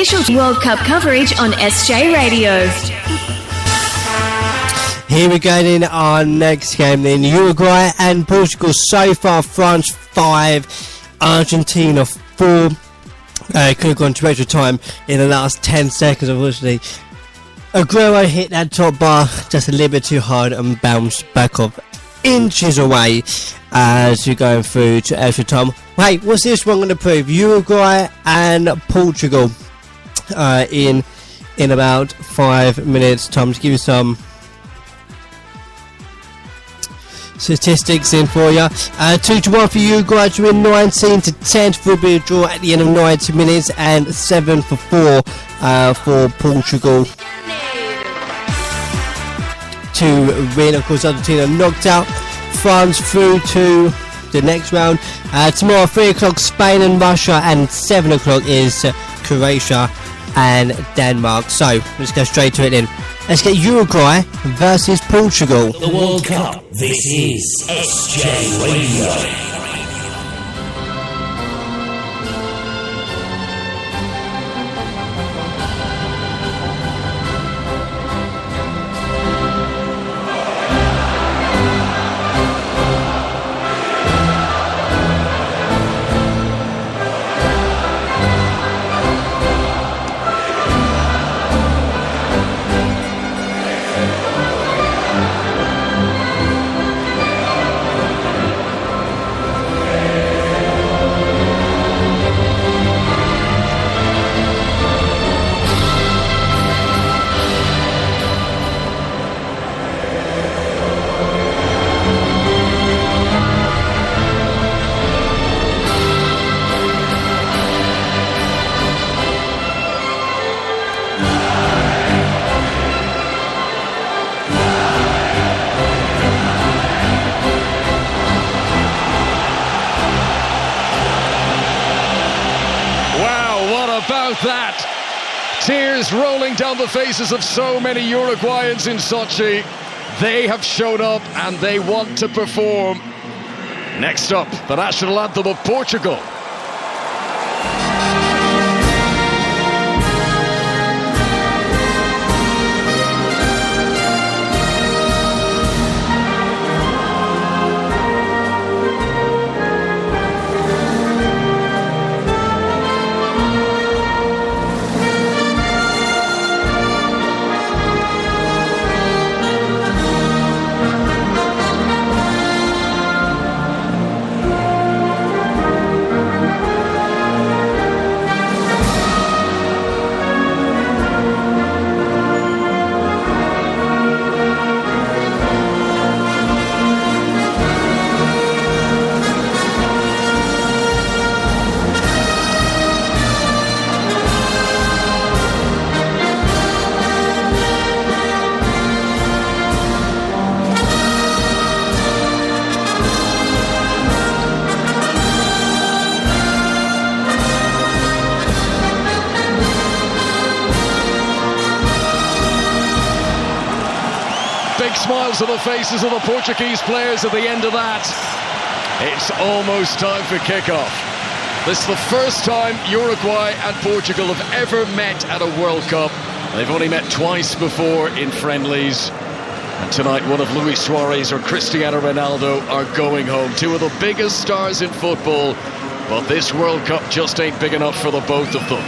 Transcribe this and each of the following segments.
official World Cup coverage on SJ Radio. Here we go in our next game then. Uruguay and Portugal so far. France 5, Argentina 4. Could have gone to extra time in the last 10 seconds, unfortunately. Aguero hit that top bar just a little bit too hard and bounced back off inches away as you're going through to extra time. Wait, what's this one going to prove? Uruguay and Portugal in about 5 minutes time. To give you some statistics in for you. 2-1 for Uruguay to win, 19-10 for a draw at the end of 90 minutes, and 7-4 for Portugal to win. Of course, Argentina knocked out France through to the next round. Tomorrow 3 o'clock Spain and Russia, and 7 o'clock is Croatia and Denmark. So let's go straight to it then. Let's get Uruguay versus Portugal. The World Cup. This is SJ Radio. That tears rolling down the faces of so many Uruguayans in Sochi. They have showed up and they want to perform. Next up, the national anthem of Portugal. Smiles on the faces of the Portuguese players at the end of that. It's almost time for kickoff. This is the first time Uruguay and Portugal have ever met at a World Cup. They've only met twice before in friendlies. And tonight one of Luis Suarez or Cristiano Ronaldo are going home. Two of the biggest stars in football. But this World Cup just ain't big enough for the both of them.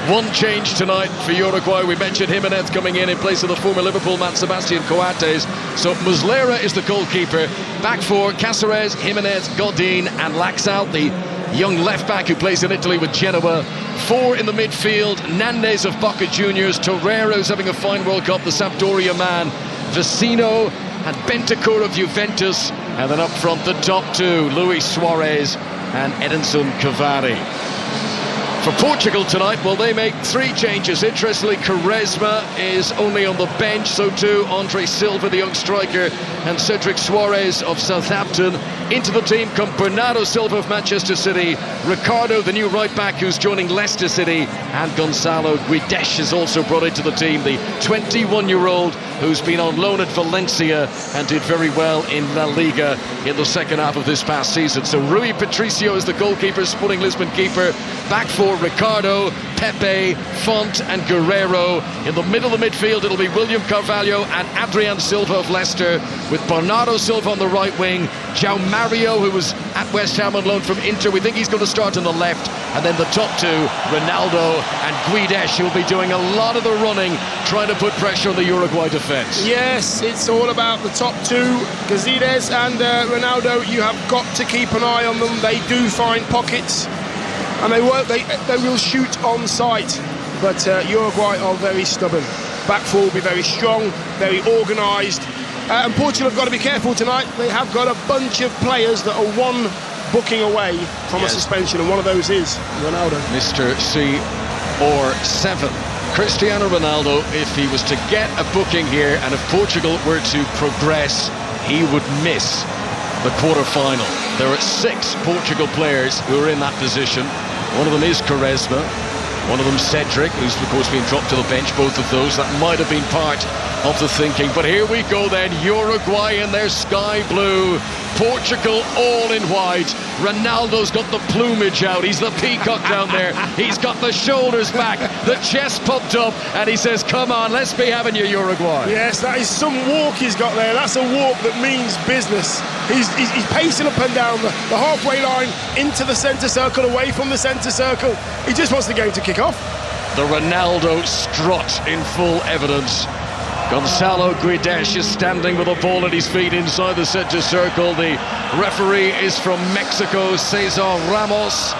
One change tonight for Uruguay. We mentioned Jimenez coming in place of the former Liverpool man Sebastian Coates. So Muslera is the goalkeeper. Back four, Cáceres, Jimenez, Godin and Laxalt, the young left-back who plays in Italy with Genoa. Four in the midfield, Nandes of Boca Juniors, Torreiro's having a fine World Cup, the Sampdoria man, Vecino and Bentancur of Juventus. And then up front, the top two, Luis Suarez and Edinson Cavani. For Portugal tonight, well, they make three changes. Interestingly, Quaresma is only on the bench, so too Andre Silva, the young striker, and Cedric Suarez of Southampton Into the team come Bernardo Silva of Manchester City, Ricardo, the new right-back who's joining Leicester City, and Gonzalo Guedes is also brought into the team, the 21-year-old who's been on loan at Valencia and did very well in La Liga in the second half of this past season. So Rui Patricio is the goalkeeper, Sporting Lisbon keeper. Back four, Ricardo, Pepe, Font and Guerrero. In the middle of the midfield, it'll be William Carvalho and Adrian Silva of Leicester, with Bernardo Silva on the right wing, João Mario, who was at West Ham on loan from Inter. We think he's going to start on the left, and then the top two, Ronaldo and Guedes, who'll be doing a lot of the running, trying to put pressure on the Uruguay defence. Yes, it's all about the top two, Guedes and Ronaldo. You have got to keep an eye on them. They do find pockets, and they will shoot on sight. But Uruguay are very stubborn. Back four will be very strong, very organised. And Portugal have got to be careful tonight. They have got a bunch of players that are one booking away from a suspension, and one of those is Ronaldo. Mr. CR7. Cristiano Ronaldo, if he was to get a booking here, and if Portugal were to progress, he would miss the quarter-final. There are 6 Portugal players who are in that position. One of them is Quaresma. One of them, Cedric, who's of course been dropped to the bench. Both of those, that might have been part of the thinking. But here we go then, Uruguay in their sky blue, Portugal all in white. Ronaldo's got the plumage out, he's the peacock down there. He's got the shoulders back, the chest pumped up, and he says, come on, let's be having you, Uruguay. Yes, that is some walk he's got there. That's a walk that means business. He's pacing up and down the halfway line, into the centre circle, away from the centre circle. He just wants the game to kick off. The Ronaldo strut in full evidence. Gonzalo Guedes is standing with a ball at his feet inside the centre circle. The referee is from Mexico, Cesar Ramos.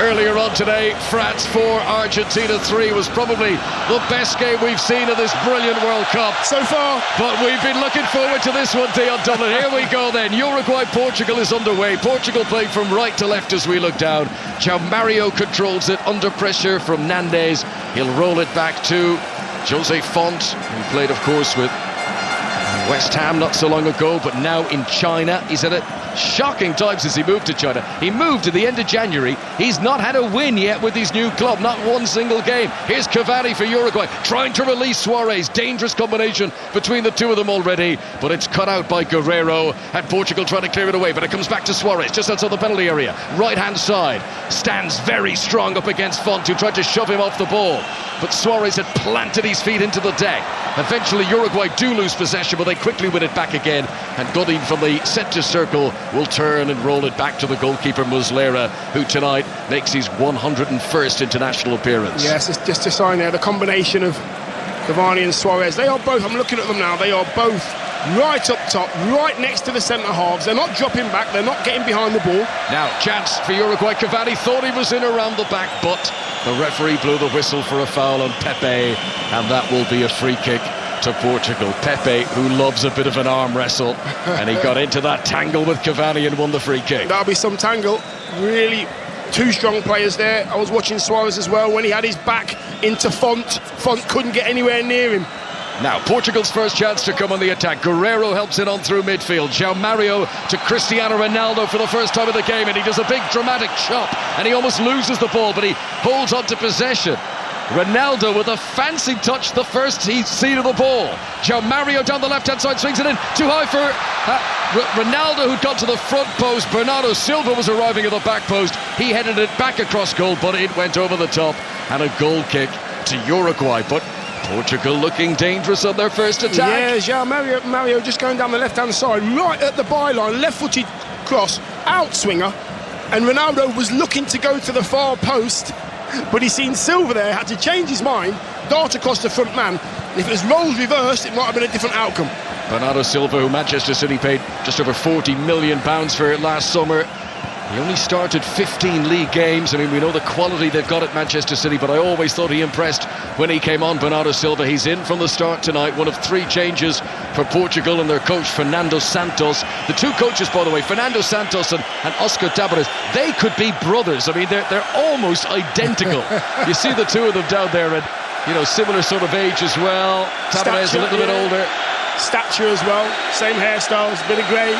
Earlier on today, France 4, Argentina 3 was probably the best game we've seen of this brilliant World Cup so far. But we've been looking forward to this one, Dion Dublin. Here we go then. Uruguay-Portugal is underway. Portugal playing from right to left as we look down. João Mario controls it under pressure from Nandes. He'll roll it back to Jose Font, who played, of course, with West Ham not so long ago, but now in China. He's at a shocking time since he moved to China. He moved at the end of January. He's not had a win yet with his new club, not one single game. Here's Cavani for Uruguay, trying to release Suarez. Dangerous combination between the two of them already, but it's cut out by Guerrero, and Portugal trying to clear it away, but it comes back to Suarez, just outside the penalty area. Right-hand side, stands very strong up against Font, who tried to shove him off the ball, but Suarez had planted his feet into the deck. Eventually Uruguay do lose possession, but they quickly win it back again, and Godin from the centre circle will turn and roll it back to the goalkeeper Muslera, who tonight makes his 101st international appearance. Yes, it's just a sign there, the combination of Cavani and Suarez. They are both, I'm looking at them now, they are both right up top, right next to the centre halves. They're not dropping back, they're not getting behind the ball. Now, chance for Uruguay. Cavani thought he was in around the back, but the referee blew the whistle for a foul on Pepe, and that will be a free kick to Portugal. Pepe, who loves a bit of an arm wrestle, and he got into that tangle with Cavani and won the free kick. That'll be some tangle. Really, two strong players there. I was watching Suarez as well when he had his back into Font. Font couldn't get anywhere near him. Now, Portugal's first chance to come on the attack. Guerrero helps it on through midfield. João Mario to Cristiano Ronaldo for the first time of the game, and he does a big dramatic chop, and he almost loses the ball, but he holds on to possession. Ronaldo with a fancy touch, the first he's seen of the ball. João Mario down the left-hand side, swings it in, too high for Ronaldo, who'd gone to the front post. Bernardo Silva was arriving at the back post. He headed it back across goal, but it went over the top, and a goal kick to Uruguay. But Portugal looking dangerous on their first attack. Yeah, João Mario just going down the left-hand side, right at the byline, left-footed cross, outswinger, and Ronaldo was looking to go to the far post, but he seen Silva there, had to change his mind, dart across the front man. If it was roles reversed, it might have been a different outcome. Bernardo Silva, who Manchester City paid just over £40 million for last summer. He only started 15 league games. I mean, we know the quality they've got at Manchester City, but I always thought he impressed when he came on. Bernardo Silva, he's in from the start tonight. One of 3 changes for Portugal and their coach, Fernando Santos. The two coaches, by the way, Fernando Santos and Oscar Tabarez, they could be brothers. I mean, they're almost identical. You see the two of them down there, and, you know, similar sort of age as well. Tabarez a little bit older. Stature as well, same hairstyles, bit of grey,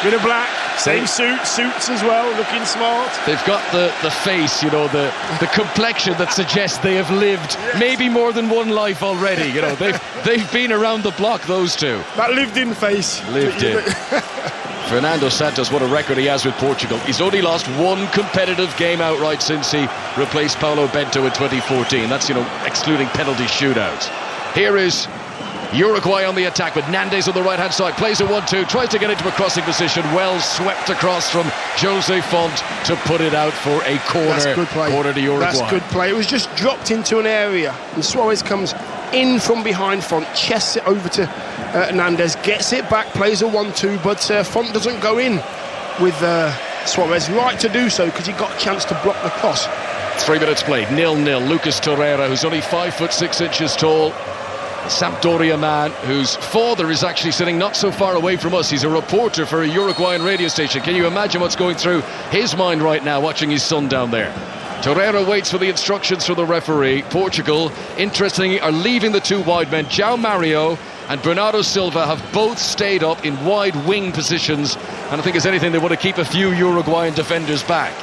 bit of black. Same suits as well, looking smart. They've got the face, you know, the complexion that suggests they have lived maybe more than one life already. You know, they've been around the block, those two. That lived-in face. Lived in. Fernando Santos, what a record he has with Portugal. He's only lost one competitive game outright since he replaced Paulo Bento in 2014. That's, you know, excluding penalty shootouts. Here is Uruguay on the attack with Nandes on the right-hand side. Plays a 1-2, tries to get into a crossing position. Well swept across from Jose Font to put it out for a corner. That's good play. Corner to Uruguay. That's good play. It was just dropped into an area, and Suarez comes in from behind Font, chests it over to Nandes, gets it back, plays a 1-2, but Font doesn't go in with Suarez. Right to do so, because he got a chance to block the cross. 3 minutes played, 0-0. Lucas Torreira, who's only 5'6" tall, Sampdoria man whose father is actually sitting not so far away from us. He's a reporter for a Uruguayan radio station. Can you imagine what's going through his mind right now watching his son down there? Torreira waits for the instructions from the referee. Portugal, interestingly, are leaving the two wide men. João Mario and Bernardo Silva have both stayed up in wide wing positions, and I think as anything they want to keep a few Uruguayan defenders back.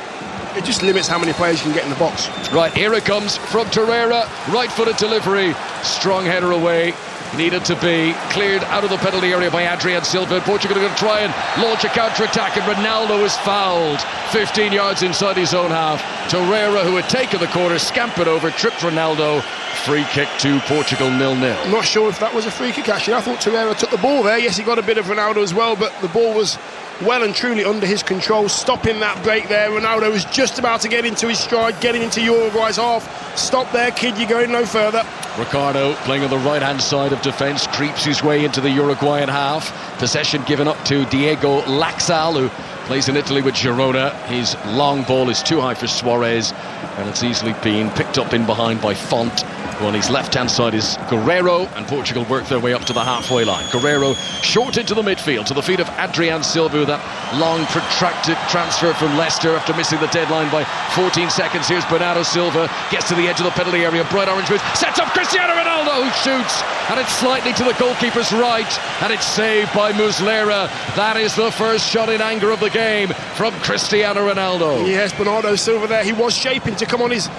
It just limits how many players you can get in the box. Right, here it comes from Torreira, right-footed delivery, strong header away, needed to be cleared out of the penalty area by Adrian Silva. Portugal are going to try and launch a counter-attack, and Ronaldo is fouled 15 yards inside his own half. Torreira, who had taken the corner, scampered over, tripped Ronaldo. Free kick to Portugal, 0-0. I'm not sure if that was a free kick, actually. I thought Torreira took the ball there. Yes, he got a bit of Ronaldo as well, but the ball was well and truly under his control, stopping that break there. Ronaldo was just about to get into his stride, getting into Uruguay's half. Stop there, kid, you're going no further. Ricardo, playing on the right-hand side of defence, creeps his way into the Uruguayan half. Possession given up to Diego Laxal, who plays in Italy with Girona. His long ball is too high for Suarez, and it's easily been picked up in behind by Font. On his left-hand side is Guerreiro, and Portugal work their way up to the halfway line. Guerreiro short into the midfield, to the feet of Adrian Silva, with that long protracted transfer from Leicester after missing the deadline by 14 seconds. Here's Bernardo Silva, gets to the edge of the penalty area, bright orange boots, sets up Cristiano Ronaldo, who shoots, and it's slightly to the goalkeeper's right, and it's saved by Muslera. That is the first shot in anger of the game from Cristiano Ronaldo. Yes, Bernardo Silva there, he was shaping to come on his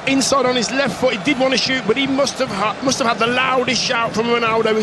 inside on his left foot. He did want to shoot, but he must have had the loudest shout from Ronaldo.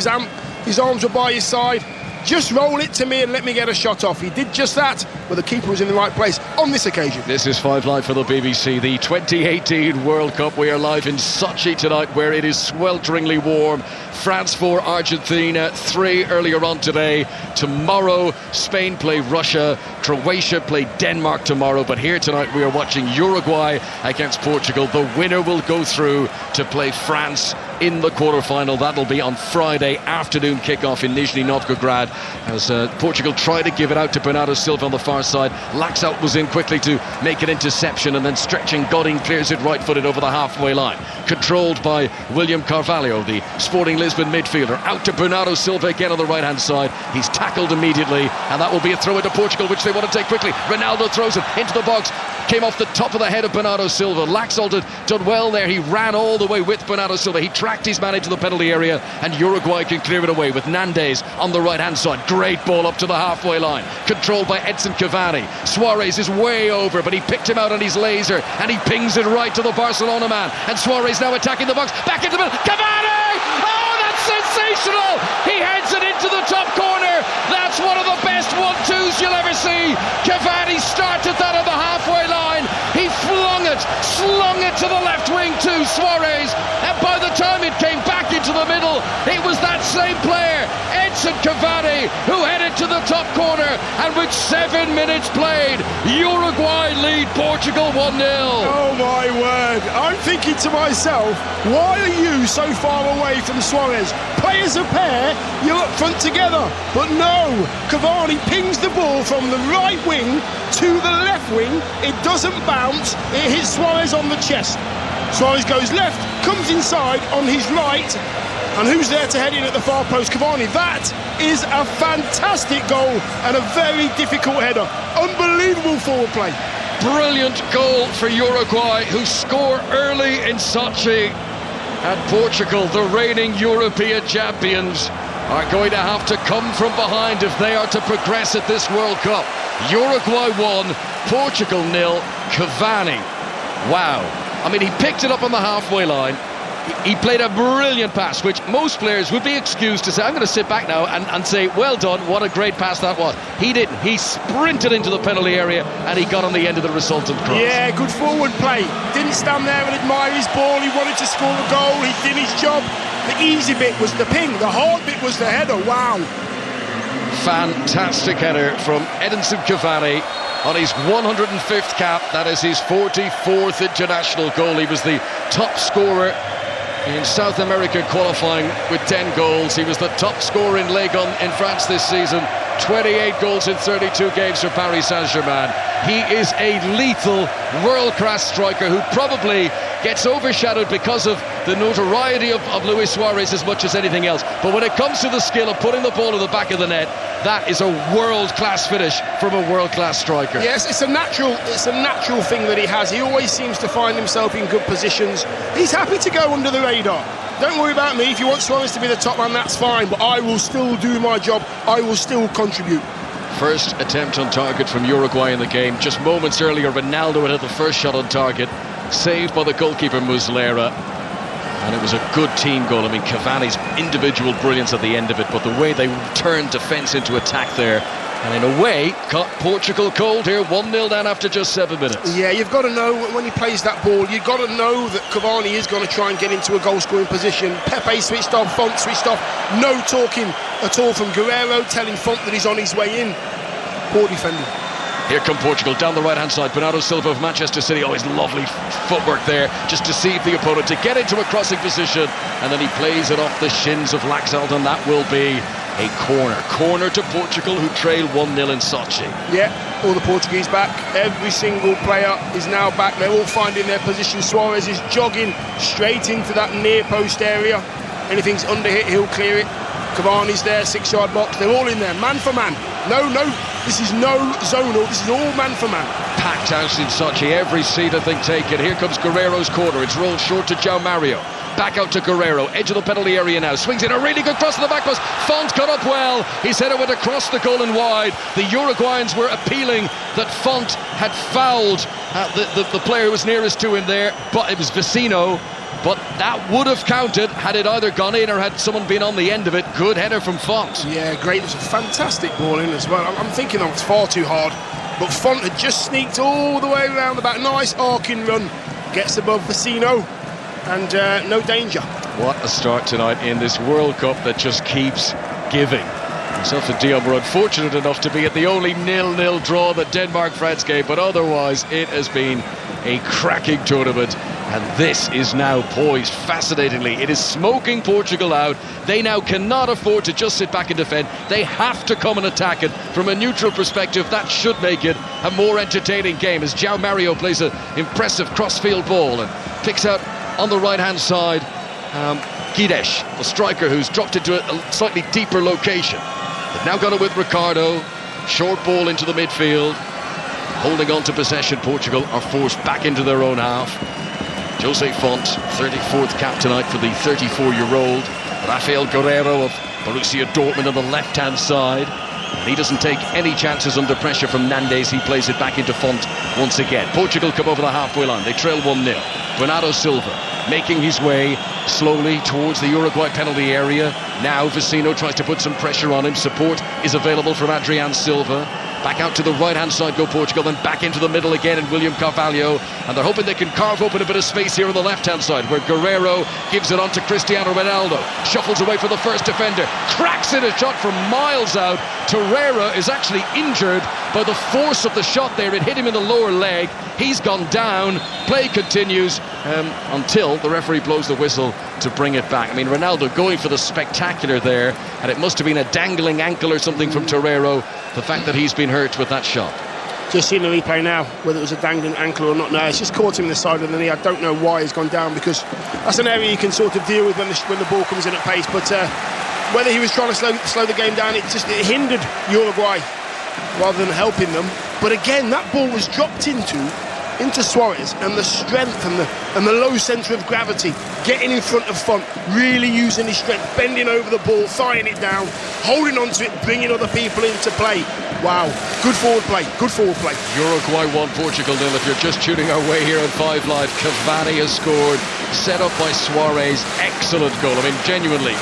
His arms were by his side. Just roll it to me and let me get a shot off. He did just that, but the keeper was in the right place on this occasion. This is 5 Live for the BBC, the 2018 World Cup. We are live in Sochi tonight, where it is swelteringly warm. France 4, Argentina 3 earlier on today. Tomorrow, Spain play Russia. Croatia play Denmark tomorrow. But here tonight, we are watching Uruguay against Portugal. The winner will go through to play France in the quarter-final. That'll be on Friday afternoon kickoff in Nizhny Novgorod, as Portugal try to give it out to Bernardo Silva on the far side. Laxalt was in quickly to make an interception, and then stretching Godin clears it right-footed over the halfway line. Controlled by William Carvalho, the Sporting Lisbon midfielder. Out to Bernardo Silva again on the right-hand side. He's tackled immediately, and that will be a throw into Portugal, which they want to take quickly. Ronaldo throws it into the box. Came off the top of the head of Bernardo Silva. Laxalt had done well there. He ran all the way with Bernardo Silva. He tracked his man into the penalty area, and Uruguay can clear it away with Nandes on the right-hand side. Great ball up to the halfway line. Controlled by Edson Cavani. Suarez is way over, but he picked him out on his laser, and he pings it right to the Barcelona man. And Suarez now attacking the box. Back into the middle. Cavani! Oh, that's sensational! He heads it into the top corner. That's one of the best 1-2s you'll ever see. Cavani started that on the halfway line. He slung it to the left wing to Suarez, and by the time it came back into the middle, it was that same player, Edson Cavani, who headed to the top corner. And with 7 minutes played, Uruguay lead Portugal 1-0. Oh my word, I'm thinking to myself, why are you so far away from Suarez? Play as a pair, you're up front together. But no, Cavani pings the ball from the right wing to the left wing. It doesn't bounce, it hits Suarez on the chest. Suarez goes left, comes inside on his right, and who's there to head in at the far post? Cavani. That is a fantastic goal and a very difficult header. Unbelievable forward play. Brilliant goal for Uruguay, who score early in Sochi. And Portugal, the reigning European champions, are going to have to come from behind if they are to progress at this World Cup. Uruguay 1, Portugal 0. Cavani, wow. I mean, he picked it up on the halfway line. He played a brilliant pass, which most players would be excused to say, I'm going to sit back now and say, well done, what a great pass that was. He didn't. He sprinted into the penalty area and he got on the end of the resultant cross. Yeah, good forward play. Didn't stand there and admire his ball. He wanted to score a goal. He did his job. The easy bit was the ping. The hard bit was the header. Wow. Fantastic header from Edinson Cavani on his 105th cap. That is his 44th international goal. He was the top scorer in South America qualifying with 10 goals. He was the top scorer in Ligue 1 in France this season. 28 goals in 32 games for Paris Saint-Germain. He is a lethal, world-class striker who probably gets overshadowed because of the notoriety of Luis Suarez as much as anything else. But when it comes to the skill of putting the ball in the back of the net, that is a world-class finish from a world-class striker. Yes, it's a natural thing that he has. He always seems to find himself in good positions. He's happy to go under the radar. Don't worry about me. If you want Suarez to be the top man, that's fine, but I will still do my job. I will still contribute. First attempt on target from Uruguay in the game. Just moments earlier, Ronaldo had the first shot on target, saved by the goalkeeper Muslera, and it was a good team goal. I mean, Cavani's individual brilliance at the end of it, but the way they turned defence into attack there, and in a way caught Portugal cold here. 1-0 down after just 7 minutes. Yeah, you've got to know when he plays that ball, you've got to know that Cavani is going to try and get into a goal scoring position. Pepe switched off, Font switched off. No talking at all from Guerrero, telling Font that he's on his way in. Poor defending. Here come Portugal down the right-hand side. Bernardo Silva of Manchester City. Oh, his lovely footwork there. Just deceive the opponent to get into a crossing position. And then he plays it off the shins of Laxalt, and that will be a corner. Corner to Portugal, who trail 1-0 in Sochi. Yeah, all the Portuguese back. Every single player is now back. They're all finding their position. Suarez is jogging straight into that near post area. Anything's under hit, he'll clear it. Cavani's there, 6-yard box. They're all in there, man for man. No, this is no zonal. This is all man for man. Packed house in Sochi, every seat I think taken. Here comes Guerrero's corner. It's rolled short to João Mario. Back out to Guerrero, edge of the penalty area now. Swings in a really good cross to the back post. Font got up well. His header went across the goal and wide. The Uruguayans were appealing that Font had fouled the player who was nearest to him there, but it was Vecino. But that would have counted had it either gone in or had someone been on the end of it. Good header from Font. Yeah, great. It was a fantastic ball in as well. I'm thinking that was far too hard. But Font had just sneaked all the way around the back. Nice arcing run. Gets above Vecino. And no danger. What a start tonight in this World Cup that just keeps giving. Myself and Dion were unfortunate enough to be at the only 0-0 draw that Denmark-France gave, but otherwise it has been a cracking tournament. And this is now poised, fascinatingly. It is smoking Portugal out. They now cannot afford to just sit back and defend. They have to come and attack it. From a neutral perspective, that should make it a more entertaining game, as João Mario plays an impressive cross-field ball and picks out on the right-hand side Guedes, the striker who's dropped into a slightly deeper location. They've now got it with Ricardo. Short ball into the midfield. Holding on to possession, Portugal are forced back into their own half. Jose Font, 34th cap tonight for the 34-year-old. Rafael Guerrero of Borussia Dortmund on the left-hand side. And he doesn't take any chances under pressure from Nandes. He plays it back into Font once again. Portugal come over the halfway line. They trail 1-0. Bernardo Silva making his way slowly towards the Uruguay penalty area. Now Vecino tries to put some pressure on him. Support is available from Adrian Silva. Back out to the right-hand side go Portugal, then back into the middle again in William Carvalho. And they're hoping they can carve open a bit of space here on the left-hand side, where Guerrero gives it on to Cristiano Ronaldo. Shuffles away for the first defender. Cracks in a shot from miles out. Torreira is actually injured by the force of the shot there. It hit him in the lower leg. He's gone down. Play continues until the referee blows the whistle to bring it back. I mean, Ronaldo going for the spectacular there, and it must have been a dangling ankle or something from Torreira, the fact that he's been hurt with that shot. Just seeing the replay now, whether it was a dangling ankle or not. No, it's just caught him in the side of the knee. I don't know why he's gone down, because that's an area you can sort of deal with when the ball comes in at pace. But whether he was trying to slow the game down, it hindered Uruguay rather than helping them. But again, that ball was dropped into into Suarez, and the strength and the low centre of gravity, getting in front of Font, really using his strength, bending over the ball, throwing it down, holding on to it, bringing other people into play. Wow, good forward play, good forward play. Uruguay 1, Portugal 0. If you're just tuning our way here at 5 Live, Cavani has scored, set up by Suarez, excellent goal. I mean, genuinely,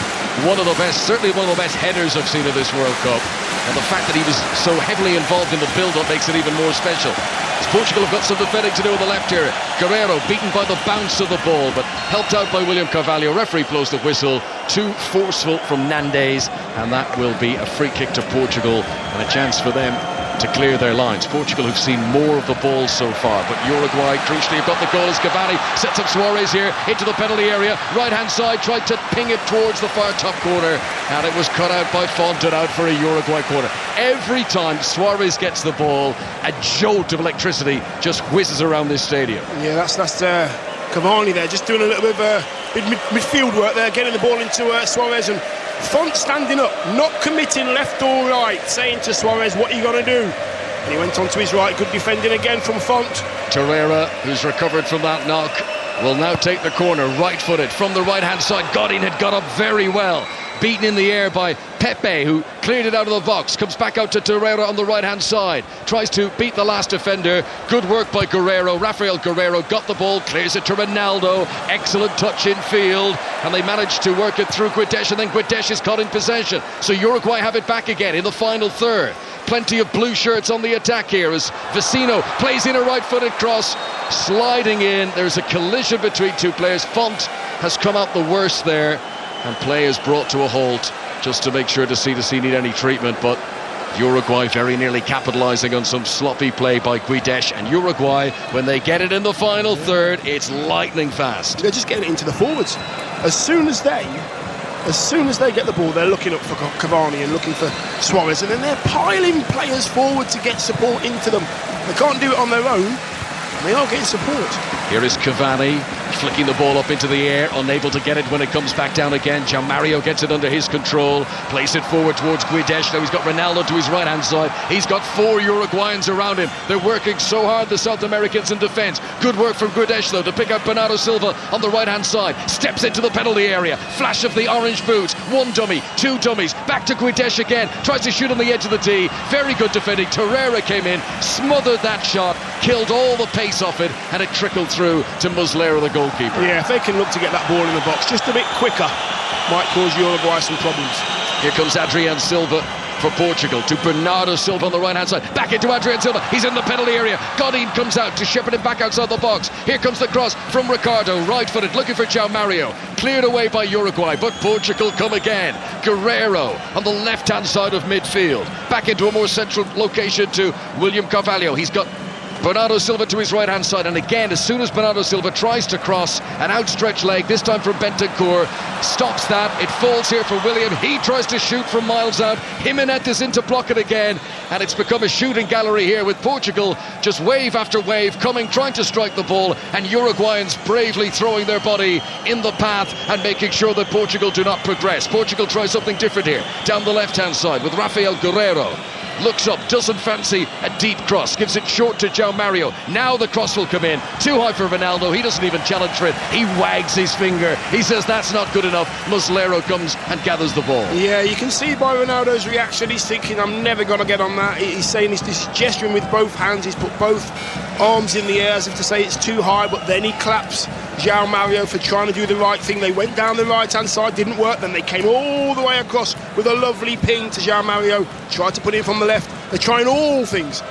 one of the best, certainly one of the best headers I've seen of this World Cup. And the fact that he was so heavily involved in the build-up makes it even more special. As Portugal have got some defending to do on the left here. Guerreiro beaten by the bounce of the ball, but helped out by William Carvalho. Referee blows the whistle. Too forceful from Nandes, and that will be a free kick to Portugal and a chance for them to clear their lines. Portugal who've seen more of the ball so far, but Uruguay crucially have got the goal as Cavani sets up Suarez here into the penalty area. Right hand side, tried to ping it towards the far top corner, and it was cut out by Font and out for a Uruguay corner. Every time Suarez gets the ball, a jolt of electricity just whizzes around this stadium. Yeah, that's Cavani there, just doing a little bit of midfield work there, getting the ball into Suarez, and Font standing up, not committing left or right, saying to Suarez, what are you going to do? And he went on to his right, good defending again from Font. Torreira, who's recovered from that knock, will now take the corner, right-footed from the right-hand side. Godin had got up very well, beaten in the air by Pepe, who cleared it out of the box, comes back out to Torreira on the right-hand side, tries to beat the last defender. Good work by Guerreiro. Rafael Guerreiro got the ball, clears it to Ronaldo, excellent touch in field, and they managed to work it through Guedes, and then Guedes is caught in possession. So Uruguay have it back again in the final third. Plenty of blue shirts on the attack here as Vecino plays in a right-footed cross, sliding in. There's a collision between two players. Font has come out the worst there, and play is brought to a halt just to make sure to see does he need any treatment. But Uruguay very nearly capitalising on some sloppy play by Guedes, and Uruguay, when they get it in the final third, it's lightning fast. They're just getting it into the forwards. As soon as they get the ball, they're looking up for Cavani and looking for Suarez, and then they're piling players forward to get support into them. They can't do it on their own, and they are getting support. Here is Cavani flicking the ball up into the air, unable to get it when it comes back down again. João Mario gets it under his control, plays it forward towards Guedes. Now he's got Ronaldo to his right hand side. He's got 4 Uruguayans around him. They're working so hard, the South Americans in defence. Good work from Guedes though to pick out Bernardo Silva on the right hand side. Steps into the penalty area, flash of the orange boots. 1 dummy, 2 dummies, back to Guedes again, tries to shoot on the edge of the tee. Very good defending. Torreira came in, smothered that shot, killed all the pace off it, and it trickled through to Muslera, the goalkeeper. Yeah, if they can look to get that ball in the box just a bit quicker, might cause Uruguay some problems. Here comes Adrian Silva for Portugal to Bernardo Silva on the right hand side, back into Adrian Silva. He's in the penalty area. Godin comes out to shepherd him back outside the box. Here comes the cross from Ricardo, right footed, looking for João Mario, cleared away by Uruguay, but Portugal come again. Guerreiro on the left hand side of midfield, back into a more central location to William Carvalho. He's got Bernardo Silva to his right-hand side, and again, as soon as Bernardo Silva tries to cross, an outstretched leg, this time from Bentancur, stops that. It falls here for William. He tries to shoot from miles out. Jimenez is in to block it again, and it's become a shooting gallery here with Portugal just wave after wave coming, trying to strike the ball, and Uruguayans bravely throwing their body in the path and making sure that Portugal do not progress. Portugal tries something different here, down the left-hand side with Rafael Guerreiro. Looks up, doesn't fancy a deep cross, gives it short to João Mario. Now the cross will come in, too high for Ronaldo. He doesn't even challenge for it. He wags his finger. He says that's not good enough. Muslera comes and gathers the ball. Yeah, you can see by Ronaldo's reaction, he's thinking, I'm never going to get on that. He's saying he's gesturing with both hands. He's put both arms in the air as if to say it's too high, but then he claps João Mario for trying to do the right thing. They went down the right-hand side, didn't work, then they came all the way across with a lovely ping to João Mario, tried to put it from the left. They're trying all things.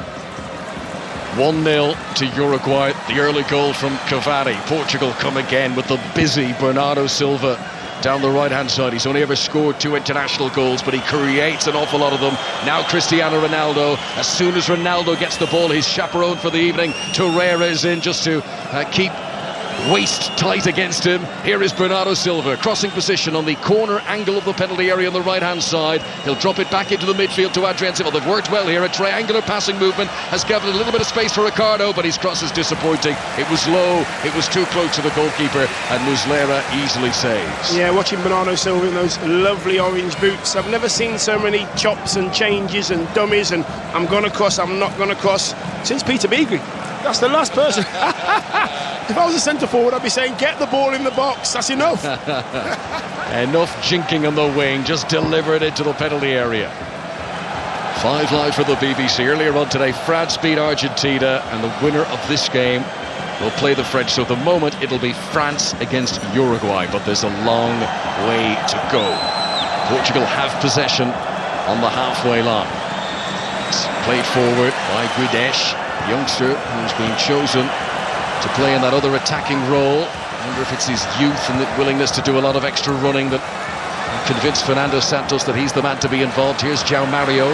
1-0 to Uruguay, the early goal from Cavani. Portugal come again with the busy Bernardo Silva down the right-hand side. He's only ever scored 2 international goals, but he creates an awful lot of them. Now Cristiano Ronaldo. As soon as Ronaldo gets the ball, his chaperone for the evening, Torreira, is in just to keep waist tight against him. Here is Bernardo Silva, crossing position on the corner angle of the penalty area on the right-hand side. He'll drop it back into the midfield to Adrian Silva. They've worked well here. A triangular passing movement has given a little bit of space for Ricardo, but his cross is disappointing. It was low, it was too close to the goalkeeper, and Muslera easily saves. Yeah, watching Bernardo Silva in those lovely orange boots. I've never seen so many chops and changes and dummies and I'm going to cross, I'm not going to cross since Peter Beagrie. That's the last person. If I was a centre forward, I'd be saying, get the ball in the box. That's enough. Enough jinking on the wing. Just deliver it into the penalty area. 5 Live for the BBC. Earlier on today, France beat Argentina, and the winner of this game will play the French. So at the moment, it'll be France against Uruguay, but there's a long way to go. Portugal have possession on the halfway line. It's played forward by Guedes, youngster who's been chosen to play in that other attacking role. I wonder if it's his youth and the willingness to do a lot of extra running that convinced Fernando Santos that he's the man to be involved. Here's João Mario,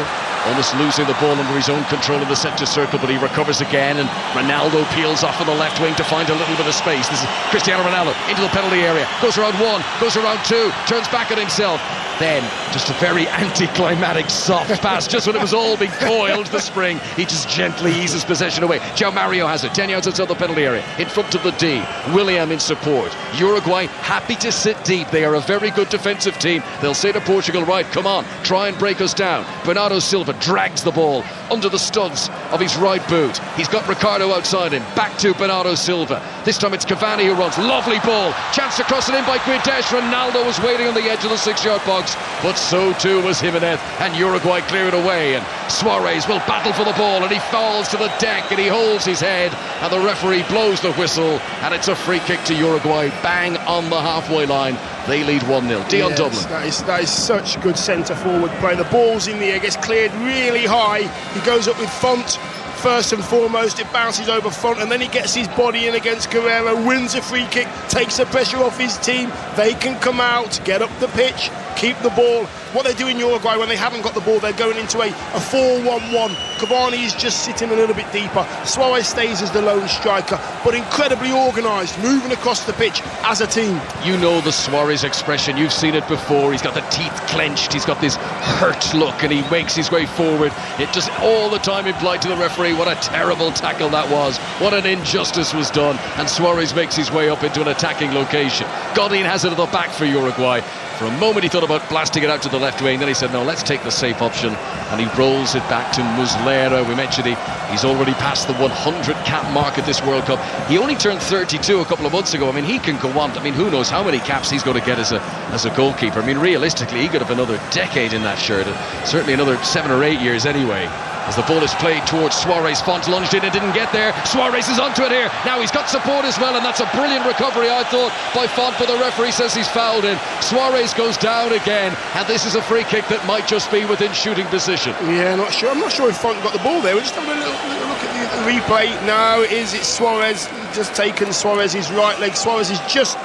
almost losing the ball under his own control in the centre circle, but he recovers again, and Ronaldo peels off on the left wing to find a little bit of space. This is Cristiano Ronaldo into the penalty area, goes around 1, goes around 2, turns back on himself. Then, just a very anticlimactic soft pass, just when it was all being coiled, the spring, he just gently eases possession away. João Mario has it, 10 yards outside the penalty area, in front of the D. William in support. Uruguay happy to sit deep. They are a very good defensive team. They'll say to Portugal, right, come on, try and break us down. Bernardo Silva drags the ball under the studs of his right boot. He's got Ricardo outside him, back to Bernardo Silva. This time it's Cavani who runs, lovely ball, chance to cross it in by Guedes. Ronaldo was waiting on the edge of the 6-yard box, but so too was Jimenez, and Uruguay clear it away, and Suarez will battle for the ball, and he falls to the deck, and he holds his head, and the referee blows the whistle, and it's a free kick to Uruguay, bang on the halfway line. They lead 1-0. Dion Dublin. That is such good centre forward play. The ball's in the air, gets cleared really high. He goes up with Font first and foremost. It bounces over Font, and then he gets his body in against Guerrero, wins a free kick, takes the pressure off his team. They can come out, get up the pitch, keep the ball. What they do in Uruguay when they haven't got the ball, they're going into a 4-1-1. Cavani is just sitting a little bit deeper. Suarez stays as the lone striker, but incredibly organised, moving across the pitch as a team. You know the Suarez expression, you've seen it before. He's got the teeth clenched, he's got this hurt look, and he makes his way forward. It just all the time implied to the referee what a terrible tackle that was, what an injustice was done, and Suarez makes his way up into an attacking location. Godin has it at the back for Uruguay. For a moment he thought about blasting it out to the left wing, then he said no, let's take the safe option, and he rolls it back to Muslera. We mentioned he's already passed the 100 cap mark at this World Cup. He only turned 32 a couple of months ago. I mean, he can go on. I mean, who knows how many caps he's going to get as a goalkeeper. I mean, realistically, he could have another decade in that shirt, certainly another 7 or 8 years anyway. As the ball is played towards Suarez, Font lunged in and didn't get there. Suarez is onto it here. Now he's got support as well, and that's a brilliant recovery, I thought, by Font, but the referee says he's fouled him. Suarez goes down again, and this is a free kick that might just be within shooting position. Yeah, not sure. I'm not sure if Font got the ball there. We're just having a little look at the replay. No, it's Suarez just taken Suarez's right leg. Suarez has just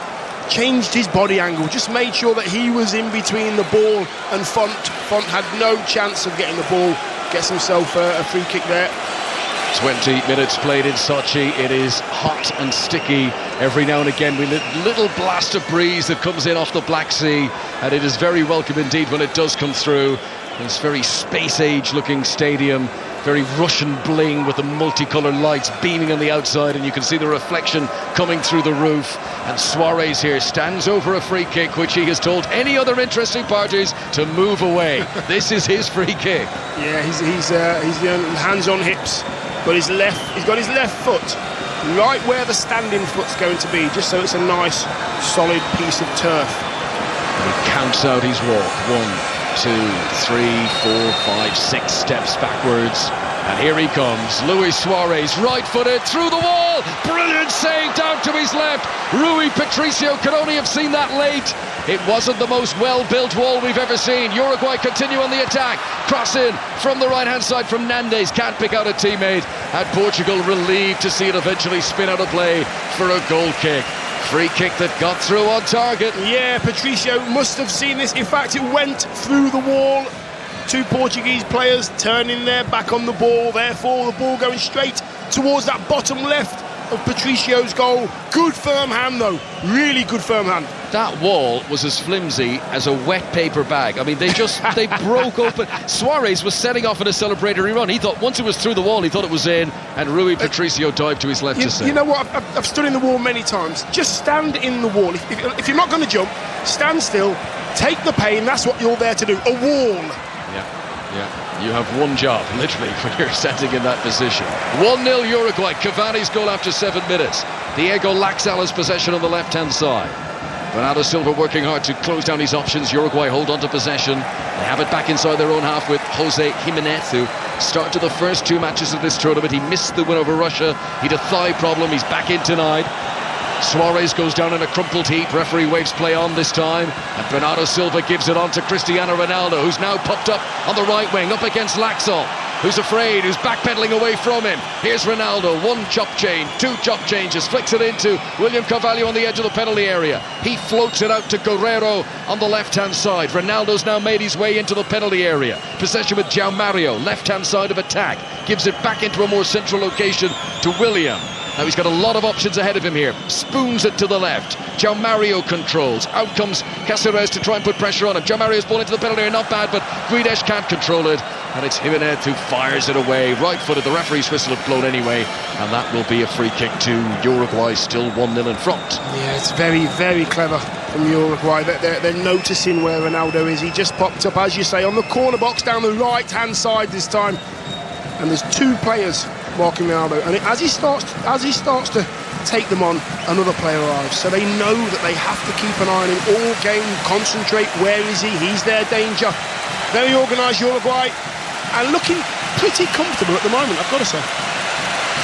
changed his body angle, just made sure that he was in between the ball and Font. Font had no chance of getting the ball. Gets himself a free kick there. 20 minutes played in Sochi. It is hot and sticky every now and again. We little blast of breeze that comes in off the Black Sea, and it is very welcome indeed when it does come through. This very space age looking stadium, very Russian bling with the multicoloured lights beaming on the outside, and you can see the reflection coming through the roof. And Suarez here stands over a free kick which he has told any other interesting parties to move away. This is his free kick. Yeah, he's hands on hips, but he's got his left foot right where the standing foot's going to be, just so it's a nice solid piece of turf. And he counts out his walk. 1, 2, 3, 4, 5, 6 steps backwards, and here he comes. Luis Suarez, right-footed through the wall, brilliant save down to his left. Rui Patricio could only have seen that late. It wasn't the most well-built wall we've ever seen. Uruguay continue on the attack, cross in from the right-hand side from Nandes, can't pick out a teammate, and Portugal relieved to see it eventually spin out of play for a goal kick. Free kick that got through on target. Yeah, Patricio must have seen this. In fact, it went through the wall. 2 Portuguese players turning their back on the ball, therefore the ball going straight towards that bottom left of Patricio's goal. Good firm hand though, really good firm hand. That wall was as flimsy as a wet paper bag. I mean, they broke open. Suarez was setting off in a celebratory run. He thought once it was through the wall, he thought it was in, and Rui Patricio dived to his left to save. You know what, I've stood in the wall many times. Just stand in the wall. If you're not going to jump, stand still, take the pain. That's what you're there to do, a wall. Yeah. You have one job, literally, when you're standing in that position. 1-0 Uruguay. Cavani's goal after 7 minutes. Diego Laxala's possession on the left-hand side. Bernardo Silva working hard to close down his options. Uruguay hold on to possession. They have it back inside their own half with Jose Jimenez, who started the first 2 matches of this tournament. He missed the win over Russia. He had a thigh problem. He's back in tonight. Suarez goes down in a crumpled heap. Referee waves play on this time, and Bernardo Silva gives it on to Cristiano Ronaldo, who's now popped up on the right wing, up against Laxalt, who's afraid, who's backpedaling away from him. Here's Ronaldo, 1 chop change, 2 chop changes, flicks it into William Carvalho on the edge of the penalty area. He floats it out to Guerrero on the left-hand side. Ronaldo's now made his way into the penalty area. Possession with João Mario, left-hand side of attack. Gives it back into a more central location to William. Now he's got a lot of options ahead of him here. Spoons it to the left. João Mario controls. Out comes Cáceres to try and put pressure on him. João Mario's ball into the penalty area, not bad, but Guedes can't control it. And it's Jimenez who fires it away. Right-footed, the referee's whistle had blown anyway. And that will be a free kick to Uruguay, still 1-0 in front. Yeah, it's very, very clever from Uruguay. They're noticing where Ronaldo is. He just popped up, as you say, on the corner box down the right-hand side this time. And there's 2 players marking Ronaldo, and as he starts to take them on, another player arrives. So they know that they have to keep an eye on him all game, concentrate. Where is he? He's their danger. Very organised Uruguay, and looking pretty comfortable at the moment, I've got to say.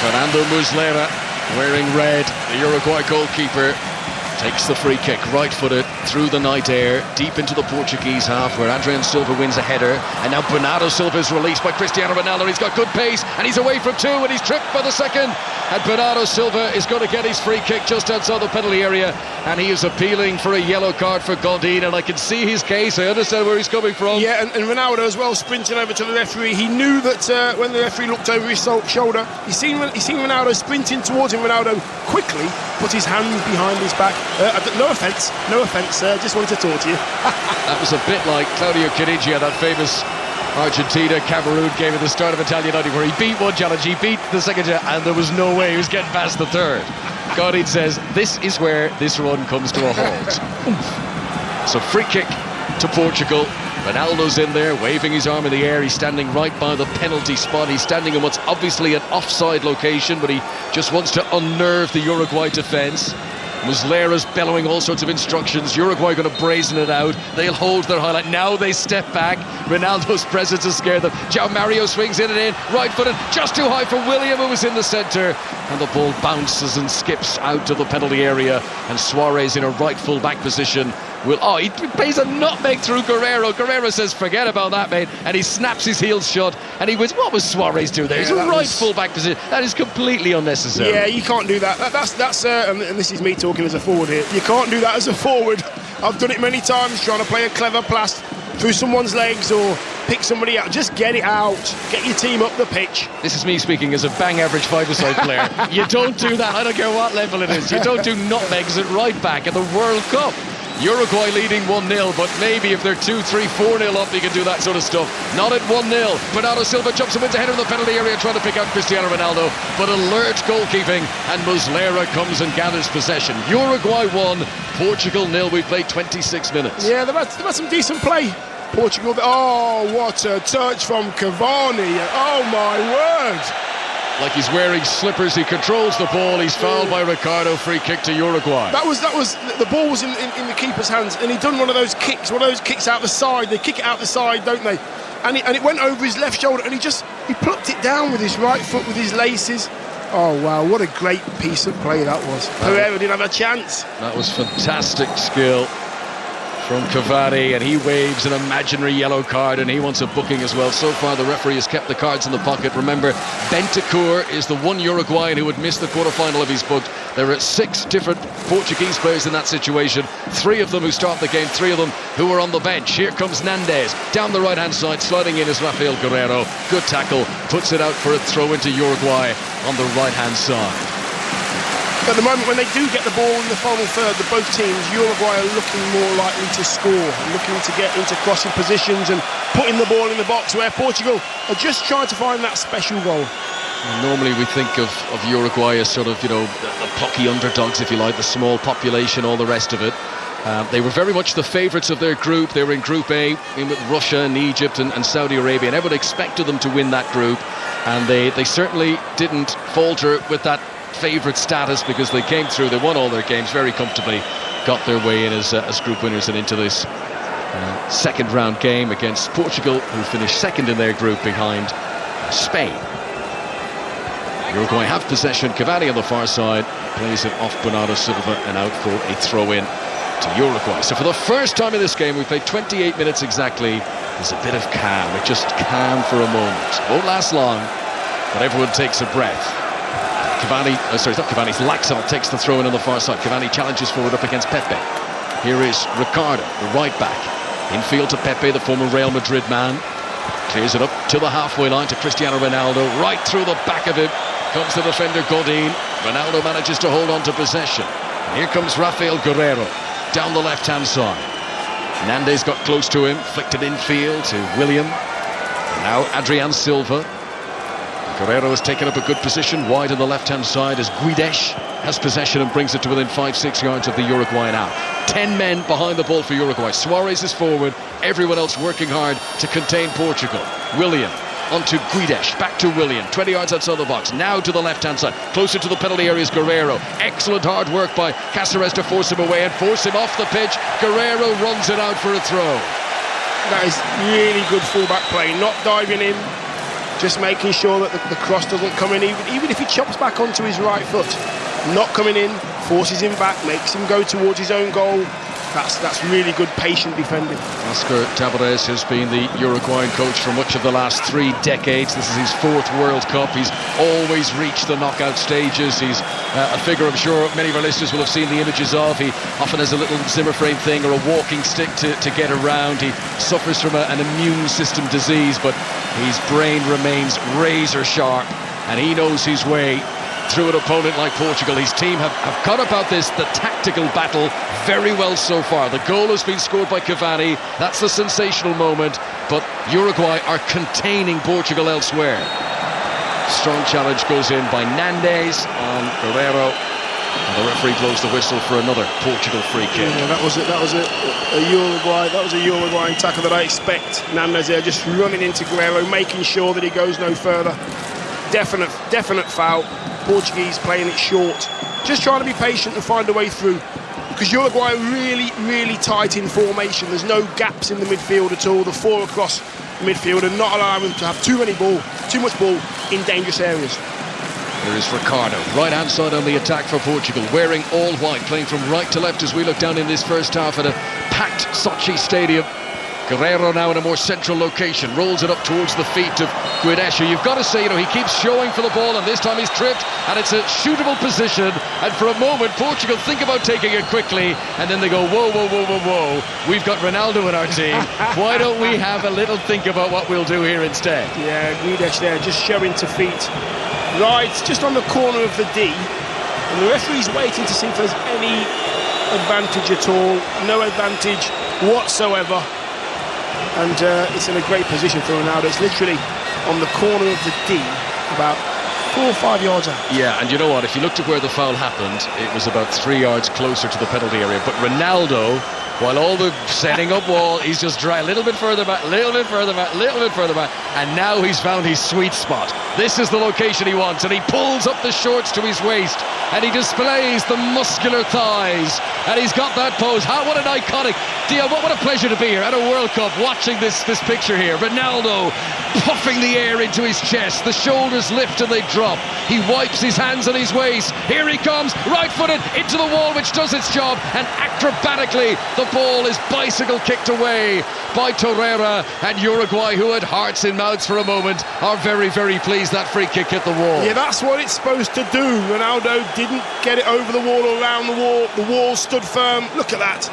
Fernando Muslera wearing red, the Uruguay goalkeeper, takes the free kick, right-footed, through the night air, deep into the Portuguese half, where Adrian Silva wins a header, and now Bernardo Silva is released by Cristiano Ronaldo. He's got good pace, and he's away from 2, and he's tripped by the second, and Bernardo Silva is going to get his free kick just outside the penalty area, and he is appealing for a yellow card for Godin, and I can see his case. I understand where he's coming from. Yeah, and Ronaldo as well, sprinting over to the referee. He knew that when the referee looked over his shoulder, he's seen Ronaldo sprinting towards him. Ronaldo quickly put his hands behind his back. No offence, just wanted to talk to you. That was a bit like Claudio Chirigia, that famous Argentina Cameroon game at the start of Italian 90, where he beat one challenge, he beat the second challenge, and there was no way he was getting past the third. Godin says this is where this run comes to a halt. So free kick to Portugal. Ronaldo's in there, waving his arm in the air. He's standing right by the penalty spot. He's standing in what's obviously an offside location, but he just wants to unnerve the Uruguay defence. Muslera's bellowing all sorts of instructions. Uruguay going to brazen it out. They'll hold their highlight. Now they step back. Ronaldo's presence has scared them. João Mario swings in and in. Right-footed, just too high for William, who was in the centre. And the ball bounces and skips out to the penalty area. And Suarez in a right full-back position. He plays a nutmeg through Guerrero. Guerrero says, forget about that, mate. And he snaps his heels shut. And what was Suarez doing there? He's a right full-back position. That is completely unnecessary. Yeah, you can't do that. That's and this is me talking as a forward here. You can't do that as a forward. I've done it many times, trying to play a clever pass through someone's legs or pick somebody out. Just get it out. Get your team up the pitch. This is me speaking as a bang average five-a-side player. You don't do that. I don't care what level it is. You don't do nutmegs at right back at the World Cup. Uruguay leading 1-0, but maybe if they're 2-3, 4-0 up, you can do that sort of stuff. Not at 1-0. Bernardo Silva jumps and wins ahead of the penalty area, trying to pick out Cristiano Ronaldo, but alert goalkeeping, and Muslera comes and gathers possession. Uruguay 1, Portugal 0. We've played 26 minutes. Yeah, they've had some decent play. Portugal. Oh, what a touch from Cavani. Oh, my word. Like he's wearing slippers, he controls the ball, he's fouled by Ricardo, free kick to Uruguay. That was the ball was in the keeper's hands, and he'd done one of those kicks out the side. They kick it out the side, don't they? And it went over his left shoulder, and he plucked it down with his right foot with his laces. Oh wow, what a great piece of play that was. Pereira didn't have a chance. That was fantastic skill from Cavani, and he waves an imaginary yellow card, and he wants a booking as well. So far the referee has kept the cards in the pocket. Remember, Bentancur is the one Uruguayan who would miss the quarter-final if he's booked. There are 6 different Portuguese players in that situation, 3 of them who start the game, 3 of them who are on the bench. Here comes Nandez down the right hand side, sliding in is Rafael Guerrero. Good tackle, puts it out for a throw into Uruguay on the right hand side. At the moment, when they do get the ball in the final third, both teams, Uruguay are looking more likely to score, looking to get into crossing positions and putting the ball in the box, where Portugal are just trying to find that special goal. Normally we think of Uruguay as sort of, the plucky underdogs, if you like, the small population, all the rest of it. They were very much the favourites of their group. They were in Group A, in with Russia and Egypt and Saudi Arabia, and everyone expected them to win that group, and they certainly didn't falter with that favourite status, because they came through, they won all their games very comfortably, got their way in as group winners and into this second round game against Portugal, who finished second in their group behind Spain. Uruguay have possession. Cavani on the far side plays it off Bernardo Silva and out for a throw-in to Uruguay. So for the first time in this game, we played 28 minutes exactly. There's a bit of calm. It just calm for a moment. Won't last long, but everyone takes a breath. Cavani, sorry, it's not Cavani, it's Laxalt takes the throw-in on the far side. Cavani challenges forward up against Pepe. Here is Ricardo, the right back. Infield to Pepe, the former Real Madrid man. Clears it up to the halfway line to Cristiano Ronaldo. Right through the back of him comes the defender Godin. Ronaldo manages to hold on to possession. And here comes Rafael Guerreiro down the left-hand side. Nandes got close to him, flicked it infield to William. Now Adrian Silva. Guerreiro has taken up a good position wide on the left-hand side as Guidesh has possession and brings it to within 5-6 yards of the Uruguay now. 10 men behind the ball for Uruguay. Suarez is forward, everyone else working hard to contain Portugal. William onto Guidesh, back to William, 20 yards outside the box, now to the left-hand side, closer to the penalty area is Guerreiro. Excellent hard work by Cáceres to force him away and force him off the pitch. Guerreiro runs it out for a throw. That is really good full-back play, not diving in, just making sure that the cross doesn't come in, even if he chops back onto his right foot. Not coming in, forces him back, makes him go towards his own goal. That's really good, patient defending. Oscar Tabarez has been the Uruguayan coach for much of the last 3 decades. This is his 4th World Cup. He's always reached the knockout stages. He's a figure I'm sure many of our listeners will have seen the images of. He often has a little Zimmer frame thing or a walking stick to get around. He suffers from an immune system disease, but his brain remains razor sharp, and he knows his way through an opponent like Portugal. His team have got about the tactical battle very well so far. The goal has been scored by Cavani. That's the sensational moment, but Uruguay are containing Portugal elsewhere. Strong challenge goes in by Nandes on Guerreiro, and the referee blows the whistle for another Portugal free kick. Yeah, that was a Uruguayan tackle that I expect. Nandes there just running into Guerreiro, making sure that he goes no further. Definite foul. Portuguese playing it short, just trying to be patient and find a way through, because Uruguay are really tight in formation. There's no gaps in the midfield at all. The 4 across midfield and not allowing them to have too much ball in dangerous areas. There is Ricardo, right hand side on the attack for Portugal, wearing all white, playing from right to left as we look down in this first half at a packed Sochi stadium. Guerreiro now in a more central location, rolls it up towards the feet of Guidesh. You've got to say, he keeps showing for the ball, and this time he's tripped, and it's a shootable position. And for a moment, Portugal think about taking it quickly, and then they go, whoa, we've got Ronaldo in our team. Why don't we have a little think about what we'll do here instead? Yeah, Guidesh there, just showing to feet. Right, just on the corner of the D, and the referee's waiting to see if there's any advantage at all. No advantage whatsoever. And it's in a great position for Ronaldo. It's literally on the corner of the D, about 4 or 5 yards out. Yeah, and you know what? If you looked at where the foul happened, it was about 3 yards closer to the penalty area. But Ronaldo, while all the setting up wall, he's just a little bit further back, and now he's found his sweet spot. This is the location he wants, and he pulls up the shorts to his waist, and he displays the muscular thighs, and he's got that pose. What an iconic deal. What a pleasure to be here at a World Cup watching this picture here. Ronaldo puffing the air into his chest, the shoulders lift and they drop. He wipes his hands on his waist. Here he comes, right-footed into the wall, which does its job, and acrobatically the ball is bicycle kicked away by Torreira, and Uruguay, who had hearts in mouths for a moment, are very pleased that free kick hit the wall. Yeah, that's what it's supposed to do. Ronaldo didn't get it over the wall or around the wall. The wall stood firm. Look at that.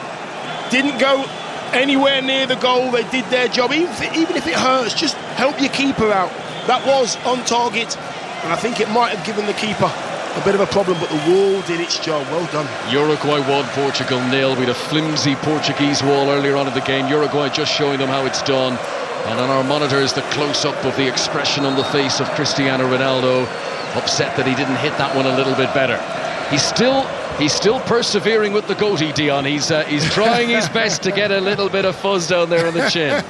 Didn't go anywhere near the goal. They did their job. Even if it hurts, just help your keeper out. That was on target, and I think it might have given the keeper a bit of a problem, but the wall did its job. Well done. Uruguay 1, Portugal 0. We had a flimsy Portuguese wall earlier on in the game. Uruguay just showing them how it's done. And on our monitors, the close-up of the expression on the face of Cristiano Ronaldo, upset that he didn't hit that one a little bit better. He's still He's still persevering with the goatee, Dion. He's trying his best to get a little bit of fuzz down there on the chin.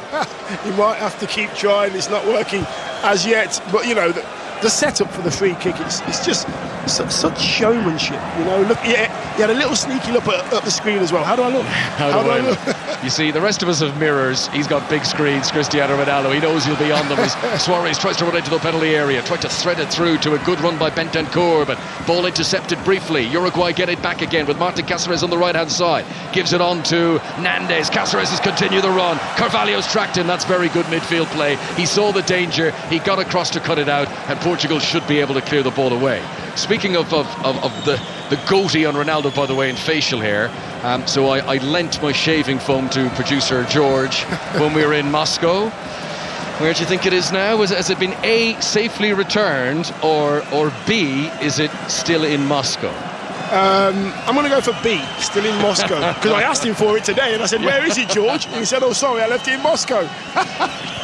He might have to keep trying. It's not working as yet. But, you know, the setup for the free kick, it's just such showmanship. You know, look, he had a little sneaky look at the screen as well. How do I look? How do I look? You see, the rest of us have mirrors. He's got big screens, Cristiano Ronaldo. He knows he'll be on them as Suarez tries to run into the penalty area, tried to thread it through to a good run by Bentancur, but ball intercepted briefly. Uruguay get it back again with Martin Cáceres on the right-hand side. Gives it on to Nández. Cáceres has continued the run. Carvalho's tracked him. That's very good midfield play. He saw the danger. He got across to cut it out, and Portugal should be able to clear the ball away. Speaking of the goatee on Ronaldo, by the way, in facial hair, so I lent my shaving foam to producer George when we were in Moscow. Where do you think it is now? Has it been A, safely returned, or B, is it still in Moscow? I'm going to go for B, still in Moscow, because I asked him for it today and I said, where is it, George? And he said, oh, sorry, I left it in Moscow.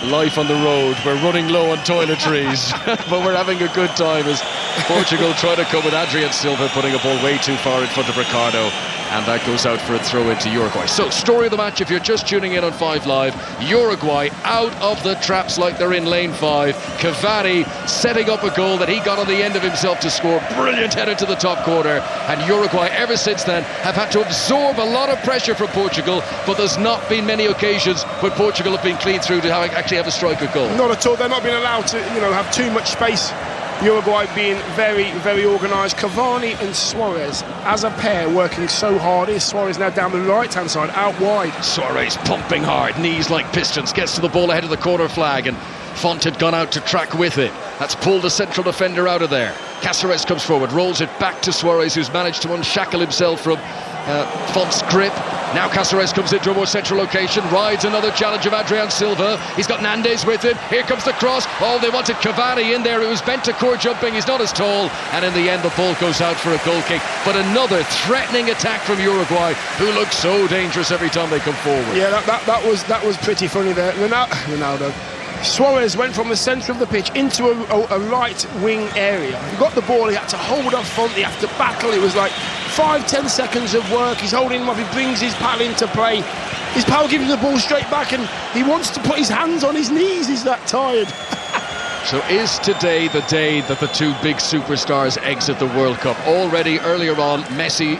Life on the road, we're running low on toiletries, but we're having a good time as Portugal try to come with Adrian Silva putting a ball way too far in front of Ricardo, and that goes out for a throw into Uruguay. So, story of the match, if you're just tuning in on 5 Live, Uruguay out of the traps like they're in lane 5. Cavani setting up a goal that he got on the end of himself to score. Brilliant header to the top corner, and Uruguay ever since then have had to absorb a lot of pressure from Portugal, but there's not been many occasions where Portugal have been clean through to actually have a striker goal. Not at all. They're not being allowed to, have too much space. Uruguay being very, very organised. Cavani and Suarez as a pair working so hard. Here's Suarez now down the right-hand side, out wide. Suarez pumping hard, knees like pistons, gets to the ball ahead of the corner flag, and Font had gone out to track with it. That's pulled the central defender out of there. Cáceres comes forward, rolls it back to Suarez, who's managed to unshackle himself from Font's grip. Now Cáceres comes into a more central location, rides another challenge of Adrian Silva. He's got Nández with him. Here comes the cross. Oh, they wanted Cavani in there. It was Bentancur jumping. He's not as tall. And in the end, the ball goes out for a goal kick. But another threatening attack from Uruguay, who look so dangerous every time they come forward. Yeah, that was pretty funny there. Ronaldo. Suarez went from the centre of the pitch into a right wing area. He got the ball, he had to hold up front, he had to battle. It was like 5-10 seconds of work. He's holding him up, he brings his pal into play. His pal gives him the ball straight back, and he wants to put his hands on his knees. He's that tired. So is today the day that the two big superstars exit the World Cup? Already earlier on, Messi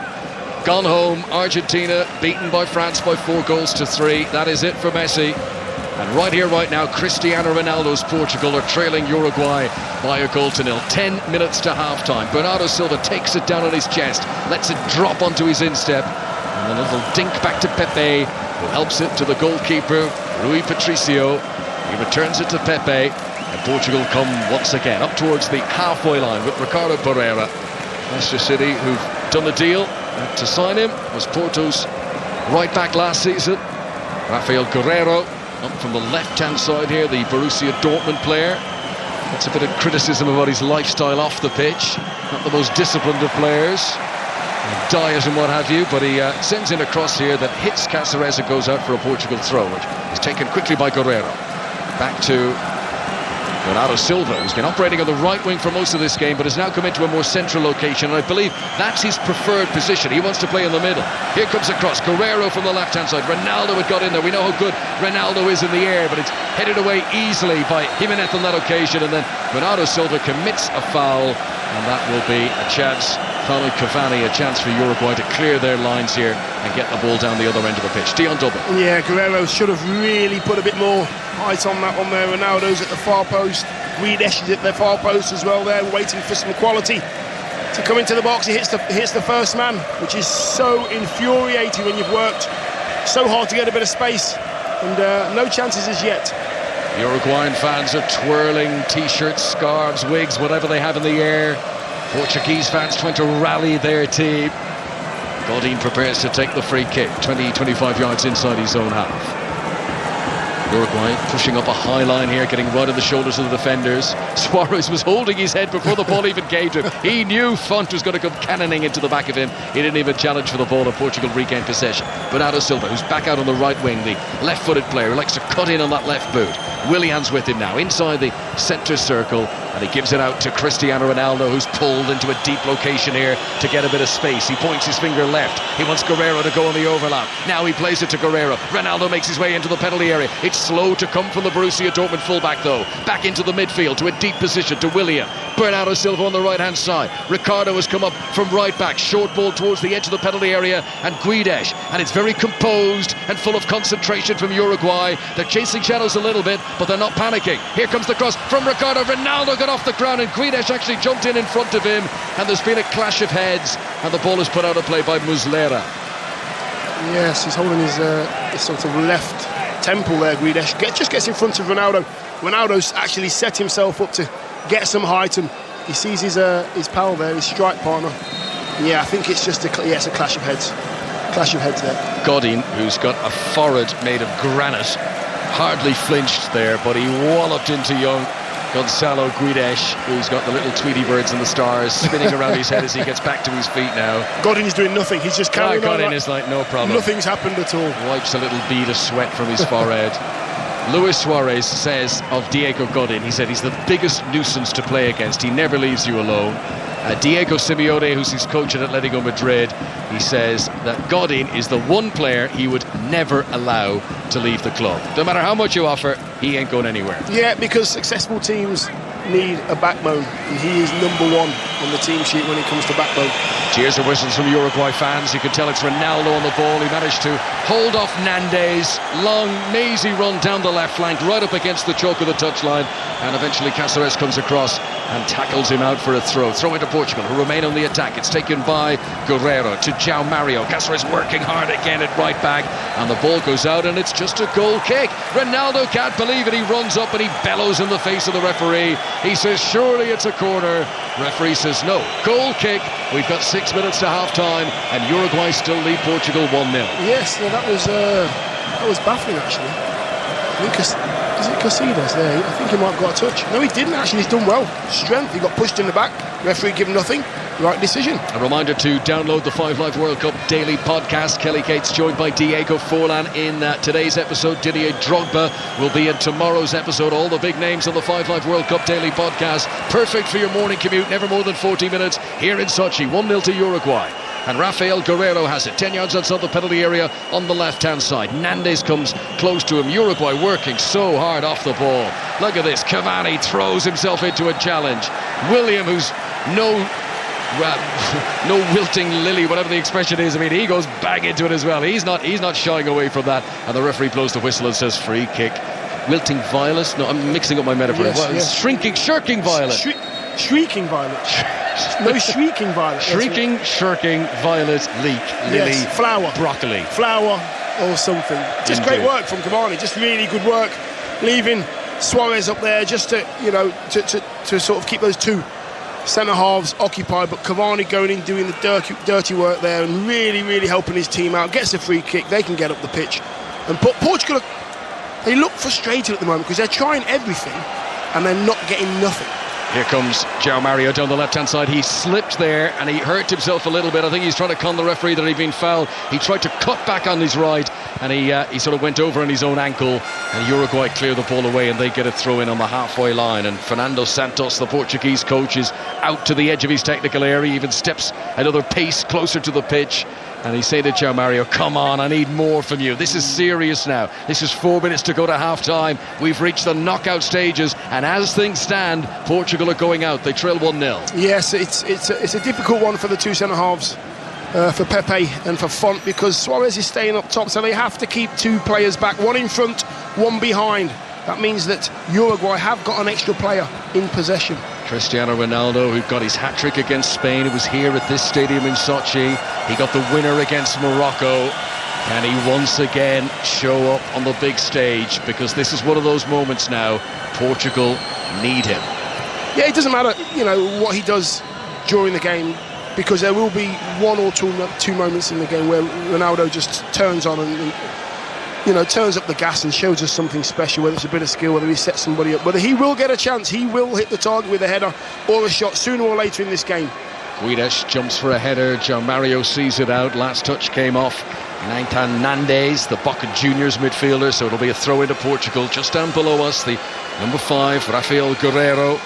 gone home, Argentina beaten by France by 4-3. That is it for Messi. And right here, right now, Cristiano Ronaldo's Portugal are trailing Uruguay by 1-0. 10 minutes to half-time. Bernardo Silva takes it down on his chest, lets it drop onto his instep, and a little dink back to Pepe, who helps it to the goalkeeper, Rui Patricio. He returns it to Pepe, and Portugal come once again up towards the halfway line with Ricardo Pereira. Leicester City, who've done the deal to sign him, was Porto's right back last season. Rafael Guerreiro up from the left-hand side here, the Borussia Dortmund player. That's a bit of criticism about his lifestyle off the pitch. Not the most disciplined of players, diet and what have you, but he sends in a cross here that hits Cáceres and goes out for a Portugal throw, which is taken quickly by Guerreiro. Back to Bernardo Silva, who's been operating on the right wing for most of this game, but has now come into a more central location, and I believe that's his preferred position. He wants to play in the middle. Here comes a cross. Guerreiro from the left-hand side. Ronaldo had got in there. We know how good Ronaldo is in the air, but it's headed away easily by Jimenez on that occasion, and then Bernardo Silva commits a foul, and that will be a chance. Finally, Cavani, a chance for Uruguay to clear their lines here and get the ball down the other end of the pitch. Dion Dublin. Yeah, Guerreiro should have really put a bit more height on that one there. Ronaldo's at the far post. Guedes is at the far post as well there, waiting for some quality to come into the box. He hits the first man, which is so infuriating when you've worked so hard to get a bit of space, and no chances as yet. Uruguayan fans are twirling T-shirts, scarves, wigs, whatever they have in the air. Portuguese fans trying to rally their team. Godin prepares to take the free kick, 20-25 yards inside his own half. Uruguay pushing up a high line here, getting right on the shoulders of the defenders. Suarez was holding his head before the ball even came to him. He knew Font was going to come cannoning into the back of him. He didn't even challenge for the ball, and Portugal regained possession. Bernardo Silva, who's back out on the right wing, the left-footed player who likes to cut in on that left boot. Willian's with him now, inside the centre circle, and he gives it out to Cristiano Ronaldo, who's pulled into a deep location here to get a bit of space. He points his finger left. He wants Guerrero to go on the overlap. Now he plays it to Guerrero. Ronaldo makes his way into the penalty area. It's slow to come from the Borussia Dortmund fullback though. Back into the midfield to a deep position to William. Bernardo Silva on the right hand side. Ricardo has come up from right back. Short ball towards the edge of the penalty area, and Guedes. And it's very composed and full of concentration from Uruguay. They're chasing shadows a little bit, but they're not panicking. Here comes the cross from Ricardo. Ronaldo got off the ground, and Guedes actually jumped in front of him, and there's been a clash of heads, and the ball is put out of play by Muslera. Yes, he's holding his sort of left temple there, Guedes. Just gets in front of Ronaldo. Ronaldo's actually set himself up to get some height, and he sees his pal there, his strike partner. Yeah, I think it's just it's a clash of heads. Clash of heads there. Godin, who's got a forehead made of granite, hardly flinched there, but he walloped into young Gonzalo Guedes, who's got the little Tweety birds and the stars spinning around his head as he gets back to his feet now. Godin is doing nothing. He's just carrying on. Godin is like, no problem. Nothing's happened at all. Wipes a little bead of sweat from his forehead. Luis Suarez says of Diego Godin, he said he's the biggest nuisance to play against. He never leaves you alone. Diego Simeone, who's his coach at Atletico Madrid, he says that Godin is the one player he would never allow to leave the club. No matter how much you offer, he ain't going anywhere. Yeah, because successful teams need a backbone, and he is number one on the team sheet when it comes to backbone. Cheers or whistles from Uruguay fans. You can tell it's Ronaldo on the ball. He managed to hold off Nandes. Long, mazy run down the left flank, right up against the choke of the touchline, and eventually Cáceres comes across and tackles him out for a throw. Throw into Portugal, who remain on the attack. It's taken by Guerrero to João Mario. Cáceres working hard again at right back, and the ball goes out, and it's just a goal kick. Ronaldo can't believe it. He runs up and he bellows in the face of the referee. He says, surely it's a corner. Referee says, no. Goal kick. We've got 6 minutes to half-time, and Uruguay still lead Portugal 1-0. Yes, no, that was baffling, actually. Lucas, is it Casillas there? I think he might have got a touch. No, he didn't actually. He's done well. Strength. He got pushed in the back. Referee given nothing. Right decision. A reminder to download the 5 Live World Cup daily podcast. Kelly Cates joined by Diego Forlan in today's episode. Didier Drogba will be in tomorrow's episode. All the big names on the 5 Live World Cup daily podcast. Perfect for your morning commute. Never more than 40 minutes here in Sochi. 1-0 to Uruguay. And Rafael Guerrero has it 10 yards outside the penalty area on the left hand side. Nandes comes close to him. Uruguay working so hard off the ball. Look at this. Cavani throws himself into a challenge. William, who's no wilting lily, whatever the expression is. I mean, he goes bang into it as well. He's not shying away from that. And the referee blows the whistle and says free kick. Wilting violet? No, I'm mixing up my metaphor. Yes. Shirking violet. Shrieking violet. No, shrieking violet. Shirking violet leek. Lily. Yes, flower. Broccoli. Flower or something. Just Indeed. great work from Cavani. Just really good work. Leaving Suarez up there just to sort of keep those two centre halves occupied, but Cavani going in doing the dirty work there and really helping his team out. Gets a free kick. They can get up the pitch. And Portugal, they look frustrated at the moment because they're trying everything and they're not getting nothing. Here comes João Mario down the left-hand side. He slipped there and he hurt himself a little bit. I think he's trying to con the referee that he'd been fouled. He tried to cut back on his right and he sort of went over on his own ankle, and Uruguay clear the ball away and they get a throw in on the halfway line. And Fernando Santos, the Portuguese coach, is out to the edge of his technical area. He even steps another pace closer to the pitch. And he said to João Mario, come on, I need more from you. This is serious now. This is 4 minutes to go to half-time. We've reached the knockout stages, and as things stand, Portugal are going out. They trail 1-0. Yes, it's a difficult one for the two centre-halves, for Pepe and for Font, because Suarez is staying up top, so they have to keep two players back, one in front, one behind. That means that Uruguay have got an extra player in possession. Cristiano Ronaldo, who got his hat-trick against Spain, who was here at this stadium in Sochi. He got the winner against Morocco. Can he once again show up on the big stage? Because this is one of those moments now. Portugal need him. Yeah, it doesn't matter, what he does during the game, because there will be one or two moments in the game where Ronaldo just turns on and turns up the gas and shows us something special, whether it's a bit of skill, whether he sets somebody up, whether he will get a chance, he will hit the target with a header or a shot sooner or later in this game. Guedes jumps for a header. João Mario sees it out. Last touch came off Nathan Nandes, the Boca Juniors midfielder, so it'll be a throw into Portugal. Just down below us, the number 5, Rafael Guerrero.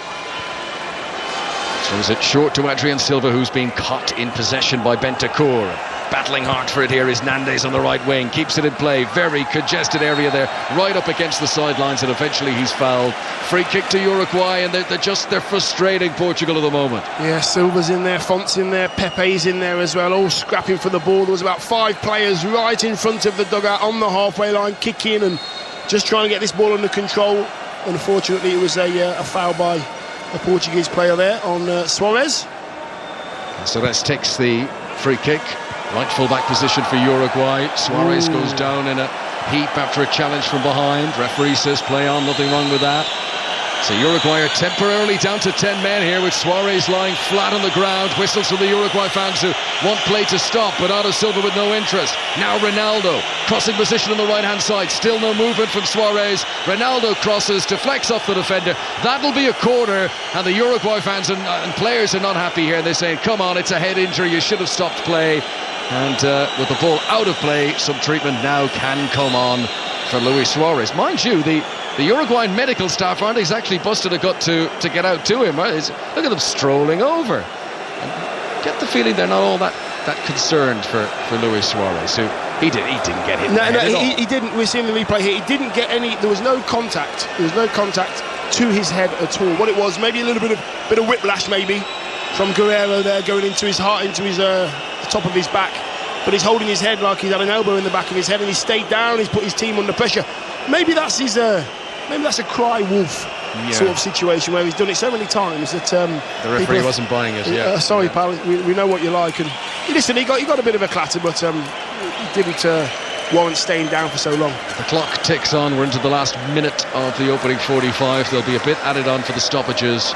Throws it short to Adrian Silva, who's been caught in possession by Bentancur. Battling hard for it here is Nandes on the right wing. Keeps it in play. Very congested area there, right up against the sidelines, and eventually he's fouled. Free kick to Uruguay, and they're frustrating Portugal at the moment. Yeah, Silva's in there, Font's in there, Pepe's in there as well, all scrapping for the ball. There was about 5 players right in front of the dugout on the halfway line, kicking and just trying to get this ball under control. Unfortunately, it was a foul by a Portuguese player there on Suarez. Suarez takes the free kick. Right full-back position for Uruguay. Suarez goes down in a heap after a challenge from behind. Referee says play on, nothing wrong with that. So Uruguay are temporarily down to 10 men here, with Suarez lying flat on the ground. Whistles from the Uruguay fans who want play to stop. Bernardo Silva with no interest. Now Ronaldo, crossing position on the right-hand side. Still no movement from Suarez. Ronaldo crosses, deflects off the defender. That'll be a corner, and the Uruguay fans and players are not happy here. They're saying, come on, it's a head injury, you should have stopped play. And with the ball out of play, some treatment now can come on for Luis Suarez. Mind you, the Uruguayan medical staff aren't exactly busted a gut to get out to him. Right? Look at them strolling over. And get the feeling they're not all that concerned for Luis Suarez, who he didn't get hit. He didn't. We're seeing the replay here. He didn't get any. There was no contact. There was no contact to his head at all. What it was, maybe a little bit of whiplash, maybe from Guerrero there, going into his heart, into his the top of his back. But he's holding his head like he's had an elbow in the back of his head, and he's stayed down. He's put his team under pressure. Maybe that's his. Maybe that's a cry wolf sort of situation where he's done it so many times that the referee wasn't buying it. Sorry, pal. We know what you like, and listen, he got a bit of a clatter, but he didn't warrant staying down for so long. The clock ticks on. We're into the last minute of the opening 45. There'll be a bit added on for the stoppages.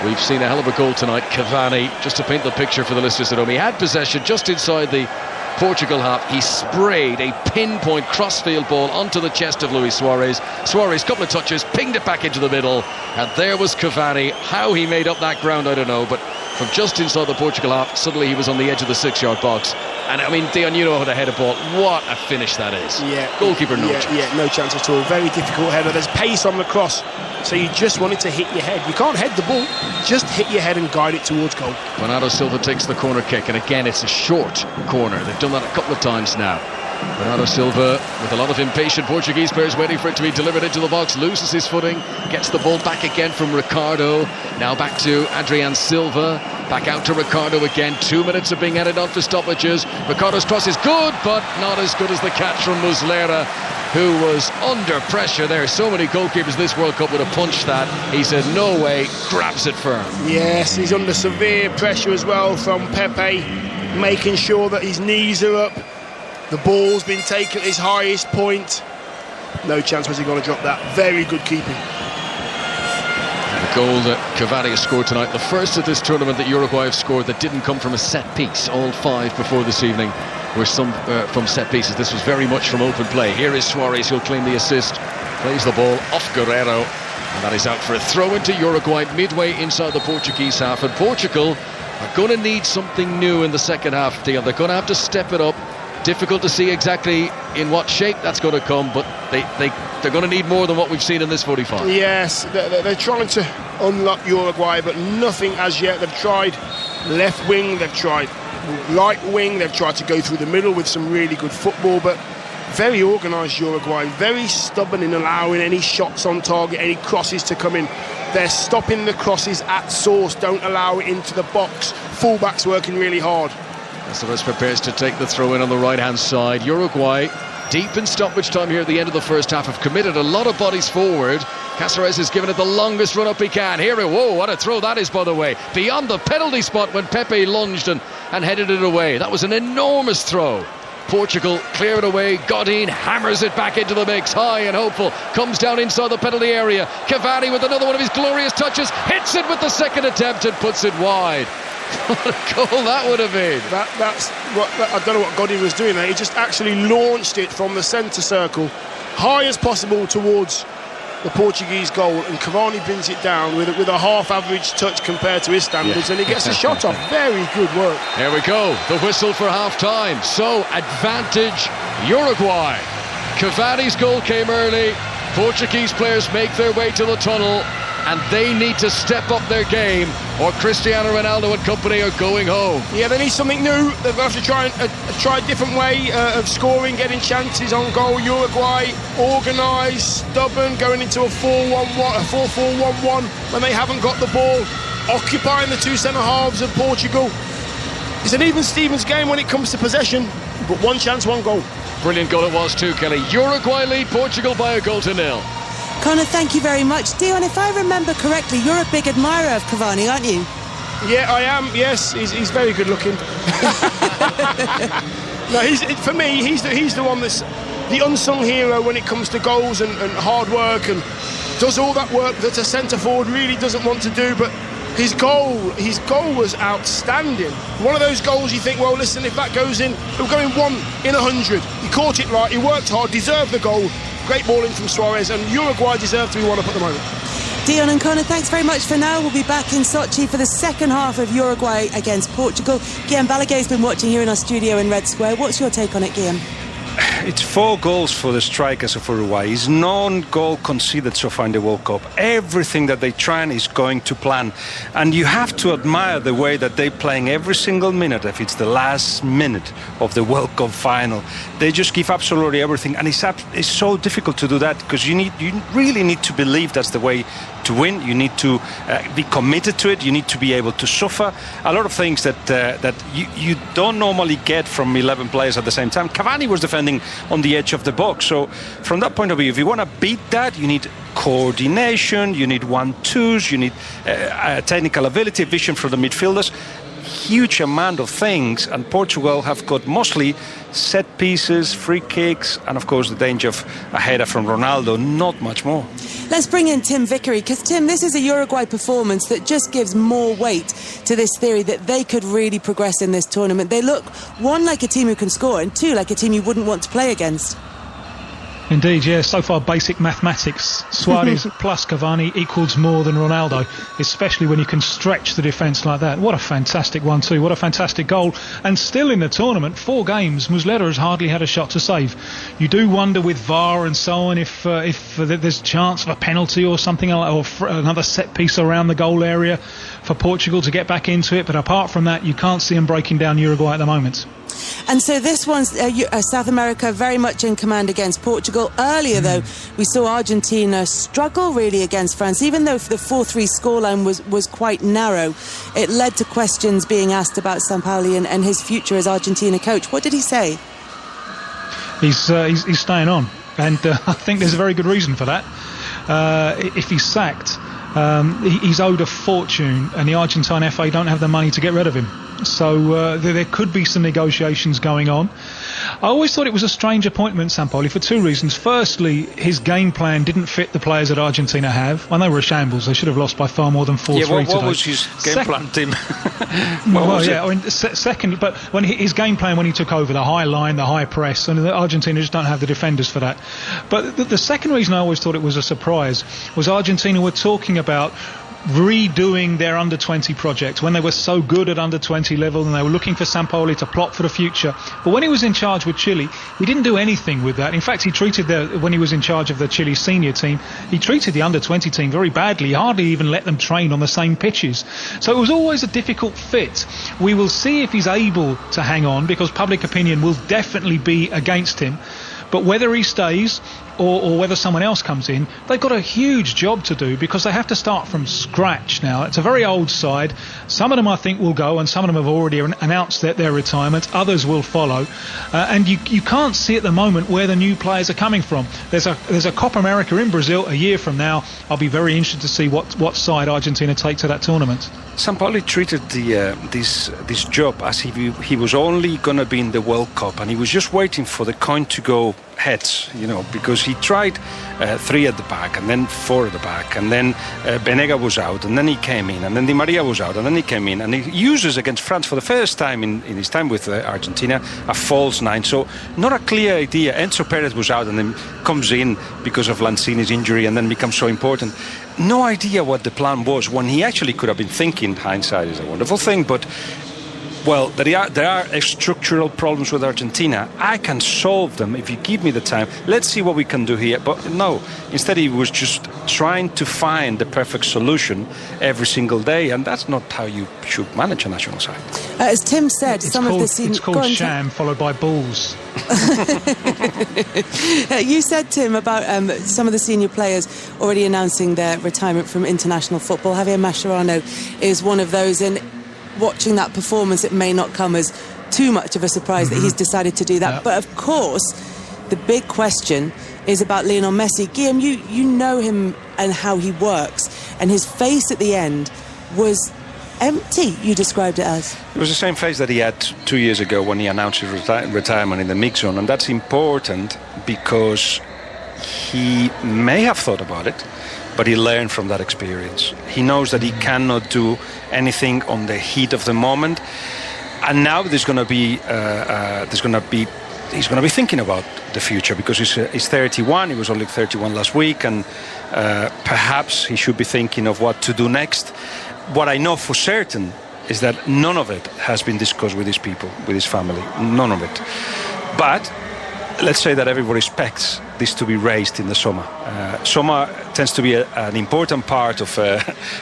We've seen a hell of a goal tonight. Cavani, just to paint the picture for the listeners at home, he had possession just inside the Portugal half. He sprayed a pinpoint crossfield ball onto the chest of Luis Suarez. Suarez, couple of touches, pinged it back into the middle, and there was Cavani. How he made up that ground, I don't know, but from just inside the Portugal half, suddenly he was on the edge of the 6-yard box. And I mean, Dion, you know how to head a ball. What a finish that is. Yeah. Goalkeeper, no chance. Yeah, no chance at all. Very difficult header. There's pace on the cross, so you just want it to hit your head. You can't head the ball, just hit your head and guide it towards goal. Bernardo Silva takes the corner kick, and again, it's a short corner. They've done that a couple of times now. Bernardo Silva, with a lot of impatient Portuguese players waiting for it to be delivered into the box, loses his footing, gets the ball back again from Ricardo. Now back to Adrian Silva, back out to Ricardo again. 2 minutes of being added on for stoppages. Ricardo's cross is good, but not as good as the catch from Muslera, who was under pressure there. So many goalkeepers this World Cup would have punched that. He said, no way, grabs it firm. Yes, he's under severe pressure as well from Pepe, making sure that his knees are up. The ball's been taken at his highest point. No chance was he going to drop that. Very good keeping. The goal that Cavani has scored tonight, the first of this tournament that Uruguay have scored that didn't come from a set piece. All 5 before this evening were some from set pieces. This was very much from open play. Here is Suarez, who'll claim the assist. Plays the ball off Guerrero, and that is out for a throw into Uruguay midway inside the Portuguese half. And Portugal are going to need something new in the second half. They're going to have to step it up. Difficult to see exactly in what shape that's going to come, but they're going to need more than what we've seen in this 45. Yes, they're trying to unlock Uruguay, but nothing as yet. They've tried left wing, they've tried right wing, they've tried to go through the middle with some really good football, but very organised Uruguay, very stubborn in allowing any shots on target, any crosses to come in. They're stopping the crosses at source, don't allow it into the box. Fullbacks working really hard. Suarez prepares to take the throw in on the right-hand side. Uruguay, deep in stoppage time here at the end of the first half, have committed a lot of bodies forward. Cáceres has given it the longest run-up he can. Here, whoa, what a throw that is, by the way. Beyond the penalty spot when Pepe lunged and headed it away. That was an enormous throw. Portugal clear it away. Godin hammers it back into the mix, high and hopeful. Comes down inside the penalty area. Cavani with another one of his glorious touches. Hits it with the second attempt and puts it wide. What a goal that would have been. I don't know what Godin was doing there. He just actually launched it from the centre circle, high as possible towards the Portuguese goal, and Cavani brings it down with a half-average touch compared to his standards, and he gets a shot off. Very good work. Here we go, the whistle for half-time. So, advantage Uruguay. Cavani's goal came early. Portuguese players make their way to the tunnel. and they need to step up their game, or Cristiano Ronaldo and company are going home. Yeah, they need something new. They've got to try a different way of scoring, getting chances on goal. Uruguay organised, stubborn, going into a 4-4-1-1 when they haven't got the ball, occupying the two centre halves of Portugal. It's an even Stevens game when it comes to possession, but one chance, one goal. Brilliant goal it was too, Kelly. Uruguay lead Portugal by 1-0. Conor, thank you very much. Dion, if I remember correctly, you're a big admirer of Cavani, aren't you? Yeah, I am. Yes, he's very good looking. No, for me, he's the one that's the unsung hero when it comes to goals and hard work, and does all that work that a centre forward really doesn't want to do. But his goal was outstanding. One of those goals you think, well, listen, if that goes in, it'll go in 1 in 100. He caught it right, he worked hard, deserved the goal. Great ball in from Suarez, and Uruguay deserve to be one up at the moment. Dion and Conor, thanks very much for now. We'll be back in Sochi for the second half of Uruguay against Portugal. Guillaume Balaguer's been watching here in our studio in Red Square. What's your take on it, Guillaume? It's 4 goals for the strikers of Uruguay. It's non-goal conceded so far in the World Cup. Everything that they try is going to plan. And you have to admire the way that they're playing every single minute. If it's the last minute of the World Cup final, they just give absolutely everything. And it's so difficult to do that because you really need to believe that's the way to win. You need to be committed to it. You need to be able to suffer a lot of things that you don't normally get from 11 players at the same time. Cavani was defending on the edge of the box. So from that point of view, if you want to beat that, you need coordination, you need 1-2s, you need technical ability, vision from the midfielders. Huge amount of things, and Portugal have got mostly set pieces, free kicks, and of course the danger of a header from Ronaldo, not much more. Let's bring in Tim Vickery, because Tim, this is a Uruguay performance that just gives more weight to this theory that they could really progress in this tournament. They look, 1, like a team who can score, and 2, like a team you wouldn't want to play against. Indeed, yeah. So far, basic mathematics. Suarez plus Cavani equals more than Ronaldo, especially when you can stretch the defence like that. What a fantastic 1-2. What a fantastic goal. And still in the tournament, 4 games, Muslera has hardly had a shot to save. You do wonder with VAR and so on if there's a chance of a penalty or something, or another set piece around the goal area for Portugal to get back into it. But apart from that, you can't see them breaking down Uruguay at the moment. And so this one's South America very much in command against Portugal. Earlier, though, we saw Argentina struggle really against France. Even though the 4-3 scoreline was quite narrow, it led to questions being asked about Sampaoli and his future as Argentina coach. What did he say? He's staying on, and I think there's a very good reason for that. If he's sacked, he's owed a fortune, and the Argentine FA don't have the money to get rid of him. So there could be some negotiations going on. I always thought it was a strange appointment, Sampaoli, for 2 reasons. Firstly, his game plan didn't fit the players that Argentina have. And they were a shambles. They should have lost by far more than 4-3 today. What was his game plan, Tim? Secondly, but when his game plan when he took over, the high line, the high press, and Argentina just don't have the defenders for that. But the second reason I always thought it was a surprise was Argentina were talking about redoing their under-20 project when they were so good at under-20 level, and they were looking for Sampaoli to plot for the future. But when he was in charge with Chile, he didn't do anything with that. In fact, he treated when he was in charge of the Chile senior team, he treated the under-20 team very badly. He hardly even let them train on the same pitches. So it was always a difficult fit. We will see if he's able to hang on, because public opinion will definitely be against him. But whether he stays or whether someone else comes in, they've got a huge job to do, because they have to start from scratch now. It's a very old side. Some of them, I think, will go, and some of them have already announced their retirement. Others will follow. And you can't see at the moment where the new players are coming from. There's a Copa America in Brazil a year from now. I'll be very interested to see what side Argentina take to that tournament. Sampaoli treated this job as if he was only going to be in the World Cup, and he was just waiting for the coin to go heads, because he tried 3 at the back, and then 4 at the back, and then Benega was out, and then he came in, and then Di Maria was out, and then he came in, and he uses against France for the first time in his time with Argentina a false 9. So not a clear idea. Enzo Perez was out and then comes in because of Lanzini's injury, and then becomes so important. No idea what the plan was when he actually could have been thinking. Hindsight is a wonderful thing, but well, there are structural problems with Argentina. I can solve them if you give me the time. Let's see what we can do here. But no, instead he was just trying to find the perfect solution every single day, and that's not how you should manage a national side. As Tim said, it's called sham followed by balls. You said, Tim, about some of the senior players already announcing their retirement from international football. Javier Mascherano is one of those, and watching that performance, it may not come as too much of a surprise that he's decided to do that. Yeah. But of course, the big question is about Lionel Messi. Guillaume, you know him and how he works, and his face at the end was empty, you described it as. It was the same face that he had 2 years ago when he announced his retirement in the mix zone, and that's important because he may have thought about it, but he learned from that experience. He knows that he cannot do anything on the heat of the moment, and now he's going to be thinking about the future, because he's 31. He was only 31 last week, and perhaps he should be thinking of what to do next. What I know for certain is that none of it has been discussed with his people, with his family, none of it. But let's say that everybody expects this to be raised in the summer. Summer tends to be an important part of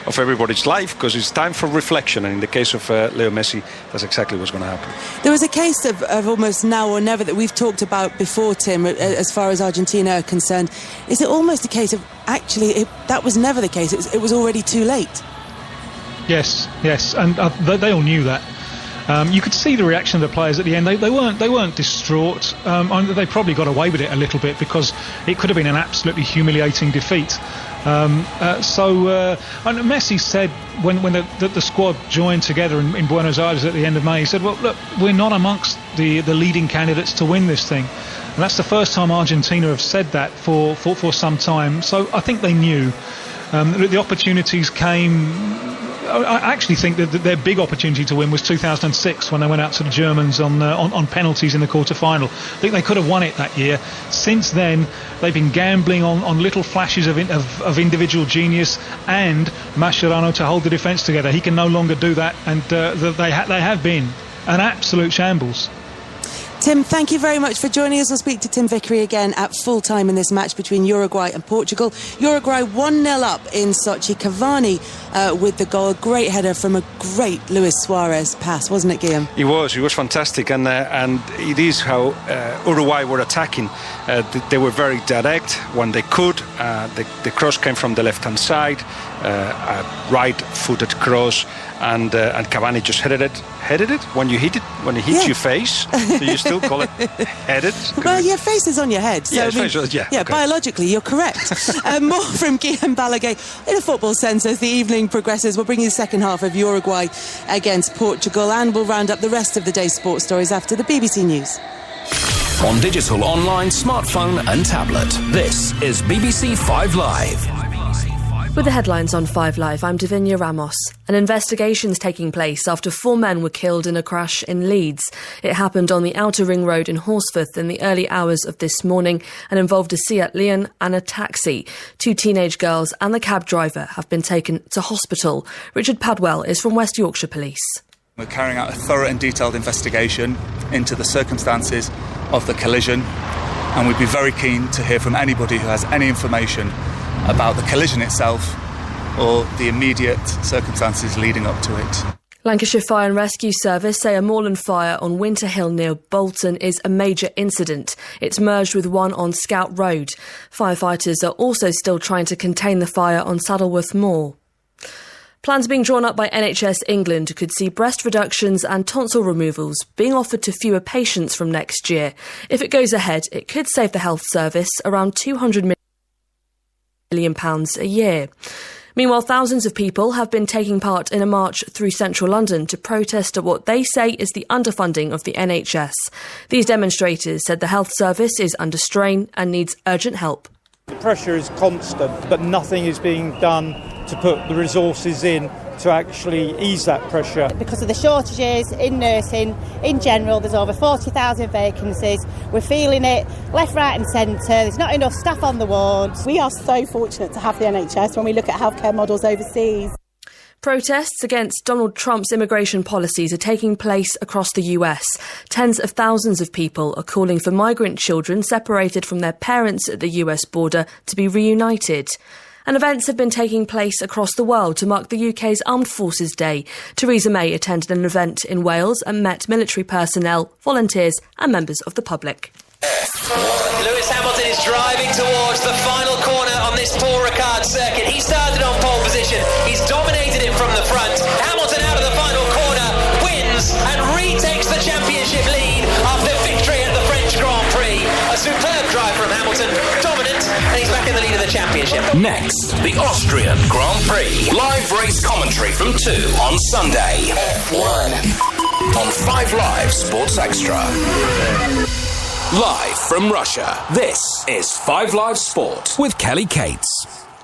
everybody's life, because it's time for reflection, and in the case of Leo Messi, that's exactly what's going to happen. There was a case of almost now or never that we've talked about before, Tim, as far as Argentina are concerned. Is it almost a case of actually that was never the case? It was already too late. Yes, and they all knew that. You could see the reaction of the players at the end. They weren't distraught. They probably got away with it a little bit, because it could have been an absolutely humiliating defeat. And Messi said when the squad joined together in Buenos Aires at the end of May, he said, "Well, look, we're not amongst the leading candidates to win this thing." And that's the first time Argentina have said that for some time. So I think they knew. The opportunities came. I actually think that their big opportunity to win was 2006, when they went out to the Germans on penalties in the quarter-final. I think they could have won it that year. Since then, they've been gambling on little flashes of individual genius, and Mascherano to hold the defence together. He can no longer do that, and they have been an absolute shambles. Tim, thank you very much for joining us. We'll speak to Tim Vickery again at full time in this match between Uruguay and Portugal. Uruguay 1-0 up in Sochi. Cavani with the goal. Great header from a great Luis Suarez pass, wasn't it, Guillaume? It was fantastic, and it is how Uruguay were attacking. They were very direct when they could. The cross came from the left-hand side, a right-footed cross, and Cavani just headed it. When you hit it, when it hits your face, do you still call it headed? Well, your face is on your head. So okay. Biologically, you're correct. More from Guillaume Balaguer in a football sense as the evening progresses. We'll bring you the second half of Uruguay against Portugal, and we'll round up the rest of the day's sports stories after the BBC News. On digital, online, smartphone and tablet, this is BBC 5 Live. With the headlines on 5 Live, I'm Davinia Ramos. An investigation's taking place after 4 men were killed in a crash in Leeds. It happened on the Outer Ring Road in Horsforth in the early hours of this morning and involved a Seat Leon and a taxi. 2 teenage girls and the cab driver have been taken to hospital. Richard Padwell is from West Yorkshire Police. We're carrying out a thorough and detailed investigation into the circumstances of the collision, and we'd be very keen to hear from anybody who has any information about the collision itself or the immediate circumstances leading up to it. Lancashire Fire and Rescue Service say a moorland fire on Winter Hill near Bolton is a major incident. It's merged with one on Scout Road. Firefighters are also still trying to contain the fire on Saddleworth Moor. Plans being drawn up by NHS England could see breast reductions and tonsil removals being offered to fewer patients from next year. If it goes ahead, it could save the health service around £200 million a year. Meanwhile, thousands of people have been taking part in a march through central London to protest at what they say is the underfunding of the NHS. These demonstrators said the health service is under strain and needs urgent help. The pressure is constant, but nothing is being done to put the resources in to actually ease that pressure. Because of the shortages in nursing, in general, there's over 40,000 vacancies. We're feeling it left, right and centre. There's not enough staff on the wards. We are so fortunate to have the NHS when we look at healthcare models overseas. Protests against Donald Trump's immigration policies are taking place across the US. Tens of thousands of people are calling for migrant children separated from their parents at the US border to be reunited. And events have been taking place across the world to mark the UK's Armed Forces Day. Theresa May attended an event in Wales and met military personnel, volunteers and members of the public. Lewis Hamilton is driving towards the final corner on this Paul Ricard circuit. He started on pole position. He's dominated it from the front. Hamilton out of the final corner wins and retakes the championship lead after victory at the French Grand Prix. A superb drive from Hamilton, dominant, and he's back in the lead of the championship. Next, the Austrian Grand Prix. Live race commentary from 2 on Sunday. F1. On 5 Live Sports Extra. Live from Russia, this is 5 Live Sport with Kelly Cates.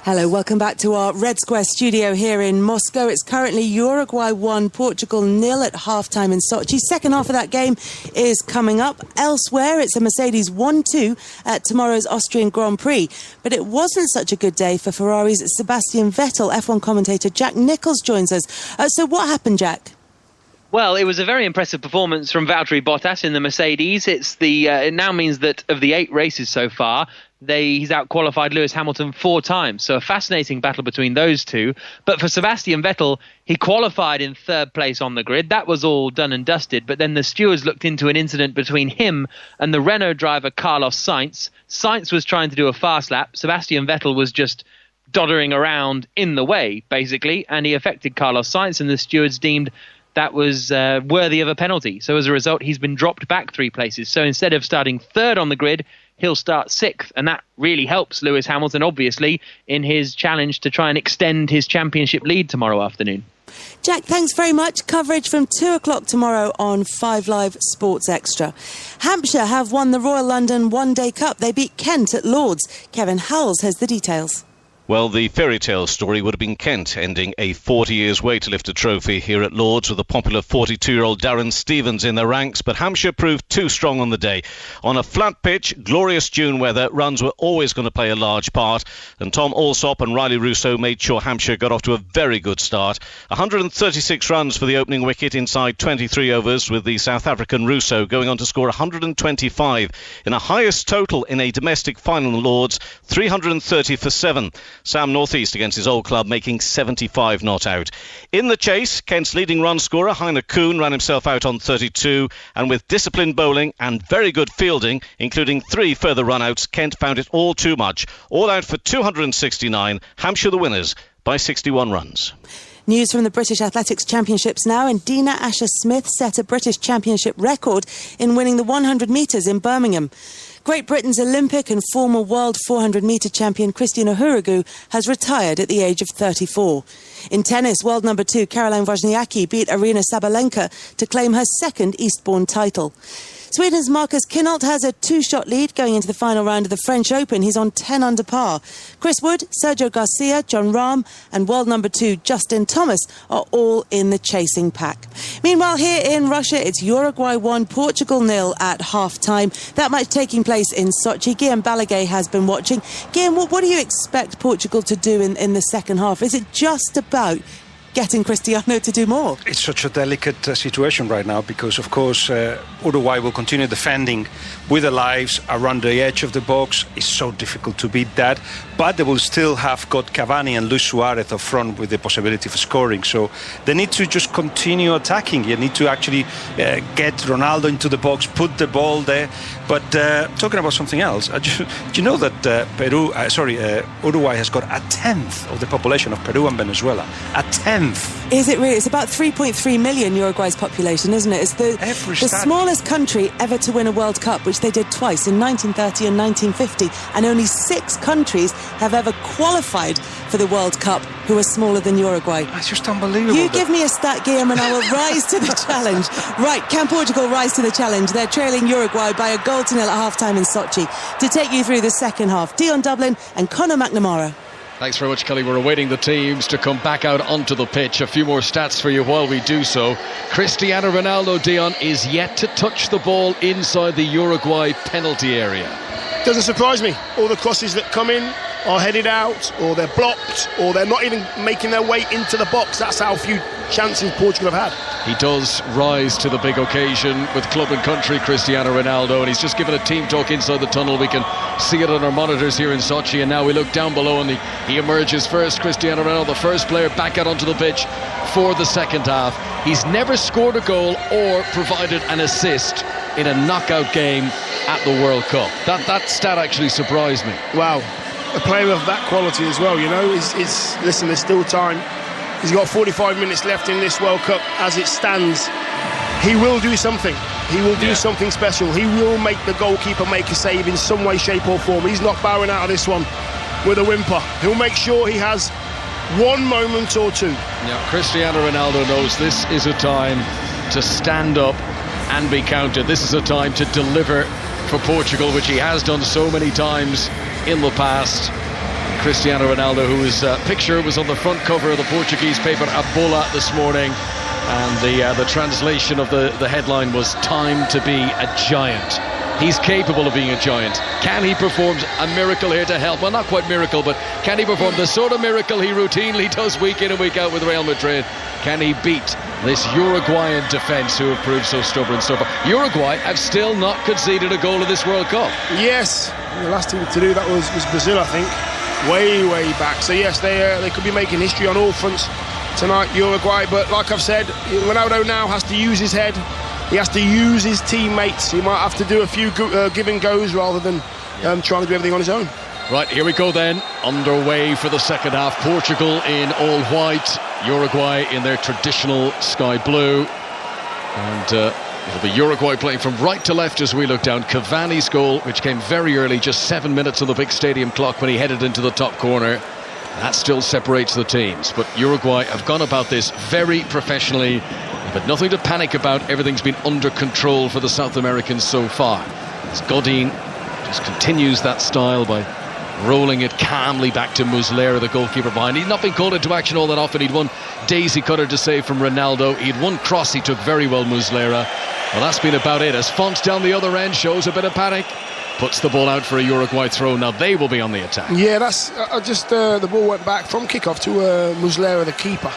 Hello, welcome back to our Red Square studio here in Moscow. It's currently Uruguay 1, Portugal 0 at half-time in Sochi. Second half of that game is coming up. Elsewhere, it's a Mercedes 1-2 at tomorrow's Austrian Grand Prix. But it wasn't such a good day for Ferrari's Sebastian Vettel. F1 commentator Jack Nicholls joins us. So what happened, Jack? Well, it was a very impressive performance from Valtteri Bottas in the Mercedes. It now means that of the 8 races so far, he's out-qualified Lewis Hamilton 4 times. So a fascinating battle between those two. But for Sebastian Vettel, he qualified in 3rd place on the grid. That was all done and dusted. But then the stewards looked into an incident between him and the Renault driver Carlos Sainz. Sainz was trying to do a fast lap. Sebastian Vettel was just doddering around in the way, basically. And he affected Carlos Sainz, and the stewards deemed that was worthy of a penalty. So as a result, he's been dropped back 3 places. So instead of starting 3rd on the grid, he'll start 6th. And that really helps Lewis Hamilton, obviously, in his challenge to try and extend his championship lead tomorrow afternoon. Jack, thanks very much. Coverage from 2 o'clock tomorrow on 5 Live Sports Extra. Hampshire have won the Royal London One Day Cup. They beat Kent at Lords. Kevin Howells has the details. Well, the fairy tale story would have been Kent ending a 40 years wait to lift a trophy here at Lords with the popular 42-year-old Darren Stevens in the ranks, but Hampshire proved too strong on the day. On a flat pitch, glorious June weather, runs were always going to play a large part, and Tom Alsop and Riley Russo made sure Hampshire got off to a very good start. 136 runs for the opening wicket inside 23 overs, with the South African Russo going on to score 125 in a highest total in a domestic final in Lords, 330 for 7. Sam Northeast against his old club making 75 not out. In the chase, Kent's leading run scorer Heine Kuhn ran himself out on 32, and with disciplined bowling and very good fielding, including 3 further run-outs, Kent found it all too much. All out for 269, Hampshire the winners by 61 runs. News from the British Athletics Championships now, and Dina Asher-Smith set a British Championship record in winning the 100 metres in Birmingham. Great Britain's Olympic and former world 400-metre champion Christina Hurrigu has retired at the age of 34. In tennis, world number 2 Caroline Wozniacki beat Aryna Sabalenka to claim her 2nd Eastbourne title. Sweden's Marcus Kinhult has a 2-shot lead going into the final round of the French Open. He's on 10 under par. Chris Wood, Sergio Garcia, John Rahm and world number 2 Justin Thomas are all in the chasing pack. Meanwhile, here in Russia, it's Uruguay 1, Portugal 0 at half-time. That match taking place in Sochi. Guillaume Balaguer has been watching. Guillaume, what do you expect Portugal to do in the second half? Is it just about getting Cristiano to do more? It's such a delicate situation right now because, of course, Uruguay will continue defending with their lives around the edge of the box. It's so difficult to beat that, but they will still have got Cavani and Luis Suarez up front with the possibility of scoring. So they need to just continue attacking. You need to actually get Ronaldo into the box, put the ball there. But talking about something else, do you know that Uruguay has got 1/10 of the population of Peru and Venezuela? 1/10. Is it really? It's about 3.3 million, Uruguay's population, isn't it? It's the smallest country ever to win a World Cup, which they did twice, in 1930 and 1950. And only 6 countries have ever qualified for the World Cup who are smaller than Uruguay. That's just unbelievable. You give me a stat, Guillaume, and I will rise to the challenge. Right, can Portugal rise to the challenge? They're trailing Uruguay by a 1-0 at half-time in Sochi. To take you through the second half, Dion Dublin and Conor McNamara. Thanks very much, Kelly. We're awaiting the teams to come back out onto the pitch. A few more stats for you while we do so. Cristiano Ronaldo, Dion, is yet to touch the ball inside the Uruguay penalty area. Doesn't surprise me. All the crosses that come in are headed out, or they're blocked, or they're not even making their way into the box. That's how few chances Portugal have had. He does rise to the big occasion with club and country, Cristiano Ronaldo, and he's just given a team talk inside the tunnel. We can see it on our monitors here in Sochi, and now we look down below and he emerges first. Cristiano Ronaldo, the first player back out onto the pitch for the second half. He's never scored a goal or provided an assist in a knockout game at the World Cup. That stat actually surprised me. Wow, a player of that quality as well, you know. Listen, there's still time. He's got 45 minutes left in this World Cup as it stands. He will do something. He will do something special. He will make the goalkeeper make a save in some way, shape or form. He's not bowing out of this one with a whimper. He'll make sure he has one moment or two. Yeah, Cristiano Ronaldo knows this is a time to stand up and be counted. This is a time to deliver for Portugal, which he has done so many times in the past. Cristiano Ronaldo, whose picture was on the front cover of the Portuguese paper A Bola this morning, and the translation of the headline was "Time to be a giant." He's capable of being a giant. Can he perform a miracle here to help? Well, not quite miracle, but can he perform the sort of miracle he routinely does week in and week out with Real Madrid? Can he beat this Uruguayan defence who have proved so stubborn so far? Uruguay have still not conceded a goal in this World Cup. Yes, the last team to do that was Brazil, I think, way back. So yes, they could be making history on all fronts tonight, Uruguay. But like I've said, Ronaldo now has to use his head. He has to use his teammates. He might have to do a few give and goes rather than trying to do everything on his own. Right, here we go then. Underway for the second half. Portugal in all white, Uruguay in their traditional sky blue. And it'll be Uruguay playing from right to left as we look down. Cavani's goal, which came very early, just 7 minutes on the big stadium clock when he headed into the top corner. That still separates the teams. But Uruguay have gone about this very professionally. But nothing to panic about. Everything's been under control for the South Americans so far. As Godin just continues that style by rolling it calmly back to Muslera, the goalkeeper behind. He'd not been called into action all that often. He'd one daisy cutter to save from Ronaldo. He'd one cross he took very well, Muslera. Well, that's been about it. As Font down the other end shows a bit of panic, puts the ball out for a Uruguay throw. Now they will be on the attack. Yeah, that's the ball went back from kickoff to Muslera, the keeper.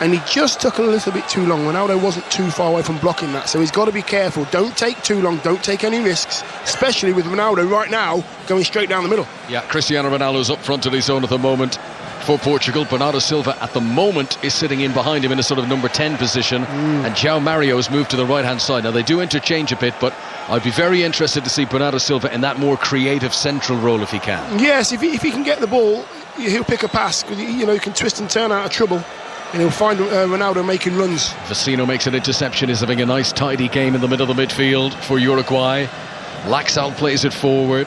And he just took a little bit too long. Ronaldo wasn't too far away from blocking that, so he's got to be careful. Don't take too long, don't take any risks, especially with Ronaldo right now going straight down the middle. Yeah, Cristiano Ronaldo's up front in his own at the moment for Portugal. Bernardo Silva at the moment is sitting in behind him in a sort of number 10 position, and João Mario's moved to the right hand side. Now they do interchange a bit, but I'd be very interested to see Bernardo Silva in that more creative central role if he can. Yes, if he can get the ball, he'll pick a pass. You know, he can twist and turn out of trouble. And he'll find Ronaldo making runs. Vecino makes an interception. Is having a nice tidy game in the middle of the midfield for Uruguay. Laxalt plays it forward.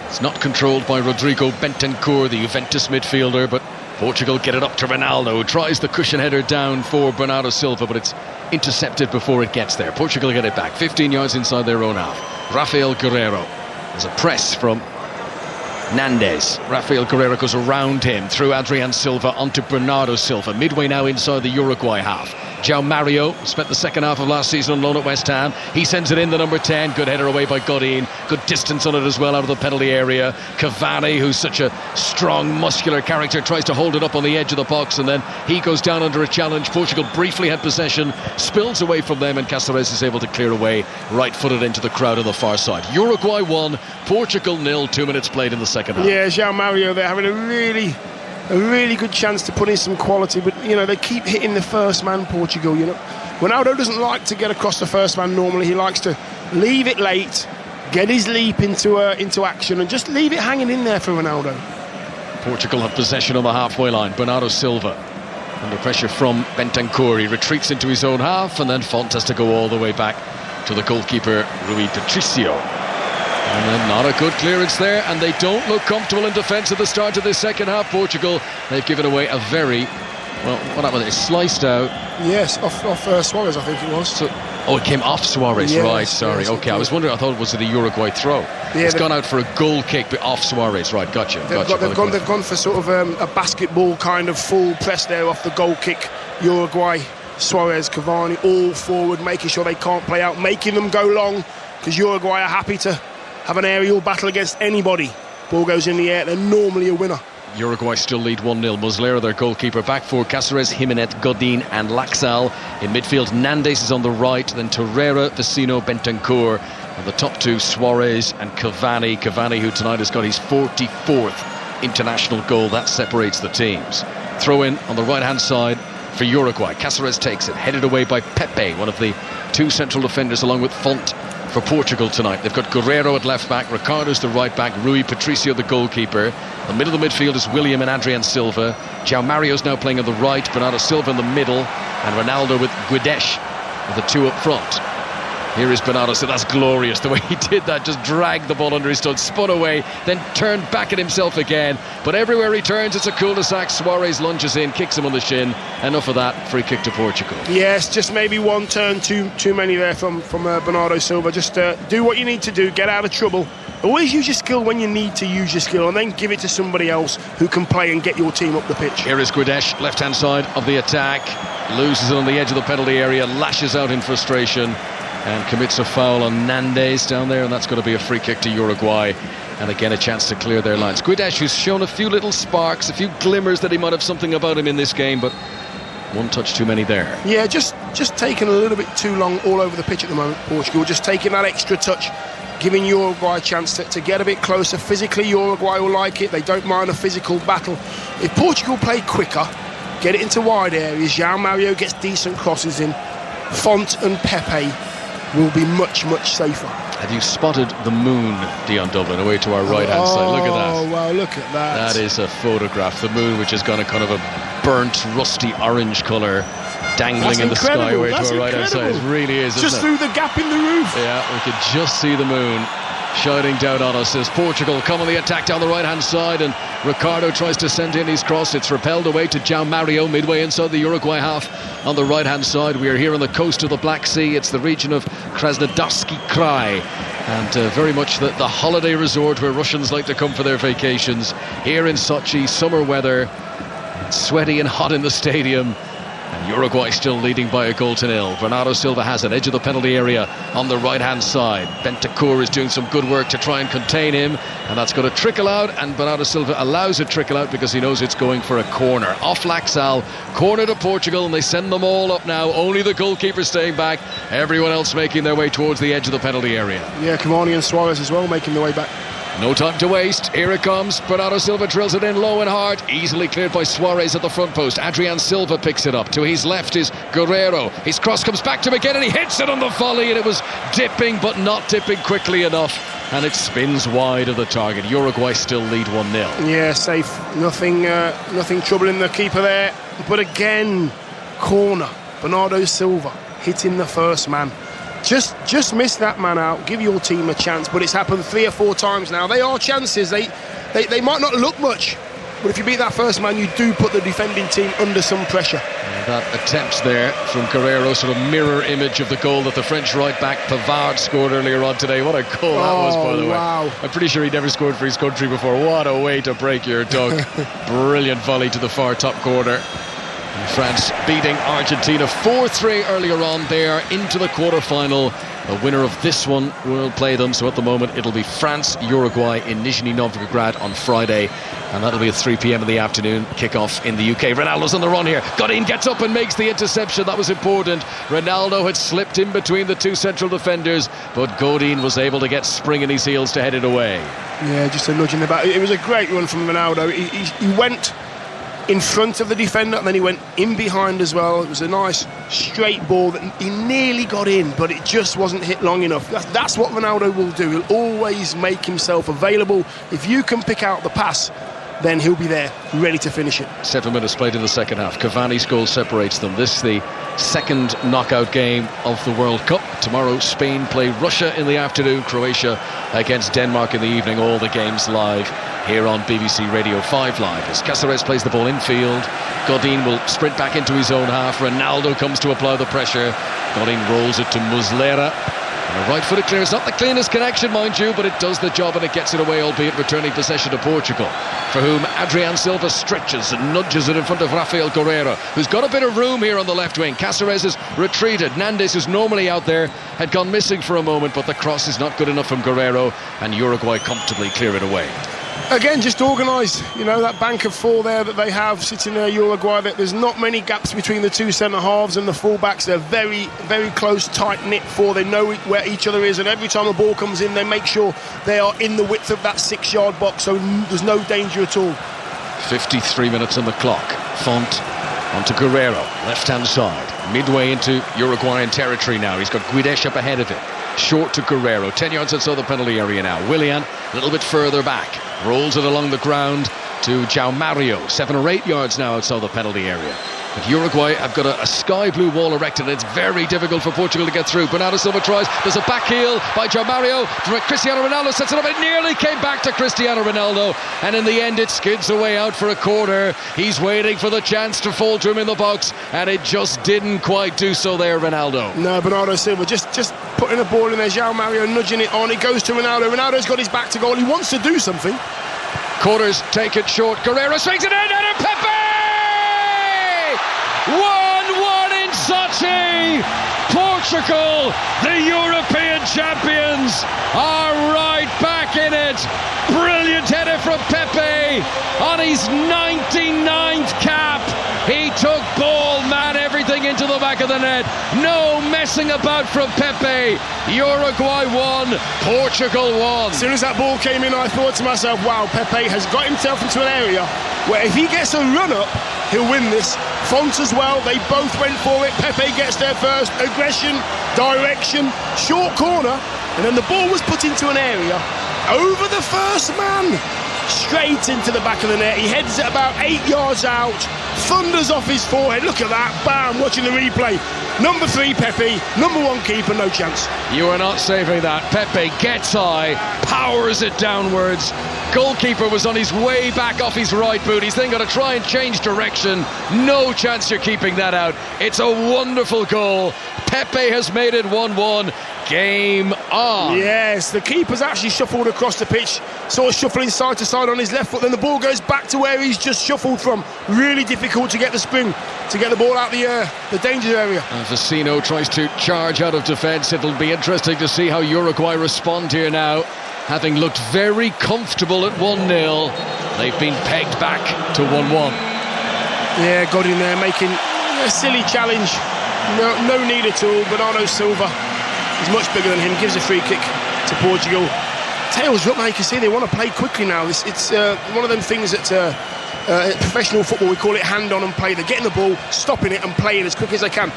It's not controlled by Rodrigo Bentancur, the Juventus midfielder, but Portugal get it up to Ronaldo, who tries the cushion header down for Bernardo Silva, but it's intercepted before it gets there. Portugal get it back 15 yards inside their own half. Rafael Guerreiro. There's a press from Nandes. Rafael Guerreiro goes around him through Adrian Silva onto Bernardo Silva. Midway now inside the Uruguay half. João Mario spent the second half of last season on loan at West Ham. He sends it in, the number 10. Good header away by Godin. Good distance on it as well out of the penalty area. Cavani, who's such a strong, muscular character, tries to hold it up on the edge of the box, and then he goes down under a challenge. Portugal briefly had possession, spills away from them, and Cáceres is able to clear away, right-footed into the crowd on the far side. Uruguay 1, Portugal 0, 2 minutes played in the second half. Yeah, João Mario, they're having a really good chance to put in some quality, but you know, they keep hitting the first man, Portugal. You know, Ronaldo doesn't like to get across the first man normally. He likes to leave it late, get his leap into action, and just leave it hanging in there for Ronaldo. Portugal have possession on the halfway line. Bernardo Silva under pressure from Bentancur. He retreats into his own half, and then Font has to go all the way back to the goalkeeper Rui Patricio. And then not a good clearance there, and they don't look comfortable in defence at the start of this second half. Portugal, they've given away a very, well, what happened? It sliced out. Yes, off Suarez, I think it was. So, it came off Suarez, yes, right, sorry. Yes, okay, I was wondering, I thought it was a Uruguay throw. Yeah, it's gone out for a goal kick, but off Suarez, right, gotcha. They've gone for sort of a basketball kind of full press there off the goal kick. Uruguay, Suarez, Cavani, all forward, making sure they can't play out, making them go long, because Uruguay are happy to have an aerial battle against anybody. Ball goes in the air, they're normally a winner. Uruguay still lead 1-0. Muslera, their goalkeeper. Back four, Cáceres, Jiménez, Godin and Laxal. In midfield, Nandes is on the right, then Torreira, Vecino, Bentancur. And the top two, Suarez and Cavani. Cavani, who tonight has got his 44th international goal. That separates the teams. Throw in on the right-hand side for Uruguay. Cáceres takes it, headed away by Pepe, one of the two central defenders, along with Font for Portugal tonight. They've got Guerrero at left back, Ricardo's the right back, Rui Patricio the goalkeeper. The middle of the midfield is William and Adrian Silva. João Mario's now playing on the right, Bernardo Silva in the middle, and Ronaldo with Guedes, with the two up front. Here is Bernardo Silva. That's glorious, the way he did that. Just dragged the ball under his stud, spun away, then turned back at himself again. But everywhere he turns, it's a cul-de-sac. Suarez lunges in, kicks him on the shin. Enough of that. Free kick to Portugal. Yes, just maybe one turn too many there from Bernardo Silva. Just do what you need to do, get out of trouble. Always use your skill when you need to use your skill, and then give it to somebody else who can play and get your team up the pitch. Here is Guedes, left-hand side of the attack. Loses it on the edge of the penalty area, lashes out in frustration, and commits a foul on Nandes down there, and that's going to be a free kick to Uruguay. And again, a chance to clear their lines. Guedes, who's shown a few little sparks, a few glimmers that he might have something about him in this game, but one touch too many there. Yeah, just taking a little bit too long all over the pitch at the moment, Portugal. Just taking that extra touch, giving Uruguay a chance to get a bit closer. Physically, Uruguay will like it. They don't mind a physical battle. If Portugal play quicker, get it into wide areas, João Mario gets decent crosses in, Font and Pepe will be much, much safer. Have you spotted the moon, Dion Dublin, away to our right-hand side? Look at that. Oh, wow, look at that. That is a photograph. The moon, which has got a kind of a burnt, rusty orange colour, dangling in the sky away to our right-hand side. It really is, just through the gap in the roof. Yeah, we could just see the moon shining down on us as Portugal come on the attack down the right-hand side, and Ricardo tries to send in his cross. It's repelled away to João Mario midway inside the Uruguay half on the right-hand side. We are here on the coast of the Black Sea. It's the region of Krasnodarski Krai, and very much the holiday resort where Russians like to come for their vacations. Here in Sochi, summer weather, sweaty and hot in the stadium. And Uruguay still leading by 1-0. Bernardo Silva has an edge of the penalty area on the right-hand side. Bentancur is doing some good work to try and contain him, and that's going to trickle out, and Bernardo Silva allows it trickle out because he knows it's going for a corner. Off Laxal, corner to Portugal, and they send them all up now. Only the goalkeeper staying back, everyone else making their way towards the edge of the penalty area. Yeah, Cavani and Suarez as well making their way back. No time to waste. Here it comes. Bernardo Silva drills it in low and hard. Easily cleared by Suarez at the front post. Adrian Silva picks it up. To his left is Guerrero. His cross comes back to him again, and he hits it on the volley, and it was dipping, but not dipping quickly enough, and it spins wide of the target. Uruguay still lead 1-0. Yeah, safe. Nothing troubling the keeper there. But again, corner. Bernardo Silva hitting the first man. Just miss that man out, give your team a chance, but it's happened 3 or 4 times now. They are chances, they might not look much, but if you beat that first man, you do put the defending team under some pressure. That attempt there from Guerrero, sort of mirror image of the goal that the French right back Pavard scored earlier on today. What a goal that was, by the way. I'm pretty sure he never scored for his country before. What a way to break your duck. Brilliant volley to the far top corner. And France beating Argentina 4-3 earlier on. They are into the quarter-final. The winner of this one will play them. So at the moment it'll be France-Uruguay in Nizhny Novgorod on Friday, and that'll be at 3 p.m. in the afternoon. Kick-off in the UK. Ronaldo's on the run here. Godin gets up and makes the interception. That was important. Ronaldo had slipped in between the two central defenders, but Godin was able to get spring in his heels to head it away. Yeah, just a nudge in the back. It was a great run from Ronaldo. He went in front of the defender, and then he went in behind as well. It was a nice straight ball that he nearly got in, but it just wasn't hit long enough. That's what Ronaldo will do. He'll always make himself available. If you can pick out the pass, then he'll be there, ready to finish it. 7 minutes played in the second half. Cavani's goal separates them. This is the second knockout game of the World Cup. Tomorrow, Spain play Russia in the afternoon, Croatia against Denmark in the evening. All the games live here on BBC Radio 5 Live. As Cáceres plays the ball infield, Godin will sprint back into his own half. Ronaldo comes to apply the pressure. Godin rolls it to Muslera. And a right-footed clear. It's not the cleanest connection, mind you, but it does the job and it gets it away, albeit returning possession to Portugal, for whom Adrian Silva stretches and nudges it in front of Rafael Guerreiro, who's got a bit of room here on the left wing. Cáceres has retreated. Nandes, who's normally out there, had gone missing for a moment, but the cross is not good enough from Guerreiro, and Uruguay comfortably clear it away. Again, just organised, that bank of four there that they have sitting there, Uruguay. There's not many gaps between the two centre-halves and the full-backs. They're very, very close, tight-knit four. They know where each other is, and every time a ball comes in, they make sure they are in the width of that 6-yard box, so there's no danger at all. 53 minutes on the clock. Font onto Guerreiro, left-hand side, midway into Uruguayan territory now. He's got Guedes up ahead of him. Short to Guerreiro, 10 yards outside the penalty area now. Willian, a little bit further back, rolls it along the ground to João Mario, 7 or 8 yards now outside the penalty area. But Uruguay have got a sky blue wall erected, and it's very difficult for Portugal to get through. Bernardo Silva tries, there's a back heel by João Mario. Cristiano Ronaldo sets it up, it nearly came back to Cristiano Ronaldo, and in the end it skids away out for a corner. He's waiting for the chance to fall to him in the box, and it just didn't quite do so there, Ronaldo. No, Bernardo Silva just putting a ball in there. João Mario nudging it on, it goes to Ronaldo. Ronaldo's got his back to goal, he wants to do something. Corners take it short, Guerreiro swings it in, and Pepe! 1-1 in Sochi. Portugal, the European champions, are right back in it. Brilliant header from Pepe on his 99th cap. He took ball, man, everything into the back of the net. No messing about from Pepe. Uruguay won, Portugal won. As soon as that ball came in, I thought to myself, wow, Pepe has got himself into an area where if he gets a run-up, he'll win this. Font as well, they both went for it. Pepe gets there first. Aggression, direction, short corner, and then the ball was put into an area over the first man, straight into the back of the net. He heads it about 8 yards out, thunders off his forehead. Look at that, bam, watching the replay. Number 3 Pepe, number 1 keeper, no chance. You are not saving that. Pepe gets high, powers it downwards. Goalkeeper was on his way back off his right boot. He's then got to try and change direction. No chance you're keeping that out. It's a wonderful goal. Pepe has made it 1-1. Game on. Yes, the keeper's actually shuffled across the pitch, sort of shuffling side to side on his left foot, then the ball goes back to where he's just shuffled from. Really difficult to get the spring, to get the ball out the danger area. And Vecino tries to charge out of defence. It'll be interesting to see how Uruguay respond here now. Having looked very comfortable at 1-0, they've been pegged back to 1-1. Yeah, got in there making a silly challenge. No need at all. Bernardo Silva is much bigger than him, gives a free kick to Portugal. Tails up now, you can see they want to play quickly now. It's one of them things that professional football, we call it hand-on and play. They're getting the ball, stopping it and playing as quick as they can.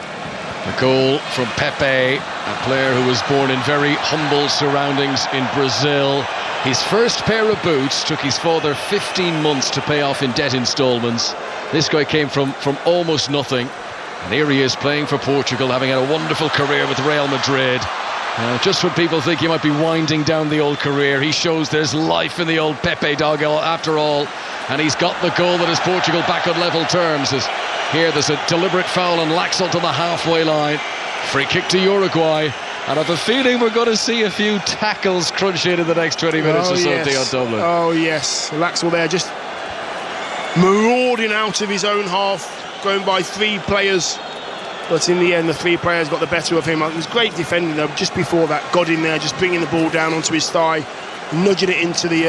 The goal from Pepe, a player who was born in very humble surroundings in Brazil. His first pair of boots took his father 15 months to pay off in debt instalments. This guy came from almost nothing. And here he is playing for Portugal, having had a wonderful career with Real Madrid. Just when people think he might be winding down the old career, he shows there's life in the old Pepe dog after all. And he's got the goal that is Portugal back on level terms. Here there's a deliberate foul and Laxalt to the halfway line. Free kick to Uruguay. And I have a feeling we're going to see a few tackles crunch in the next 20 minutes or so, Dion Dublin. Oh yes, Laxalt there just marauding out of his own half, going by 3 players. But in the end, the 3 players got the better of him. It was great defending though. Just before that, got in there, just bringing the ball down onto his thigh, nudging it into the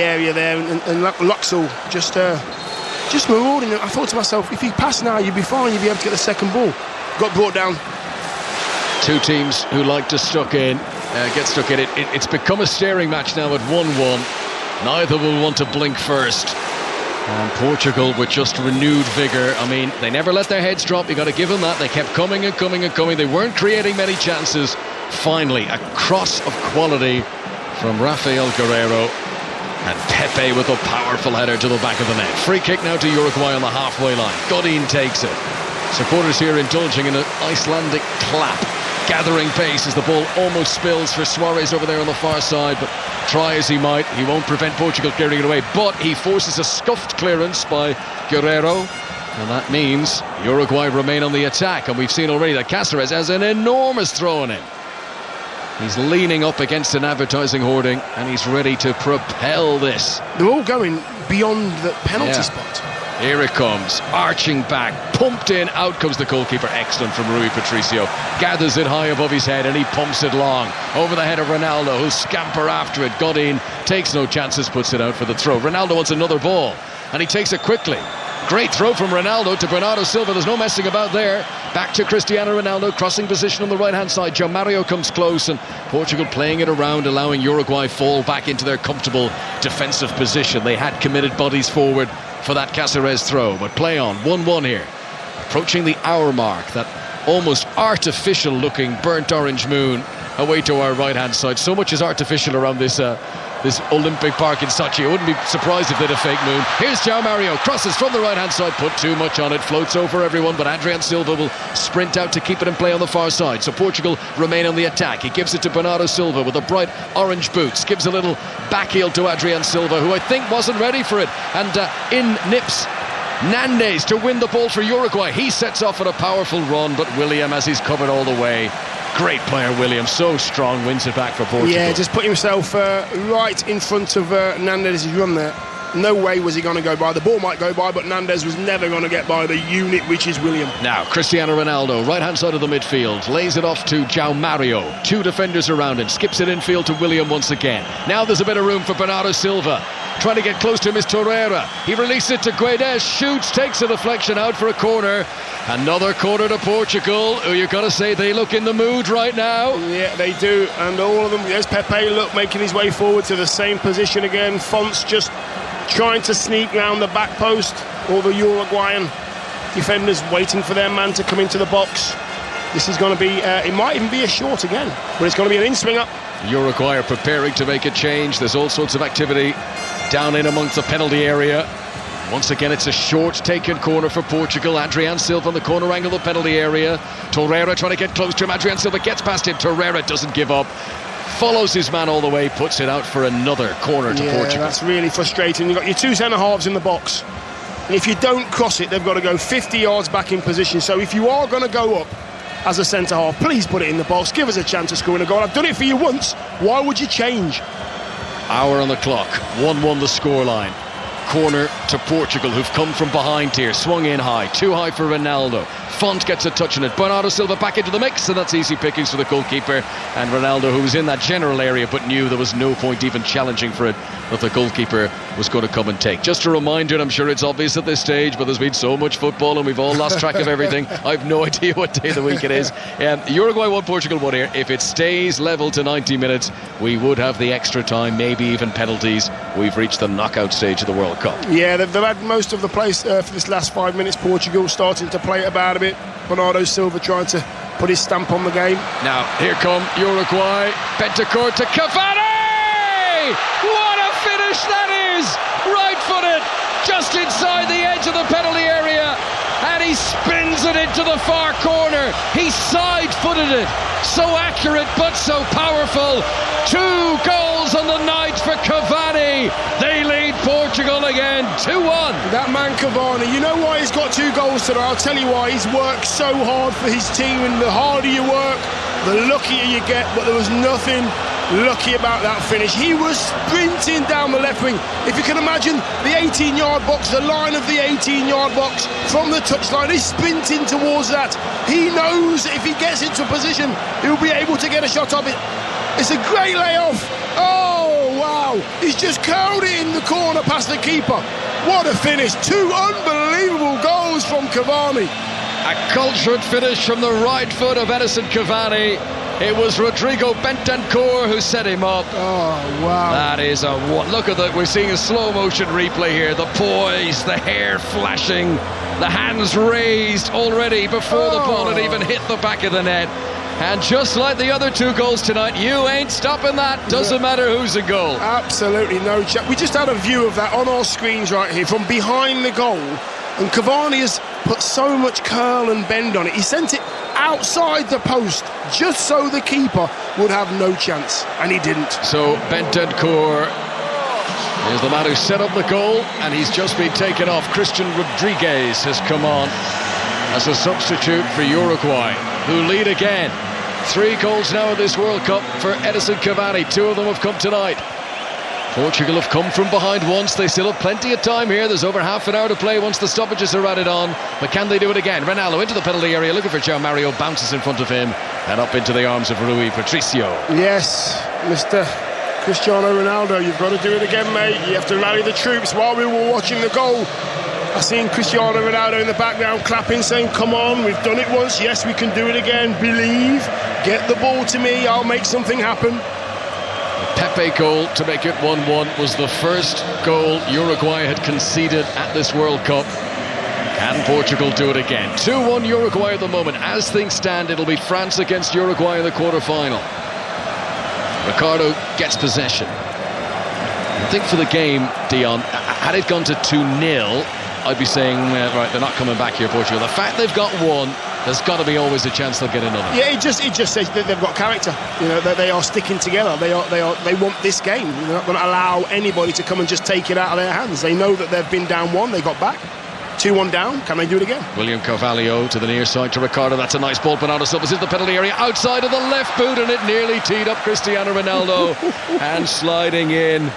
area there, and Laxalt just marauding. I thought to myself, if he passed now, you'd be fine. You'd be able to get the second ball. Got brought down. 2 teams who like to get stuck in. It's become a staring match now at 1-1. Neither will want to blink first. And Portugal with just renewed vigour. I mean, they never let their heads drop. You got to give them that. They kept coming and coming and coming. They weren't creating many chances. Finally, a cross of quality from Rafael Guerreiro, and Pepe with a powerful header to the back of the net. Free kick now to Uruguay on the halfway line. Godin takes it. Supporters here indulging in an Icelandic clap, gathering pace as the ball almost spills for Suarez over there on the far side, but try as he might, he won't prevent Portugal clearing it away, but he forces a scuffed clearance by Guerreiro, and that means Uruguay remain on the attack. And we've seen already that Cáceres has an enormous throw on him. He's leaning up against an advertising hoarding and he's ready to propel this. They're all going beyond the penalty spot. Here it comes, arching back, pumped in, out comes the goalkeeper. Excellent from Rui Patricio. Gathers it high above his head and he pumps it long. Over the head of Ronaldo, who'll scamper after it. Got in, takes no chances, puts it out for the throw. Ronaldo wants another ball and he takes it quickly. Great throw from Ronaldo to Bernardo Silva. There's no messing about there. Back to Cristiano Ronaldo, crossing position on the right-hand side. João Mario comes close and Portugal playing it around, allowing Uruguay fall back into their comfortable defensive position. They had committed bodies forward for that Cáceres throw, but play on. 1-1 here. Approaching the hour mark, that almost artificial-looking burnt orange moon away to our right-hand side. So much is artificial around this Olympic Park in Sochi. I wouldn't be surprised if they had a fake moon. Here's João Mario, crosses from the right-hand side, put too much on it, floats over everyone, but Adrian Silva will sprint out to keep it in play on the far side. So Portugal remain on the attack. He gives it to Bernardo Silva with the bright orange boots, gives a little back heel to Adrian Silva, who I think wasn't ready for it, and in nips Nandes to win the ball for Uruguay. He sets off on a powerful run, but William, as he's covered all the way, great player William, so strong, wins it back for Portugal. Yeah, just put himself right in front of Nandes' run there. No way was he going to go by. The ball might go by, but Nandes was never going to get by the unit, which is William. Now, Cristiano Ronaldo, right-hand side of the midfield, lays it off to João Mario. Two defenders around him, skips it infield to William once again. Now there's a bit of room for Bernardo Silva. Trying to get close to him is Torreira. He releases it to Guedes, shoots, takes a deflection out for a corner. Another corner to Portugal, who you've got to say they look in the mood right now. Yeah, they do, and all of them. There's Pepe, look, making his way forward to the same position again. Fonts just trying to sneak round the back post. All the Uruguayan defenders waiting for their man to come into the box. This is going to be, it might even be a short again, but it's going to be an in-swinger. Uruguay are preparing to make a change. There's all sorts of activity down in amongst the penalty area. Once again, it's a short taken corner for Portugal. Adrian Silva on the corner angle of the penalty area. Torreira trying to get close to him. Adrian Silva gets past him. Torreira doesn't give up. Follows his man all the way, puts it out for another corner to Portugal. That's really frustrating. You've got your two centre-halves in the box. And if you don't cross it, they've got to go 50 yards back in position. So if you are going to go up as a centre-half, please put it in the box. Give us a chance of scoring a goal. I've done it for you once. Why would you change? Hour on the clock. 1-1 the scoreline. Corner to Portugal, who've come from behind here. Swung in high. Too high for Ronaldo. Font gets a touch on it. Bernardo Silva back into the mix, and that's easy pickings for the goalkeeper. And Ronaldo, who was in that general area but knew there was no point even challenging for it, that the goalkeeper was going to come and take. Just a reminder, and I'm sure it's obvious at this stage, but there's been so much football and we've all lost track of everything. I've no idea what day of the week it is. Uruguay 1, Portugal 1 here. If it stays level to 90 minutes, we would have the extra time, maybe even penalties. We've reached the knockout stage of the World Cup. Yeah, they've had most of the place for this last 5 minutes. Portugal starting to play it about a bit. Bernardo Silva trying to put his stamp on the game. Now, here come Uruguay. Bentancur to Cavani! What a finish that is! Right-footed, just inside the edge of the penalty area. And he spins it into the far corner. He side-footed it. So accurate, but so powerful. 2 goals on the night for Cavani. They lead Portugal again, 2-1. That man Cavani, you know why he's got 2 goals today? I'll tell you why. He's worked so hard for his team, and the harder you work, the luckier you get. But there was nothing lucky about that finish. He was sprinting down the left wing. If you can imagine the 18-yard box, the line of the 18-yard box from the touchline, he's sprinting towards that. He knows if he gets into position, he'll be able to get a shot off it. It's a great layoff. Oh, wow. He's just curled it in the corner past the keeper. What a finish. 2 unbelievable goals from Cavani. A cultured finish from the right foot of Edison Cavani. It was Rodrigo Bentancur who set him up. Oh, wow. That is a... Look at that. We're seeing a slow motion replay here. The poise, the hair flashing, the hands raised already before the ball had even hit the back of the net. And just like the other 2 goals tonight, you ain't stopping that. Doesn't matter who's in goal. Absolutely no chance. We just had a view of that on our screens right here from behind the goal. And Cavani has put so much curl and bend on it. He sent it outside the post just so the keeper would have no chance, and he didn't. So Bentancur is the man who set up the goal, and he's just been taken off. Christian Rodriguez has come on as a substitute for Uruguay, who lead again 3 goals now in this World Cup for Edinson Cavani. 2 of them have come tonight. Portugal have come from behind once. They still have plenty of time here. There's over half an hour to play once the stoppages are added on. But can they do it again? Ronaldo into the penalty area, looking for João Mario, bounces in front of him and up into the arms of Rui Patricio. Yes, Mr. Cristiano Ronaldo, you've got to do it again, mate. You have to rally the troops. While we were watching the goal, I seen Cristiano Ronaldo in the background clapping, saying, come on, we've done it once, yes, we can do it again, believe, get the ball to me, I'll make something happen. Pepe goal to make it 1-1 was the first goal Uruguay had conceded at this World Cup. Can Portugal do it again? 2-1 Uruguay at the moment. As things stand, it'll be France against Uruguay in the quarter-final. Ricardo gets possession. I think for the game, Dion, had it gone to 2-0, I'd be saying, right, they're not coming back here, Portugal. The fact they've got one, there's got to be always a chance they'll get another. Yeah, it just says that they've got character. You know, that they are sticking together. They want this game. They're not going to allow anybody to come and just take it out of their hands. They know that they've been down 1, they got back. 2-1 down, can they do it again? William Carvalho to the near side to Ricardo. That's a nice ball. Bernardo Silva's in the penalty area outside of the left boot, and it nearly teed up Cristiano Ronaldo. And sliding in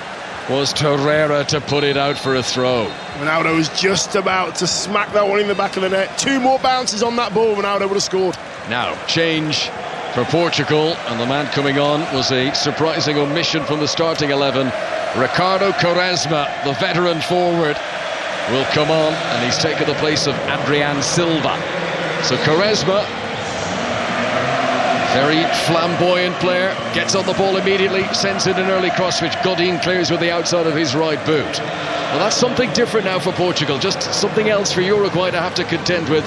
was Torreira to put it out for a throw. Ronaldo was just about to smack that one in the back of the net. 2 more bounces on that ball, Ronaldo would have scored. Now, change for Portugal, and the man coming on was a surprising omission from the starting 11. Ricardo Quaresma, the veteran forward, will come on, and he's taken the place of Adrian Silva. So Quaresma, very flamboyant player, gets on the ball immediately, sends in an early cross which Godin clears with the outside of his right boot. Well, that's something different now for Portugal, just something else for Uruguay to have to contend with.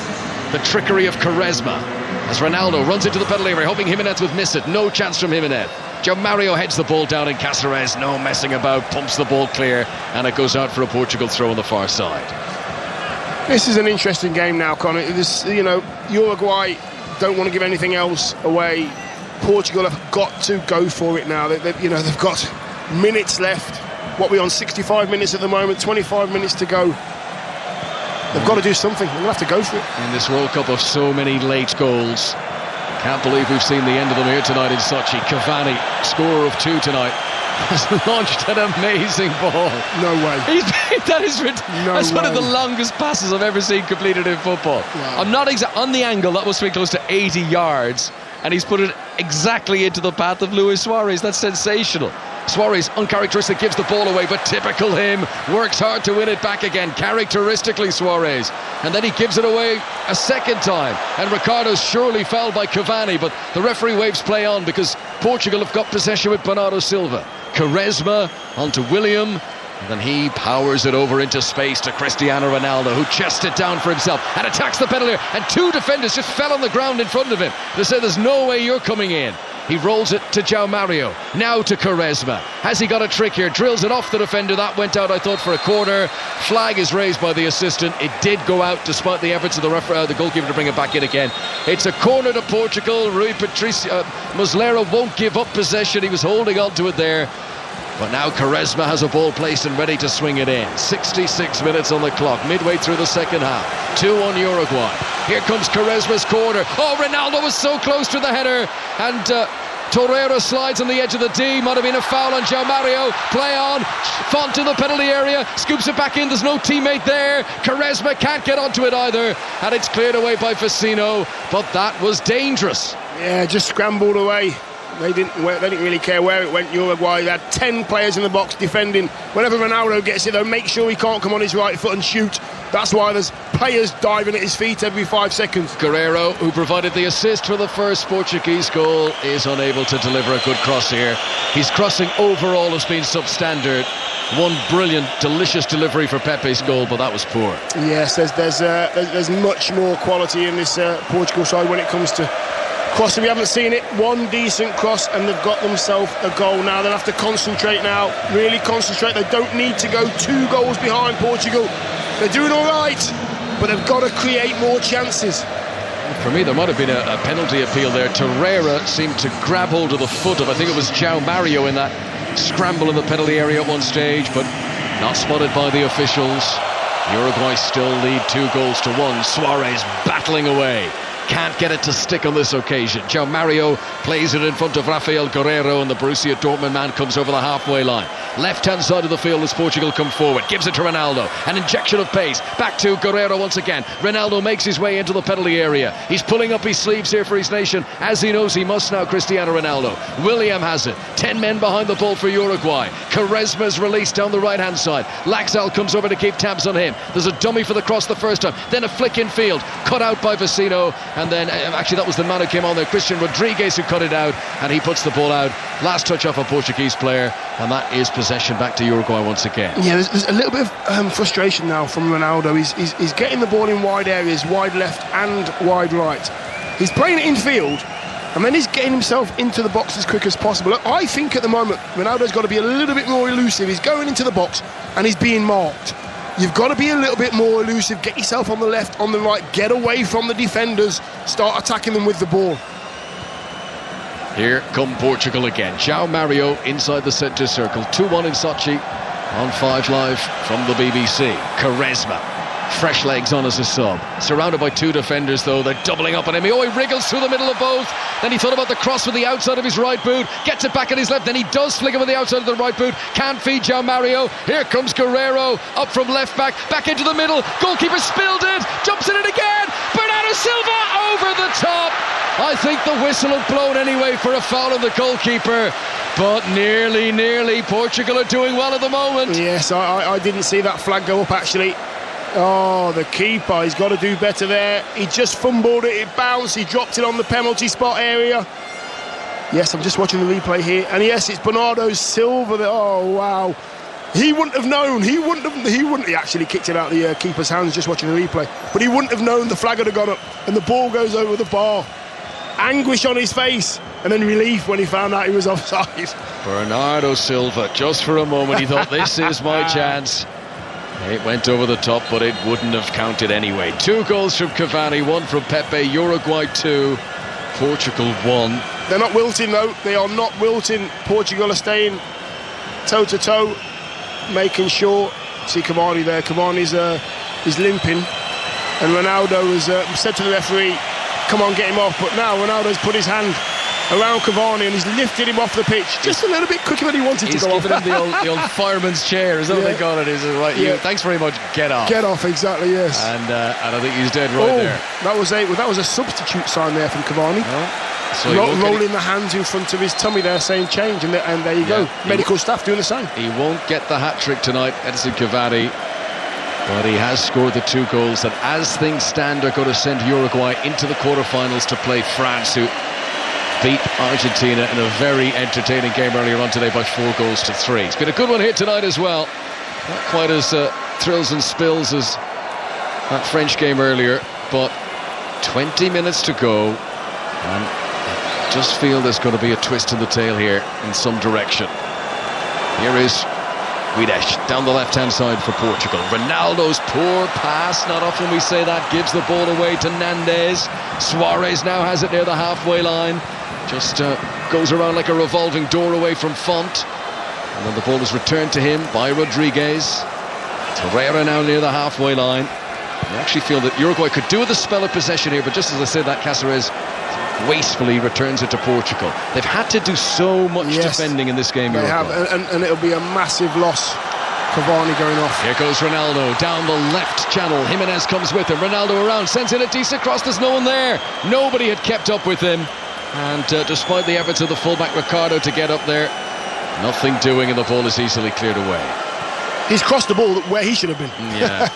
The trickery of Quaresma as Ronaldo runs into the penalty area, hoping Jimenez would miss it. No chance from Jimenez. João Mario heads the ball down, and Cáceres, no messing about, pumps the ball clear, and it goes out for a Portugal throw on the far side. This is an interesting game now, Conor. Uruguay don't want to give anything else away. Portugal have got to go for it now. They've got minutes left. What, we're on 65 minutes at the moment, 25 minutes to go. They've got to do something. They'll have to go for it. In this World Cup of so many late goals, can't believe we've seen the end of them here tonight in Sochi. Cavani, scorer of 2 tonight, has launched an amazing ball. No way. That's one of the longest passes I've ever seen completed in football. Wow. I'm not on the angle, that must be close to 80 yards, and he's put it exactly into the path of Luis Suarez. That's sensational. Suarez, uncharacteristic, gives the ball away, but typical him, works hard to win it back again, characteristically Suarez, and then he gives it away a second time, and Ricardo's surely fouled by Cavani, but the referee waves play on because Portugal have got possession with Bernardo Silva. Quaresma onto William, and then he powers it over into space to Cristiano Ronaldo, who chests it down for himself and attacks the penalty, and 2 defenders just fell on the ground in front of him. They said, there's no way you're coming in. He rolls it to João Mario, now to Quaresma. Has he got a trick here? Drills it off the defender. That went out, I thought, for a corner. Flag is raised by the assistant. It did go out despite the efforts of the goalkeeper to bring it back in again. It's a corner to Portugal. Rui Patricio Muslera won't give up possession. He was holding on to it there. But now Quaresma has a ball placed and ready to swing it in. 66 minutes on the clock, midway through the second half. 2-1 Uruguay. Here comes Quaresma's corner. Oh, Ronaldo was so close to the header. And Torreira slides on the edge of the D. Might have been a foul on João Mario. Play on. Font in the penalty area. Scoops it back in. There's no teammate there. Quaresma can't get onto it either. And it's cleared away by Vecino. But that was dangerous. Yeah, just scrambled away. They didn't really care where it went. Uruguay, they had 10 players in the box defending. Whenever Ronaldo gets it, they'll make sure he can't come on his right foot and shoot. That's why there's players diving at his feet every 5 seconds. Guerreiro, who provided the assist for the first Portuguese goal, is unable to deliver a good cross here. His crossing overall has been substandard. One brilliant, delicious delivery for Pepe's goal, but that was poor. Yes, there's much more quality in this Portugal side when it comes to crossing. We haven't seen it. One decent cross and they've got themselves a goal now. They'll have to concentrate now, really concentrate. They don't need to go 2 goals behind Portugal. They're doing all right, but they've got to create more chances. For me, there might have been a penalty appeal there. Torreira seemed to grab hold of the foot of, I think it was João Mario, in that scramble in the penalty area at one stage, but not spotted by the officials. Uruguay still lead 2-1. Suarez battling away. can't get it to stick on this occasion. João Mario plays it in front of Rafael Guerreiro, and the Borussia Dortmund man comes over the halfway line. Left-hand side of the field as Portugal come forward, gives it to Ronaldo, an injection of pace, back to Guerreiro once again. Ronaldo makes his way into the penalty area. He's pulling up his sleeves here for his nation, as he knows he must now. Cristiano Ronaldo. William has it, 10 men behind the ball for Uruguay. Quaresma's released down the right-hand side. Laxalt comes over to keep tabs on him. There's a dummy for the cross the first time, then a flick in field, cut out by Vecino, and then actually that was the man who came on there, Christian Rodriguez, who cut it out, and he puts the ball out. Last touch off a Portuguese player, and that is possession back to Uruguay once again. Yeah, there's a little bit of frustration now from Ronaldo. He's getting the ball in wide areas, wide left and wide right. He's playing it in field, and then he's getting himself into the box as quick as possible. I think at the moment Ronaldo's got to be a little bit more elusive. He's going into the box and he's being marked. You've got to be a little bit more elusive. Get yourself on the left, on the right, get away from the defenders, start attacking them with the ball. Here come Portugal again. João Mario inside the centre circle. 2-1 in Sochi on 5 Live from the BBC. Quaresma, fresh legs on as a sub. Surrounded by 2 defenders though, they're doubling up on him. He wriggles through the middle of both. Then he thought about the cross with the outside of his right boot. Gets it back at his left, then he does flick it with the outside of the right boot. Can't feed João Mario. Here comes Guerreiro, up from left back into the middle. Goalkeeper spilled it, jumps in it again. Bernardo Silva over the top. I think the whistle had blown anyway for a foul on the goalkeeper, but nearly. Portugal are doing well at the moment. Yes, I didn't see that flag go up actually. Oh, the keeper, he's got to do better there. He just fumbled it, it bounced, he dropped it on the penalty spot area. Yes, I'm just watching the replay here, and yes, it's Bernardo Silva there. Oh wow, he wouldn't have known. He actually kicked it out of the keeper's hands. Just watching the replay, but he wouldn't have known the flag had gone up, and the ball goes over the bar. Anguish on his face, and then relief when he found out he was offside. Bernardo Silva, just for a moment he thought, this is my chance. It went over the top, but it wouldn't have counted anyway. 2 goals from Cavani, 1 from Pepe. Uruguay 2, Portugal 1. They're not wilting though. They are not wilting. Portugal are staying toe-to-toe, making sure. See Cavani there. Cavani's is limping, and Ronaldo has said to the referee, come on, get him off. But now Ronaldo's put his hand around Cavani and he's lifted him off the pitch just a little bit quicker than he wanted to go off. He's given him the old fireman's chair, is that what they call it? Is it right? Yeah. Thanks very much, get off. Get off, exactly, yes. And I think he's dead right there. That was a substitute sign there from Cavani. So rolling the hands in front of his tummy there, saying change, and there you go. Medical staff doing the same. He won't get the hat-trick tonight, Edison Cavani. But he has scored the 2 goals that, as things stand, are going to send Uruguay into the quarterfinals to play France, who beat Argentina in a very entertaining game earlier on today by 4-3. It's been a good one here tonight as well. Not quite as thrills and spills as that French game earlier, but 20 minutes to go, and I just feel there's going to be a twist in the tail here in some direction. Here is Guedes down the left-hand side for Portugal. Ronaldo's poor pass, not often we say that, gives the ball away to Nandez. Suarez now has it near the halfway line. Just goes around like a revolving door away from Font. And then the ball is returned to him by Rodriguez. Torreira now near the halfway line. I actually feel that Uruguay could do with a spell of possession here, but just as I said that, Cáceres wastefully returns it to Portugal. They've had to do so much defending in this game. They have, and it'll be a massive loss. Cavani going off. Here goes Ronaldo down the left channel. Jimenez comes with him. Ronaldo around, sends in a decent cross. There's no one there. Nobody had kept up with him, and despite the efforts of the fullback Ricardo to get up there, nothing doing, and the ball is easily cleared away. He's crossed the ball where he should have been. Yeah.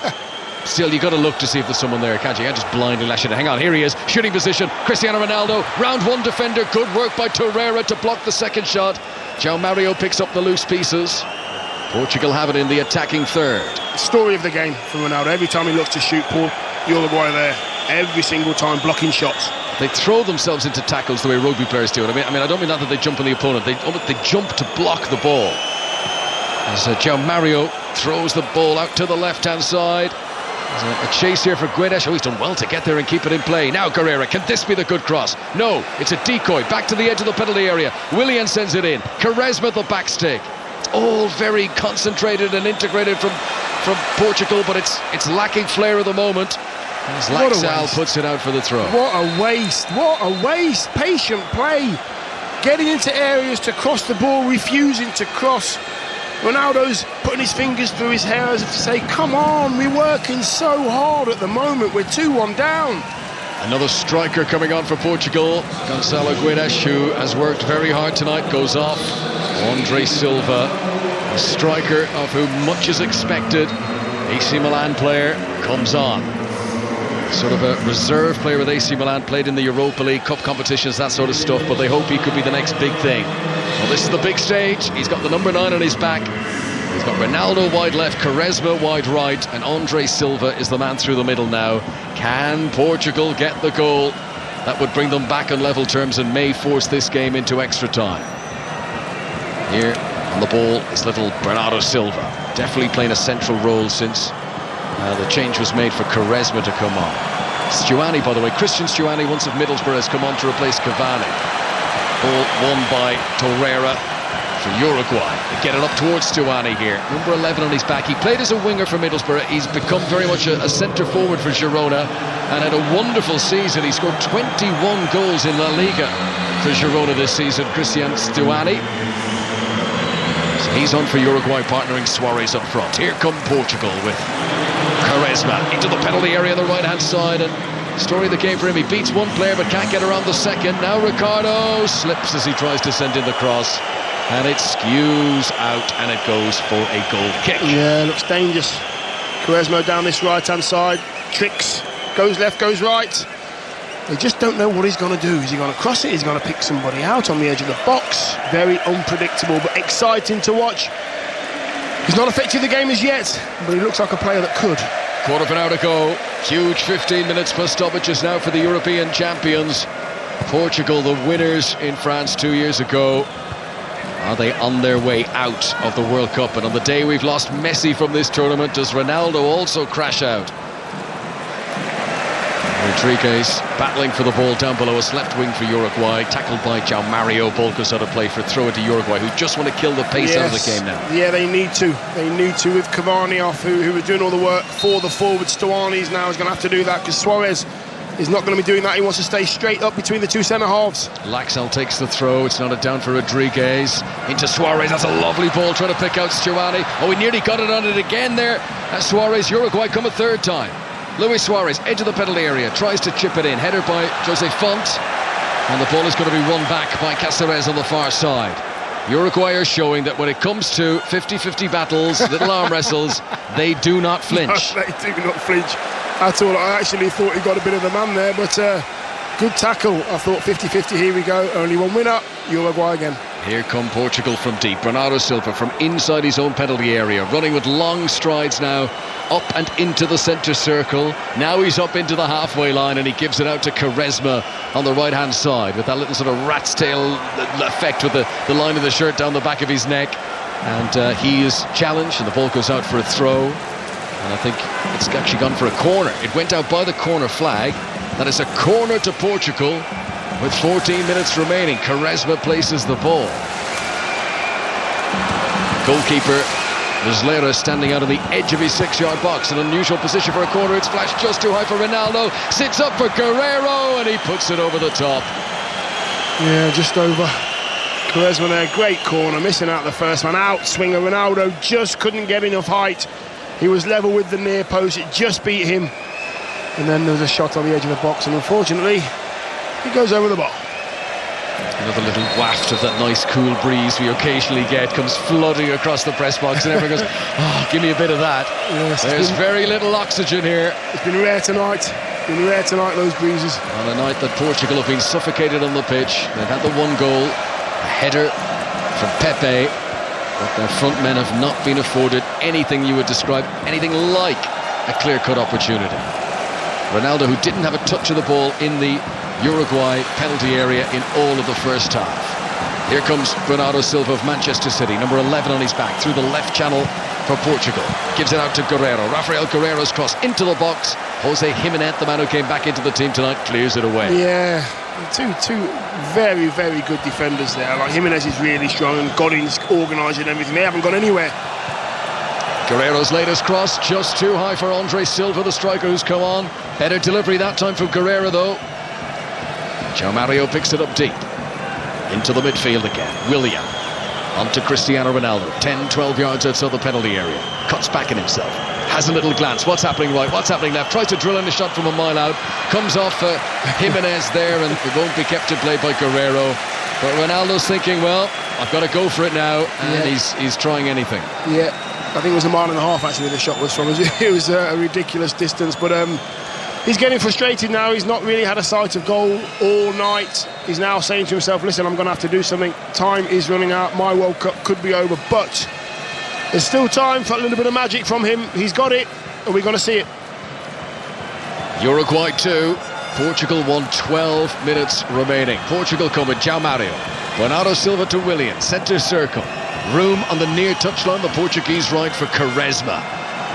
Still, you've got to look to see if there's someone there, can't you? You can't just blindly lash it. Hang on, here he is, shooting position. Cristiano Ronaldo, round 1 defender. Good work by Torreira to block the second shot. João Mario picks up the loose pieces. Portugal have it in the attacking third. Story of the game from Ronaldo. Every time he looks to shoot, Paul, Uruguay there. Every single time blocking shots. They throw themselves into tackles the way rugby players do it. I mean, I don't mean that they jump on the opponent. They jump to block the ball. As João Mario throws the ball out to the left-hand side. There's a chase here for Guedes. Oh, he's done well to get there and keep it in play. Now Guerreiro, can this be the good cross? No, it's a decoy back to the edge of the penalty area. Willian sends it in. Quaresma the back stick. It's all very concentrated and integrated from Portugal, but it's lacking flair at the moment. As Laxalt puts it out for the throw. What a waste. What a waste. Patient play. Getting into areas to cross the ball, refusing to cross. Ronaldo's putting his fingers through his hair as if to say, come on, we're working so hard at the moment. We're 2-1 down. Another striker coming on for Portugal. Gonçalo Guedes, who has worked very hard tonight, goes off. Andre Silva, a striker of whom much is expected. AC Milan player comes on. Sort of a reserve player with AC Milan, played in the Europa League, cup competitions, that sort of stuff, but they hope he could be the next big thing. Well, this is the big stage. He's got the number 9 on his back. He's got Ronaldo wide left, Quaresma wide right, and Andre Silva is the man through the middle now. Can Portugal get the goal? That would bring them back on level terms and may force this game into extra time. Here on the ball is little Bernardo Silva, definitely playing a central role since the change was made for Quaresma to come on. Stuani, by the way, Christian Stuani, once of Middlesbrough, has come on to replace Cavani. Ball won by Torreira for Uruguay. They get it up towards Stuani here. Number 11 on his back. He played as a winger for Middlesbrough. He's become very much a centre forward for Girona and had a wonderful season. He scored 21 goals in La Liga for Girona this season, Christian Stuani. So he's on for Uruguay, partnering Suarez up front. Here come Portugal with Quaresma into the penalty area on the right-hand side, and story of the game for him. He beats one player but can't get around the second. Now Ricardo slips as he tries to send in the cross, and it skews out and it goes for a goal kick. Yeah, looks dangerous. Quaresma down this right-hand side, tricks, goes left, goes right. They just don't know what he's going to do. Is he going to cross it? Is he going to pick somebody out on the edge of the box? Very unpredictable but exciting to watch. He's not affected the game as yet, but he looks like a player that could. Quarter of an hour to go. Huge 15 minutes plus stoppages now for the European champions. Portugal, the winners in France 2 years ago. Are they on their way out of the World Cup? And on the day we've lost Messi from this tournament, does Ronaldo also crash out? Rodriguez battling for the ball down below us, left wing for Uruguay, tackled by João Mario. Ball goes out of play for a throw into Uruguay, who just want to kill the pace out of the game now. Yeah, they need to. They need to, with Cavani off, who was doing all the work for the forwards. Stuani's now is going to have to do that because Suarez is not going to be doing that. He wants to stay straight up between the two centre-halves. Laxalt takes the throw. It's not a down for Rodriguez. Into Suarez. That's a lovely ball trying to pick out Stuani. Oh, he nearly got it on it again there. Suarez, Uruguay come a third time. Luis Suarez, edge of the penalty area, tries to chip it in. Header by Jose Font. And the ball is going to be run back by Cáceres on the far side. Uruguay are showing that when it comes to 50-50 battles, little arm wrestles, they do not flinch. No, they do not flinch at all. I actually thought he got a bit of the man there, but good tackle. I thought 50-50, here we go. Only one winner, Uruguay again. Here come Portugal from deep. Bernardo Silva from inside his own penalty area, running with long strides now, up and into the centre circle. Now he's up into the halfway line and he gives it out to Quaresma on the right-hand side with that little sort of rat's tail effect with the line of the shirt down the back of his neck. And he is challenged and the ball goes out for a throw. And I think it's actually gone for a corner. It went out by the corner flag. That is a corner to Portugal. With 14 minutes remaining, Quaresma places the ball. Goalkeeper Muslera standing out on the edge of his 6-yard box. An unusual position for a corner. It's flashed just too high for Ronaldo. Sits up for Guerrero and he puts it over the top. Yeah, just over. Quaresma there, great corner, missing out the first man. Outswinger Ronaldo just couldn't get enough height. He was level with the near post. It just beat him. And then there was a shot on the edge of the box, and unfortunately he goes over the bar. Another little waft of that nice cool breeze we occasionally get comes flooding across the press box, and everyone goes, oh, give me a bit of that. Yes, there's very little oxygen here. It's been rare tonight. Those breezes. On a night that Portugal have been suffocated on the pitch. They've had the one goal, a header from Pepe, but their front men have not been afforded anything you would describe, anything like a clear-cut opportunity. Ronaldo, who didn't have a touch of the ball in the Uruguay penalty area in all of the first half. Here comes Bernardo Silva of Manchester City, number 11 on his back, through the left channel for Portugal. Gives it out to Guerrero. Rafael Guerrero's cross into the box. Jose Jimenez, the man who came back into the team tonight, clears it away. Yeah, two very, very good defenders there. Like Jimenez is really strong and Godin's organising everything. They haven't gone anywhere. Guerrero's latest cross, just too high for Andre Silva, the striker who's come on. Better delivery that time from Guerrero, though. João Mario picks it up deep. Into the midfield again. William. On to Cristiano Ronaldo. 10-12 yards outside the penalty area. Cuts back in himself. Has a little glance. What's happening right? What's happening left? Tries to drill in a shot from a mile out. Comes off Jimenez there, and it won't be kept in play by Guerrero. But Ronaldo's thinking, well, I've got to go for it now. And he's trying anything. Yeah. I think it was a mile and a half actually the shot was from. It was a ridiculous distance, but he's getting frustrated now. He's not really had a sight of goal all night. He's now saying to himself, listen, I'm going to have to do something. Time is running out. My World Cup could be over, but there's still time for a little bit of magic from him. He's got it, and we're going to see it. Uruguay 2, Portugal 1, 12 minutes remaining. Portugal come with João Mario. Bernardo Silva to Willian, centre circle. Room on the near touchline, the Portuguese right for Quaresma.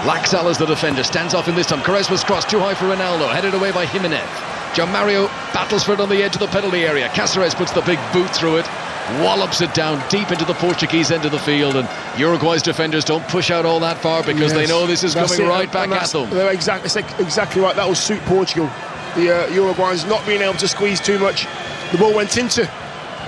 Laxal is the defender, stands off in this time. Quaresma's cross too high for Ronaldo, headed away by Jimenez. João Mario battles for it on the edge of the penalty area. Cáceres puts the big boot through it, wallops it down deep into the Portuguese end of the field, and Uruguay's defenders don't push out all that far because they know this is coming right back at them. They're exactly right. That will suit Portugal. The Uruguayans not being able to squeeze too much. The ball went into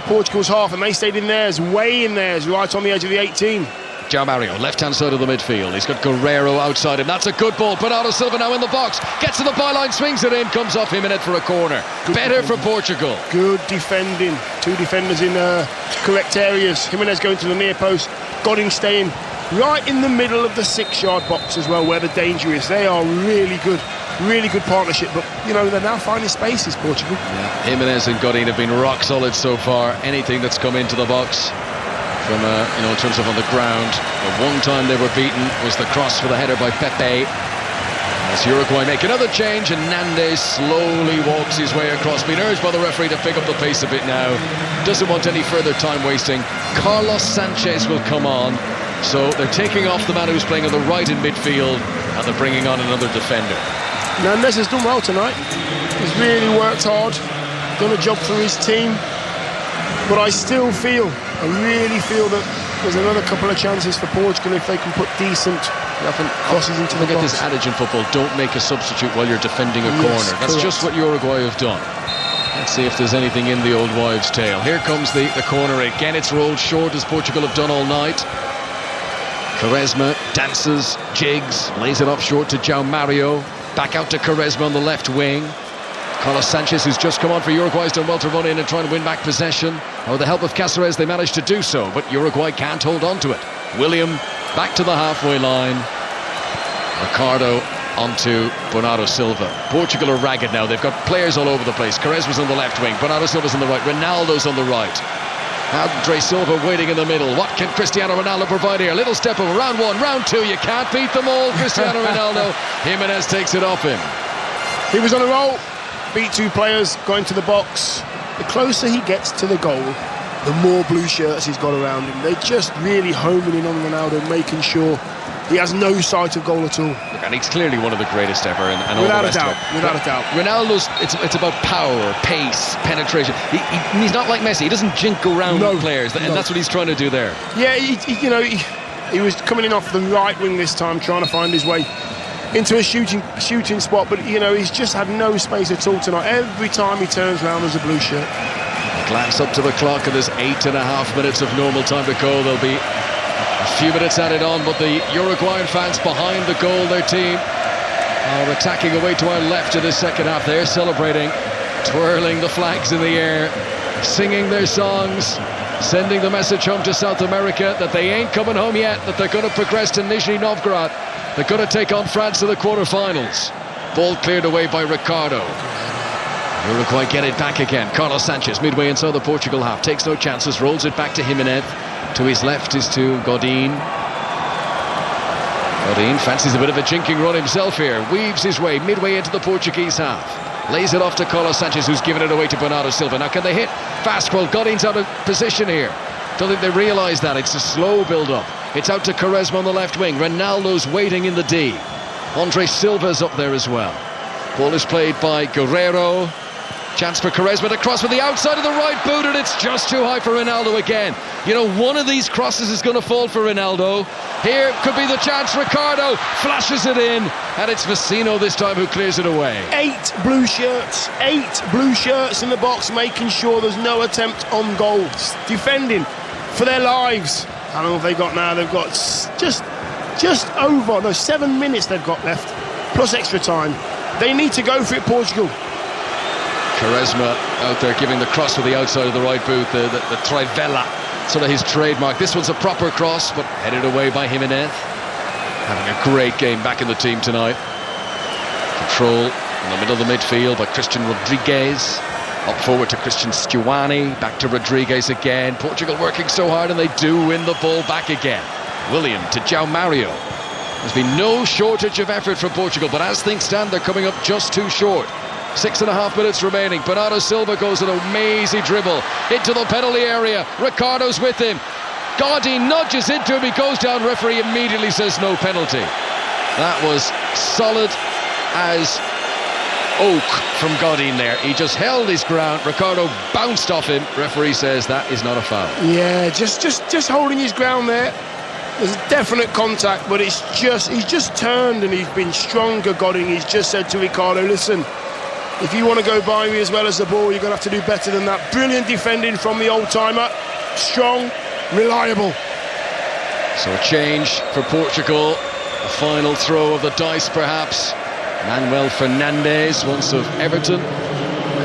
Portugal's half and they stayed in theirs, way in theirs, right on the edge of the 18. João Mario, left-hand side of the midfield. He's got Guerrero outside him. That's a good ball. Bernardo Silva now in the box. Gets to the byline, swings it in, comes off Jimenez for a corner. Better for Portugal. Good defending. Two defenders in correct areas. Jimenez going to the near post. Godin staying right in the middle of the 6-yard box as well, where the danger is. They are really good partnership, but they're now finding spaces, Portugal. Yeah. Jimenez and Godin have been rock solid so far. Anything that's come into the box from in terms of on the ground. The one time they were beaten was the cross for the header by Pepe. As Uruguay make another change, and Nandes slowly walks his way across, being urged by the referee to pick up the pace a bit now. Doesn't want any further time wasting. Carlos Sanchez will come on, so they're taking off the man who's playing on the right in midfield, and they're bringing on another defender. Nandes has done well tonight. He's really worked hard, done a job for his team, but I really feel that there's another couple of chances for Portugal if they can put decent crosses into the box. Look at this adage in football: don't make a substitute while you're defending a corner. That's just what Uruguay have done. Let's see if there's anything in the old wives' tale. Here comes the corner again. It's rolled short as Portugal have done all night. Quaresma dances, jigs, lays it off short to João Mario. Back out to Quaresma on the left wing. Carlos Sanchez, who's just come on for Uruguay, has done well to run in and try and win back possession. With the help of Cáceres, they managed to do so, but Uruguay can't hold on to it. William back to the halfway line. Ricardo onto Bernardo Silva. Portugal are ragged now. They've got players all over the place. Quaresma's on the left wing. Bernardo Silva's on the right. Ronaldo's on the right. Andre Silva waiting in the middle. What can Cristiano Ronaldo provide here? Little step over. Round one, round two. You can't beat them all, Cristiano Ronaldo. Jimenez takes it off him. He was on a roll. Beat two players, got into the box. The closer he gets to the goal, the more blue shirts he's got around him. They're just really homing in on Ronaldo, making sure he has no sight of goal at all. Look, and he's clearly one of the greatest ever, and without all the rest a doubt, of it. without a doubt. Ronaldo's it's about power, pace, penetration. He's not like Messi. He doesn't jink around players, and that's what he's trying to do there. Yeah, he was coming in off the right wing this time, trying to find his way into a shooting spot, but he's just had no space at all tonight. Every time he turns around, there's a blue shirt. Glance up to the clock, and there's 8.5 minutes of normal time to go. There'll be a few minutes added on, but the Uruguayan fans behind the goal, their team, are attacking away to our left in the second half. They're celebrating, twirling the flags in the air, singing their songs, sending the message home to South America that they ain't coming home yet, that they're going to progress to Nizhny Novgorod. They're going to take on France in the quarterfinals. Ball cleared away by Ricardo. Uruguay get it back again. Carlos Sanchez midway inside the Portugal half, takes no chances, rolls it back to Jimenez. To his left is to Godin. Godin fancies a bit of a jinking run himself here, weaves his way midway into the Portuguese half, lays it off to Carlos Sanchez, who's given it away to Bernardo Silva. Now can they hit fast? Well, Godin's out of position here. Don't think they realise that. It's a slow build-up. It's out to Quaresma on the left wing. Ronaldo's waiting in the D. Andre Silva's up there as well. Ball is played by Guerrero. Chance for Quaresma to cross with the outside of the right boot, and it's just too high for Ronaldo again. You know, one of these crosses is going to fall for Ronaldo. Here could be the chance. Ricardo flashes it in, and it's Vecino this time who clears it away. 8 blue shirts in the box, making sure there's no attempt on goals. Defending for their lives. How long have they got now? They've got just over 7 minutes they've got left, plus extra time. They need to go for it, Portugal. Quaresma out there giving the cross with the outside of the right boot, the trivela, sort of his trademark. This one's a proper cross, but headed away by Jimenez. Having a great game back in the team tonight. Control in the middle of the midfield by Christian Rodriguez. Up forward to Christian Stuani, back to Rodriguez again. Portugal working so hard, and they do win the ball back again. William to João Mario. There's been no shortage of effort from Portugal, but as things stand, they're coming up just too short. 6.5 minutes remaining. Bernardo Silva goes an amazing dribble into the penalty area. Ricardo's with him. Godin nudges into him. He goes down. Referee immediately says no penalty. That was solid as oak from Godin there. He just held his ground. Ricardo bounced off him. Referee says that is not a foul. Yeah, just holding his ground there. There's definite contact, but he's just turned and he's been stronger. Godin, he's just said to Ricardo, listen, if you want to go by me as well as the ball, you're going to have to do better than that. Brilliant defending from the old-timer. Strong, reliable. So a change for Portugal. The final throw of the dice, perhaps. Manuel Fernandes, once of Everton,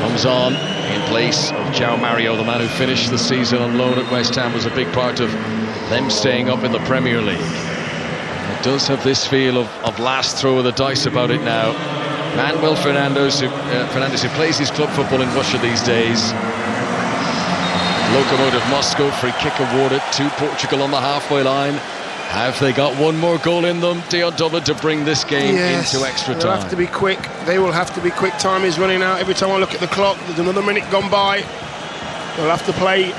comes on in place of João Mario, the man who finished the season on loan at West Ham, was a big part of them staying up in the Premier League. It does have this feel of last throw of the dice about it now. Manuel Fernandes, who plays his club football in Russia these days. Lokomotiv Moscow, free kick awarded to Portugal on the halfway line. Have they got one more goal in them, Dion Dublin, to bring this game into extra time? They'll have to be quick. They will have to be quick. Time is running out. Every time I look at the clock, there's another minute gone by. They'll have to play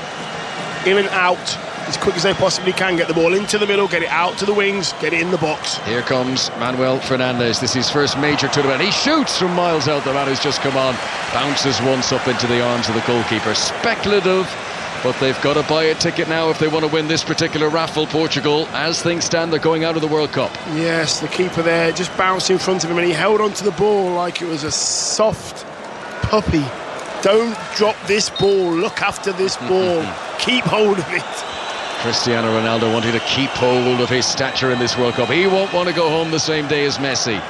in and out as quick as they possibly can. Get the ball into the middle, get it out to the wings, get it in the box. Here comes Manuel Fernandes. This is his first major tournament. He shoots from miles out, the man who's just come on. Bounces once up into the arms of the goalkeeper. Speculative, but they've got to buy a ticket now if they want to win this particular raffle, Portugal. As things stand, they're going out of the World Cup. Yes, the keeper there just bounced in front of him and he held onto the ball like it was a soft puppy. Don't drop this ball. Look after this ball. Keep hold of it. Cristiano Ronaldo wanting to keep hold of his stature in this World Cup. He won't want to go home the same day as Messi.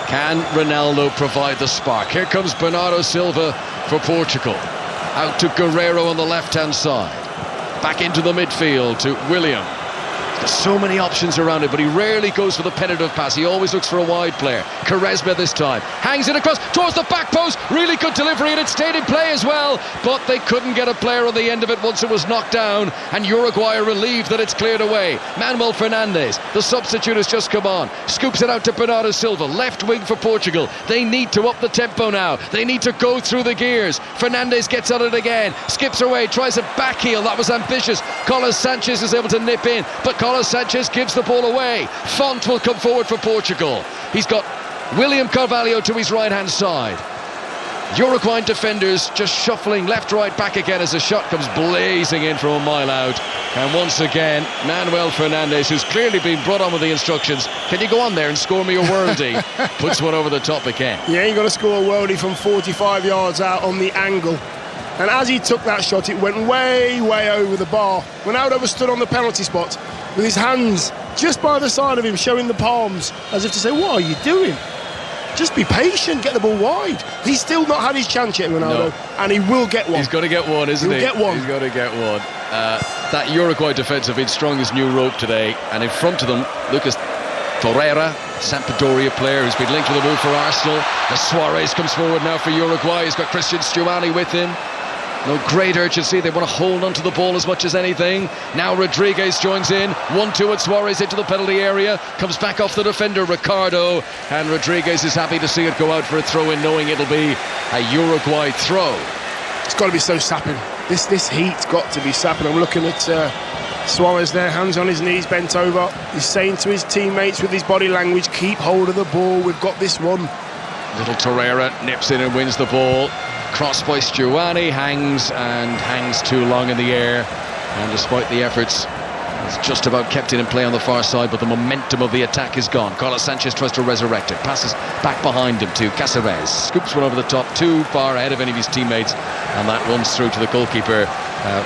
Can Ronaldo provide the spark? Here comes Bernardo Silva for Portugal. Out to Guerreiro on the left-hand side. Back into the midfield to William. There's so many options around it, but he rarely goes for the penetrative pass. He always looks for a wide player. Quaresma this time. Hangs it across towards the back post. Really good delivery, and it stayed in play as well. But they couldn't get a player on the end of it once it was knocked down. And Uruguay are relieved that it's cleared away. Manuel Fernandes, the substitute, has just come on. Scoops it out to Bernardo Silva. Left wing for Portugal. They need to up the tempo now. They need to go through the gears. Fernandes gets on it again. Skips away. Tries a back heel. That was ambitious. Carlos Sanchez is able to nip in. But Carlos Sanchez gives the ball away. Font will come forward for Portugal. He's got William Carvalho to his right-hand side. Uruguayan defenders just shuffling left, right, back again as the shot comes blazing in from a mile out. And once again, Manuel Fernandes, who's clearly been brought on with the instructions, can you go on there and score me a worldie? Puts one over the top again. Yeah, you've got to score a worldie from 45 yards out on the angle. And as he took that shot, it went way, way over the bar. Ronaldo was stood on the penalty spot with his hands just by the side of him, showing the palms, as if to say, what are you doing? Just be patient, get the ball wide. He's still not had his chance yet, Ronaldo, and he will get one. He's got to get one, isn't he? He'll get one. He's got to get one. That Uruguay defence have been strong as new rope today, and in front of them, Lucas Torreira, Sampdoria player who's been linked with a move for Arsenal. As Suarez comes forward now for Uruguay. He's got Christian Stuani with him. No great urgency. They want to hold on to the ball as much as anything. Now Rodriguez joins in. 1-2 at Suarez into the penalty area. Comes back off the defender, Ricardo. And Rodriguez is happy to see it go out for a throw-in, knowing it'll be a Uruguay throw. It's got to be so sapping. This heat's got to be sapping. I'm looking at Suarez there, hands on his knees, bent over. He's saying to his teammates with his body language, keep hold of the ball. We've got this one. Little Torreira nips in and wins the ball. Cross by Stuani, hangs too long in the air, and despite the efforts, it's just about kept it in play on the far side, but the momentum of the attack is gone. Carlos Sanchez tries to resurrect it, passes back behind him to Cáceres, scoops one over the top, too far ahead of any of his teammates, and that runs through to the goalkeeper,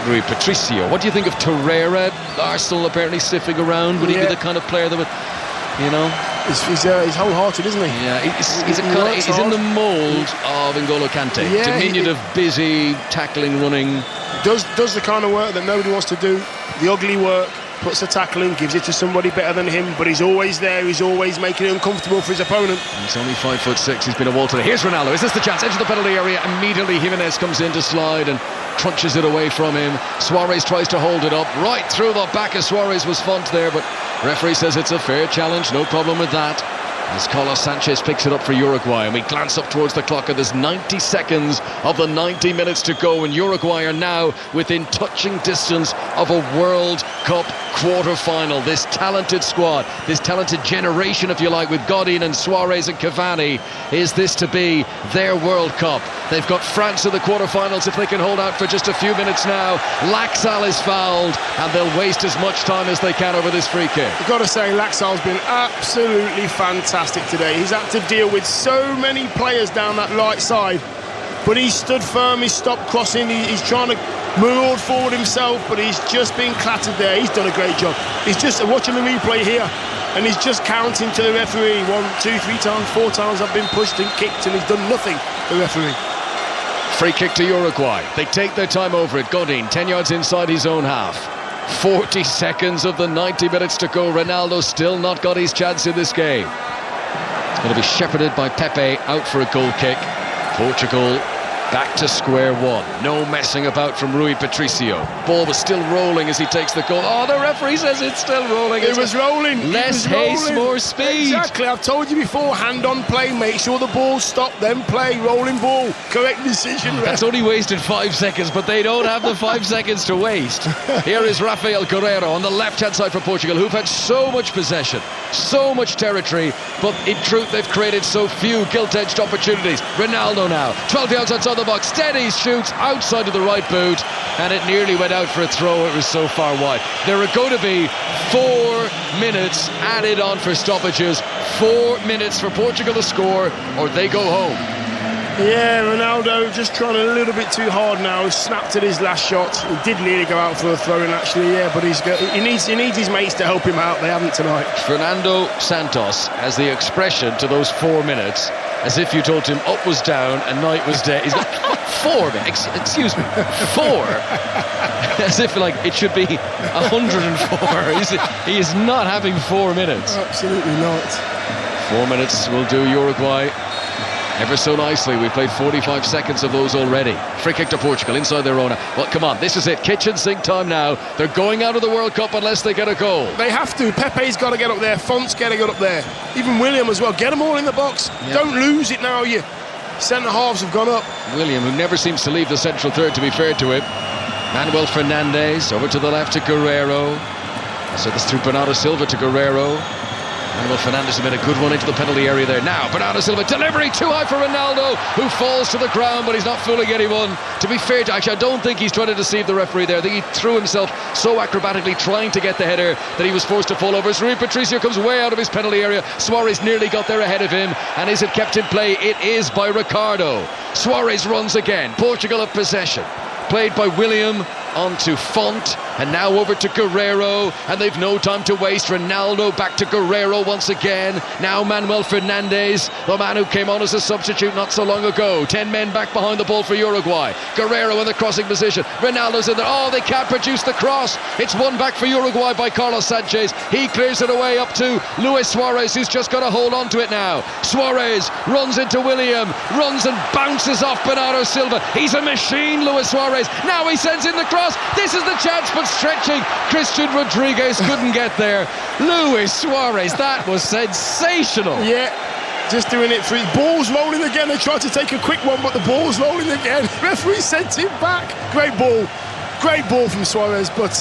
Rui Patricio. What do you think of Torreira? Arsenal apparently sniffing around. Would he be the kind of player that would, you know? He's wholehearted, isn't he? Yeah, he's in the mould of N'Golo Kante. Yeah, diminutive, busy, tackling, running. Does the kind of work that nobody wants to do, the ugly work, puts the tackling, gives it to somebody better than him, but he's always there, he's always making it uncomfortable for his opponent. He's only 5'6", he's been a wall today. Here's Ronaldo, is this the chance? Edge of the penalty area, immediately Jimenez comes in to slide and crunches it away from him. Suarez tries to hold it up, right through the back of Suarez was Font there, but referee says it's a fair challenge, no problem with that. As Carlos Sanchez picks it up for Uruguay, and we glance up towards the clock, and there's 90 seconds of the 90 minutes to go, and Uruguay are now within touching distance of a World Cup quarter-final. This talented squad, this talented generation, if you like, with Godin and Suarez and Cavani, is this to be their World Cup? They've got France in the quarter-finals if they can hold out for just a few minutes now. Laxalt is fouled, and they'll waste as much time as they can over this free kick. You've got to say, Laxalt's been absolutely fantastic today. He's had to deal with so many players down that right side, but he's stood firm, he's stopped crossing, he's trying to move forward himself, but he's just been clattered there. He's done a great job. He's just watching the replay here, and he's just counting to the referee 1, 2, 3 times, 4 times I've been pushed and kicked, and he's done nothing, the referee. Free kick to Uruguay. They take their time over it. Godin 10 yards inside his own half. 40 seconds of the 90 minutes to go. Ronaldo still not got his chance in this game. It's going to be shepherded by Pepe out for a goal kick. Portugal back to square one. No messing about from Rui Patricio. Ball was still rolling as he takes the goal. Oh, the referee says it's still rolling. It was rolling. Less haste, more speed. Exactly. I've told you before, hand on play. Make sure the ball stop, then play. Rolling ball. Correct decision. That's only wasted 5 seconds, but they don't have the 5 seconds to waste. Here is Rafael Guerreiro on the left-hand side for Portugal, who've had so much possession, so much territory, but in truth they've created so few gilt-edged opportunities. Ronaldo now, 12 yards outside the box, steady, shoots outside of the right boot, and it nearly went out for a throw. It was so far wide. There are going to be 4 minutes added on for stoppages. 4 minutes for Portugal to score, or they go home. Yeah, Ronaldo just trying a little bit too hard now. He snapped at his last shot. He did nearly go out for a throw-in, actually, yeah, but he needs his mates to help him out. They haven't tonight. Fernando Santos has the expression to those 4 minutes as if you told him up was down and night was day. He's got 4 minutes. Excuse me, 4. As if like it should be 104. He is not having 4 minutes. Absolutely not. 4 minutes will do Uruguay ever so nicely. We've played 45 seconds of those already. Free kick to Portugal inside their own. Well, come on, this is it. Kitchen sink time now. They're going out of the World Cup unless they get a goal. They have to. Pepe's got to get up there. Font's got to get up there. Even William as well. Get them all in the box. Yep. Don't lose it now. You centre halves have gone up. William, who never seems to leave the central third, to be fair to him. Manuel Fernandes over to the left to Guerreiro. So this through Bernardo Silva to Guerreiro. Manuel Fernandes has made a good run into the penalty area there. Now Bernardo Silva, delivery too high for Ronaldo, who falls to the ground, but he's not fooling anyone. To be fair, actually I don't think he's trying to deceive the referee there. I think he threw himself so acrobatically trying to get the header that he was forced to fall over. As Rui Patricio comes way out of his penalty area. Suarez nearly got there ahead of him, and is it kept in play? It is by Ricardo. Suarez runs again. Portugal have possession. Played by William onto Font, and now over to Guerreiro, and they've no time to waste. Ronaldo back to Guerreiro once again. Now Manuel Fernandes, the man who came on as a substitute not so long ago. 10 men back behind the ball for Uruguay. Guerreiro in the crossing position. Ronaldo's in there. Oh, they can't produce the cross. It's one back for Uruguay by Carlos Sanchez. He clears it away up to Luis Suarez, who's just got to hold on to it now. Suarez runs into William, runs and bounces off Bernardo Silva. He's a machine, Luis Suarez. Now he sends in the cross. This is the chance, but stretching. Christian Rodriguez couldn't get there. Luis Suarez, that was sensational. Yeah, just doing it for ball's rolling again. They tried to take a quick one, but the ball's rolling again. Referee sent him back. Great ball from Suarez, but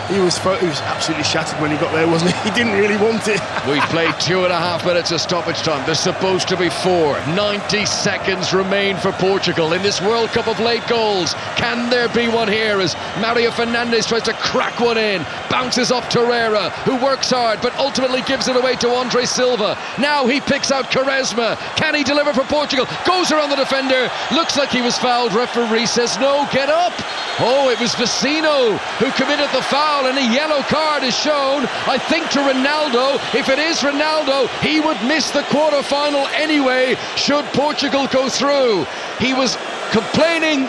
He was absolutely shattered when he got there, wasn't he? He didn't really want it. We've played 2.5 minutes of stoppage time. There's supposed to be 4. 90 seconds remain for Portugal in this World Cup of late goals. Can there be one here as Mario Fernandes tries to crack one in, bounces off Torreira, who works hard but ultimately gives it away to Andre Silva. Now he picks out Quaresma. Can he deliver for Portugal? Goes around the defender. Looks like he was fouled. Referee says no, get up. Oh, it was Vecino who committed the foul, and a yellow card is shown, I think, to Ronaldo. If it is Ronaldo, he would miss the quarter-final anyway should Portugal go through. He was complaining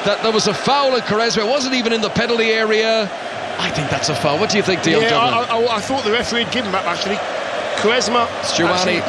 that there was a foul at Quaresma. It wasn't even in the penalty area. I think that's a foul. What do you think, Dion Dublin? I thought the referee had given back, actually. Quaresma Stuani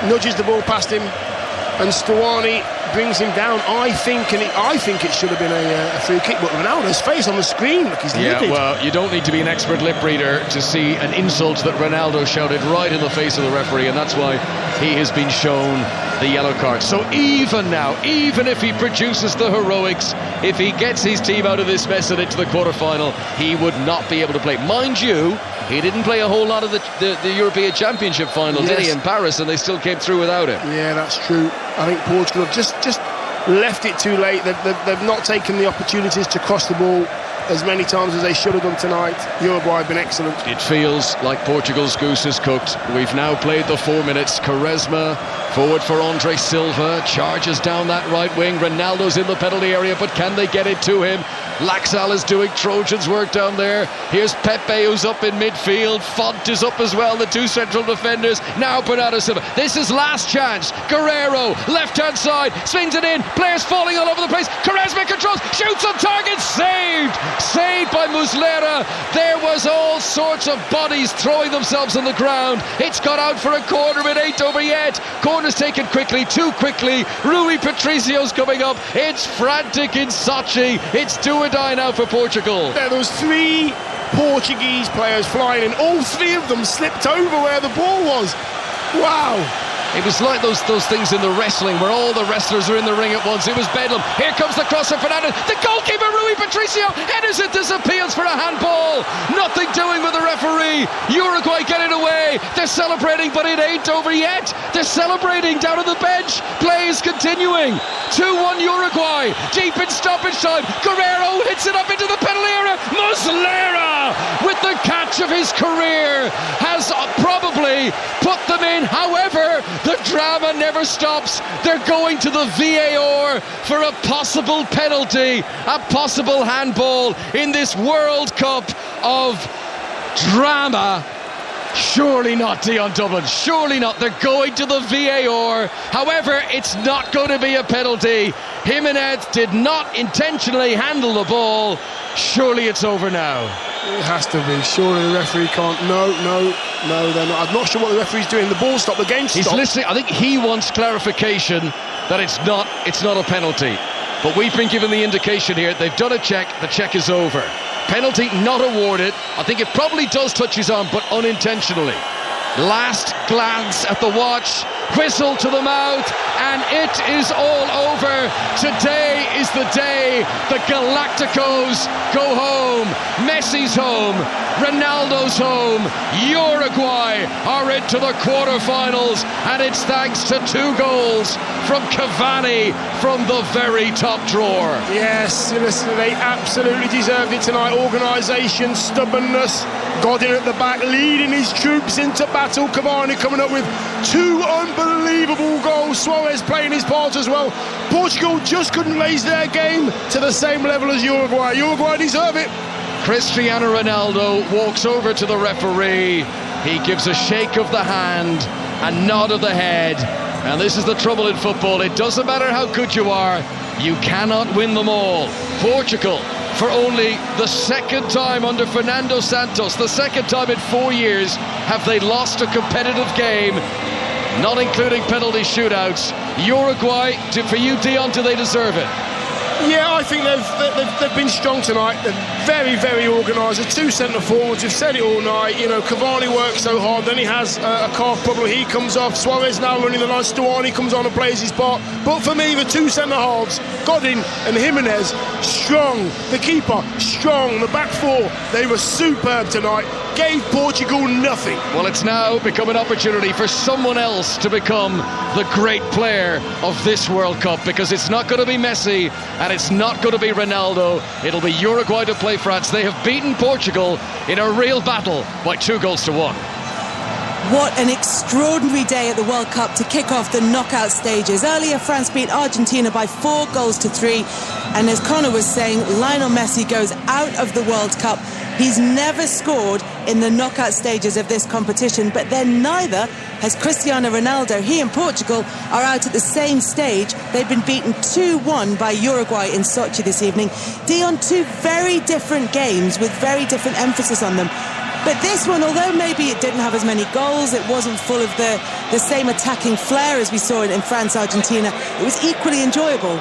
nudges the ball past him, and Stuani brings him down. I think it should have been a free kick, but Ronaldo's face on the screen, look, he's livid. Well, you don't need to be an expert lip reader to see an insult that Ronaldo shouted right in the face of the referee, and that's why he has been shown the yellow card. So even now, even if he produces the heroics, if he gets his team out of this mess and into the quarter-final, he would not be able to play. Mind you, he didn't play a whole lot of the European Championship final, did he, in Paris, and they still came through without him. Yeah, that's true. I think Portugal have just left it too late. They've not taken the opportunities to cross the ball as many times as they should have done tonight. Uruguay have been excellent. It feels like Portugal's goose is cooked. We've now played the 4 minutes. Quaresma forward for Andre Silva, charges down that right wing. Ronaldo's in the penalty area, but can they get it to him? Laxal is doing Trojans work down there. Here's Pepe, who's up in midfield. Font is up as well, the two central defenders. Now Bernardo Silva. This is last chance. Guerrero, left-hand side, swings it in. Players falling all over the place. Quaresma controls, shoots on target, saved! Saved by Muslera. There was all sorts of bodies throwing themselves on the ground. It's got out for a corner. It ain't over yet. Corner's taken quickly, too quickly. Rui Patricio's coming up. It's frantic in Sochi. It's do or die now for Portugal. There was 3 Portuguese players flying, and all 3 of them slipped over where the ball was. Wow. It was like those things in the wrestling where all the wrestlers are in the ring at once. It was bedlam. Here comes the cross from Fernandes. The goalkeeper, Rui Patricio, headers it, disappears for a handball. Nothing doing with the referee. Uruguay get it away. They're celebrating, but it ain't over yet. They're celebrating down on the bench. Play is continuing. 2-1 Uruguay. Deep in stoppage time. Guerrero hits it up into the penalty area. Muslera, with the catch of his career, has probably put them in. However, the drama never stops. They're going to the VAR for a possible penalty, a possible handball in this World Cup of drama. Surely not, Dion Dublin. Surely not. They're going to the VAR. However, it's not going to be a penalty. Jimenez did not intentionally handle the ball. Surely it's over now. It has to be. Surely the referee can't. No, they're not. I'm not sure what the referee's doing. The ball stopped. The game stopped. He's listening. I think he wants clarification that it's not a penalty. But we've been given the indication here. They've done a check. The check is over. Penalty not awarded. I think it probably does touch his arm, but unintentionally. Last glance at the watch, whistle to the mouth, and it is all over. Today is the day the Galacticos go home. Messi's home, Ronaldo's home. Uruguay are into the quarterfinals, and it's thanks to 2 goals from Cavani from the very top drawer. Yes, listen, they absolutely deserved it tonight. Organisation, stubbornness, Godin at the back leading his troops into battle. Cavani coming up with 2 unbelievable goals. Suarez playing his part as well. Portugal just couldn't raise their game to the same level as Uruguay. Uruguay deserve it. Cristiano Ronaldo walks over to the referee. He gives a shake of the hand, a nod of the head. And this is the trouble in football. It doesn't matter how good you are, you cannot win them all. Portugal, for only the second time under Fernando Santos, the second time in 4 years, have they lost a competitive game, not including penalty shootouts. Uruguay, for you, Dion, do they deserve it? Yeah, I think they've been strong tonight. They're very, very organised. The two centre forwards, we've said it all night. You know, Cavani works so hard, then he has a calf problem. He comes off. Suarez now running the line. Stuani comes on and plays his part. But for me, the two centre halves, Godin and Jimenez, strong. The keeper, strong. The back four, they were superb tonight. Gave Portugal nothing. Well, it's now become an opportunity for someone else to become the great player of this World Cup, because it's not going to be Messi and it's not going to be Ronaldo. It'll be Uruguay to play France. They have beaten Portugal in a real battle by 2-1. What an extraordinary day at the World Cup to kick off the knockout stages. Earlier, France beat Argentina by 4-3. And as Connor was saying, Lionel Messi goes out of the World Cup. He's never scored in the knockout stages of this competition, but then neither has Cristiano Ronaldo. He and Portugal are out at the same stage. They've been beaten 2-1 by Uruguay in Sochi this evening. Dion, two very different games with very different emphasis on them. But this one, although maybe it didn't have as many goals, it wasn't full of the same attacking flair as we saw in France-Argentina, it was equally enjoyable.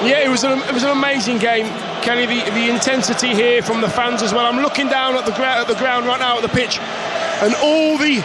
Yeah, it was an amazing game, Kenny. The intensity here from the fans as well. I'm looking down at the ground right now at the pitch, and all the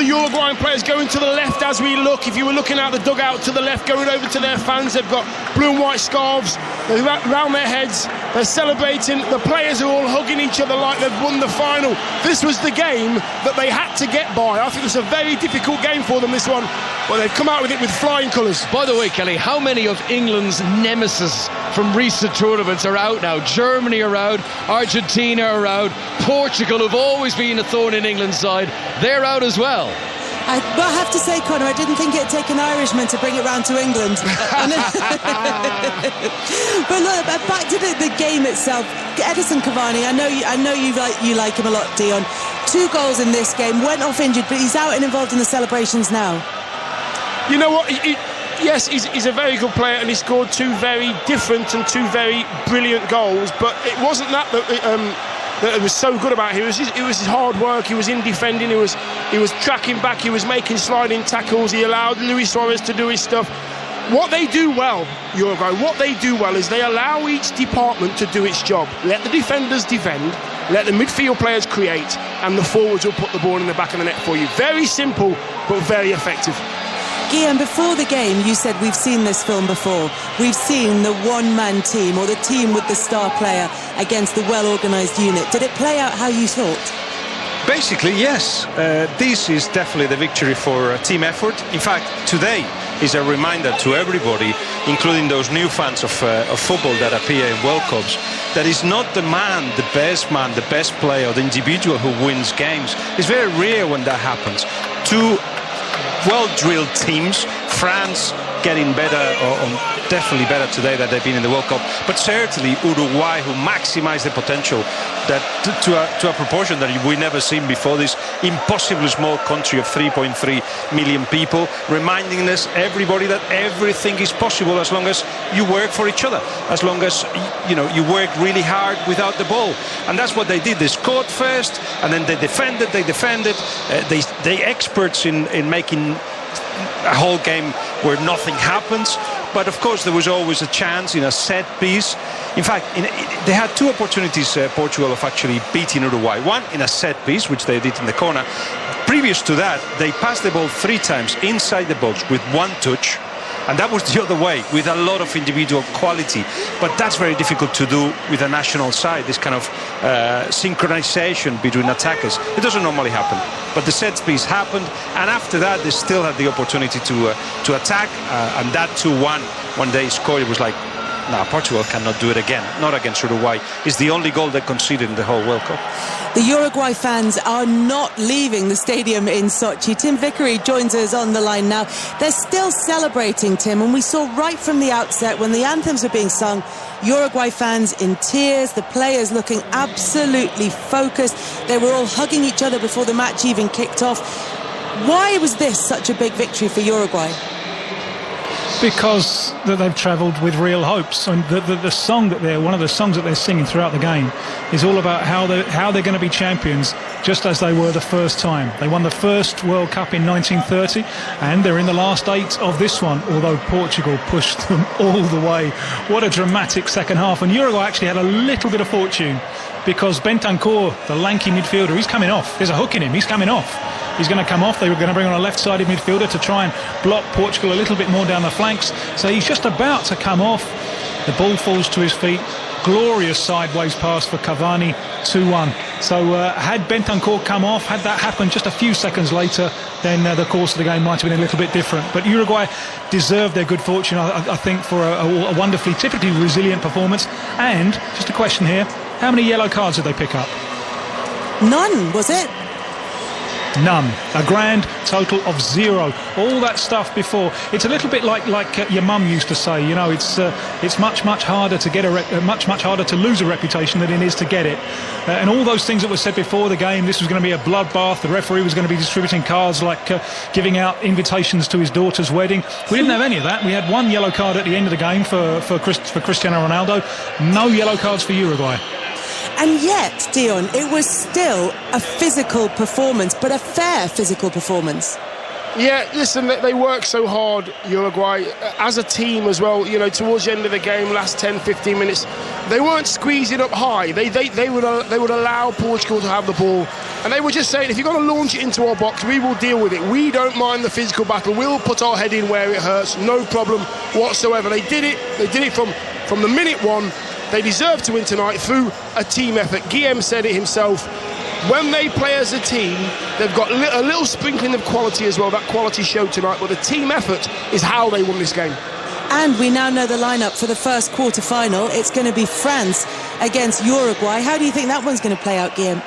Uruguayan players going to the left as we look. If you were looking out the dugout to the left, going over to their fans, they've got blue and white scarves around their heads. They're celebrating. The players are all hugging each other like they've won the final. This was the game that they had to get by. I think it was a very difficult game for them, this one. But they've come out with it with flying colours. By the way, Kelly, how many of England's nemesis from recent tournaments are out now? Germany are out, Argentina are out, Portugal, who've always been a thorn in England's side, they're out as well. I have to say, Conor, I didn't think it'd take an Irishman to bring it round to England. But look, back to the game itself. Edison Cavani, I know you like him a lot, Dion. 2 goals in this game, went off injured, but he's out and involved in the celebrations now. You know what? Yes, he's a very good player, and he scored 2 very different and 2 very brilliant goals. But it wasn't that it was so good about him. It was his hard work. He was in defending. He was tracking back. He was making sliding tackles. He allowed Luis Suarez to do his stuff. What they do well, Uruguay, is they allow each department to do its job. Let the defenders defend, let the midfield players create, and the forwards will put the ball in the back of the net for you. Very simple, but very effective. Guillaume, before the game, you said we've seen this film before. We've seen the one-man team, or the team with the star player, against the well-organised unit. Did it play out how you thought? Basically, yes. This is definitely the victory for team effort. In fact, today is a reminder to everybody, including those new fans of football that appear in World Cups, that it's not the best player, or the individual who wins games. It's very rare when that happens. Two well-drilled teams, France getting better, or definitely better today than they've been in the World Cup, but certainly Uruguay, who maximised the potential that to a proportion that we've never seen before. This impossibly small country of 3.3 million people, reminding us, everybody, that everything is possible as long as you work for each other, as long as you work really hard without the ball. And that's what they did. They scored first, and then they defended. They experts in making a whole game where nothing happens. But of course there was always a chance in a set piece. In fact, they had 2 opportunities, Portugal, of actually beating Uruguay. One in a set piece, which they did in the corner. Previous to that, they passed the ball 3 times inside the box with 1 touch. And that was the other way, with a lot of individual quality. But that's very difficult to do with a national side, this kind of synchronization between attackers. It doesn't normally happen. But the set piece happened, and after that, they still had the opportunity to attack. And that 2-1, when they scored, it was like, no, Portugal cannot do it again. Not against Uruguay. It's the only goal they conceded in the whole World Cup. The Uruguay fans are not leaving the stadium in Sochi. Tim Vickery joins us on the line now. They're still celebrating, Tim, and we saw right from the outset when the anthems were being sung, Uruguay fans in tears, the players looking absolutely focused. They were all hugging each other before the match even kicked off. Why was this such a big victory for Uruguay? Because they've travelled with real hopes, and the song that one of the songs that they're singing throughout the game is all about how they're going to be champions, just as they were the first time. They won the first World Cup in 1930, and they're in the last 8 of this one, although Portugal pushed them all the way. What a dramatic second half, and Uruguay actually had a little bit of fortune, because Bentancur, the lanky midfielder, he's coming off. There's a hook in him, he's coming off. He's going to come off. They were going to bring on a left-sided midfielder to try and block Portugal a little bit more down the flanks. So he's just about to come off. The ball falls to his feet. Glorious sideways pass for Cavani, 2-1. So had Bentancur come off, had that happened just a few seconds later, then the course of the game might have been a little bit different. But Uruguay deserved their good fortune, I think, for a wonderfully, typically resilient performance. And, just a question here, how many yellow cards did they pick up? None, was it? None. A grand total of 0. All that stuff before. It's a little bit like your mum used to say. You know, it's much harder to get much harder to lose a reputation than it is to get it. And all those things that were said before the game. This was going to be a bloodbath. The referee was going to be distributing cards like giving out invitations to his daughter's wedding. We didn't have any of that. We had 1 yellow card at the end of the game for Cristiano Ronaldo. No yellow cards for Uruguay. And yet, Dion, it was still a physical performance, but a fair physical performance. Yeah, listen, they work so hard, Uruguay, as a team as well. You know, towards the end of the game, last 10-15 minutes, they weren't squeezing up high. They would allow Portugal to have the ball, and they were just saying, if you're going to launch it into our box, we will deal with it. We don't mind the physical battle. We'll put our head in where it hurts, no problem whatsoever. They did it. They did it from the minute one. They deserve to win tonight through a team effort. Guillem said it himself. When they play as a team, they've got a little sprinkling of quality as well. That quality showed tonight, but the team effort is how they won this game. And we now know the lineup for the first quarter-final. It's going to be France against Uruguay. How do you think that one's going to play out, Guillem?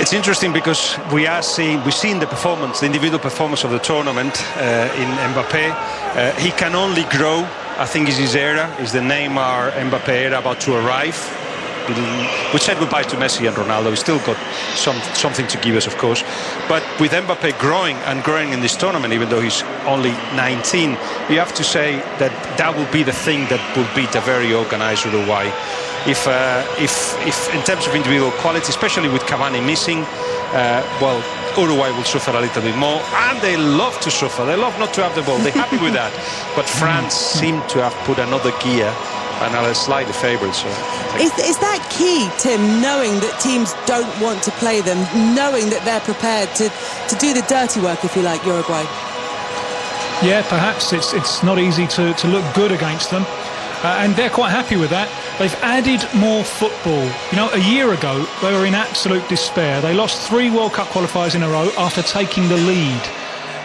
It's interesting because we've seen the performance, the individual performance of the tournament in Mbappé. He can only grow. I think it's his era, is the Neymar Mbappé era about to arrive. We said goodbye to Messi and Ronaldo. He's still got something to give us, of course. But with Mbappé growing in this tournament, even though he's only 19, you have to say that will be the thing that will beat a very organised Uruguay. If in terms of individual quality, especially with Cavani missing, Uruguay will suffer a little bit more, and they love to suffer. They love not to have the ball. They're happy with that. But France seem to have put another gear and are slightly favourites. So. Is that key, Tim, knowing that teams don't want to play them, knowing that they're prepared to do the dirty work, if you like, Uruguay? Yeah, perhaps it's not easy to look good against them. And they're quite happy with that. They've added more football. You know, a year ago, they were in absolute despair. They lost 3 World Cup qualifiers in a row after taking the lead.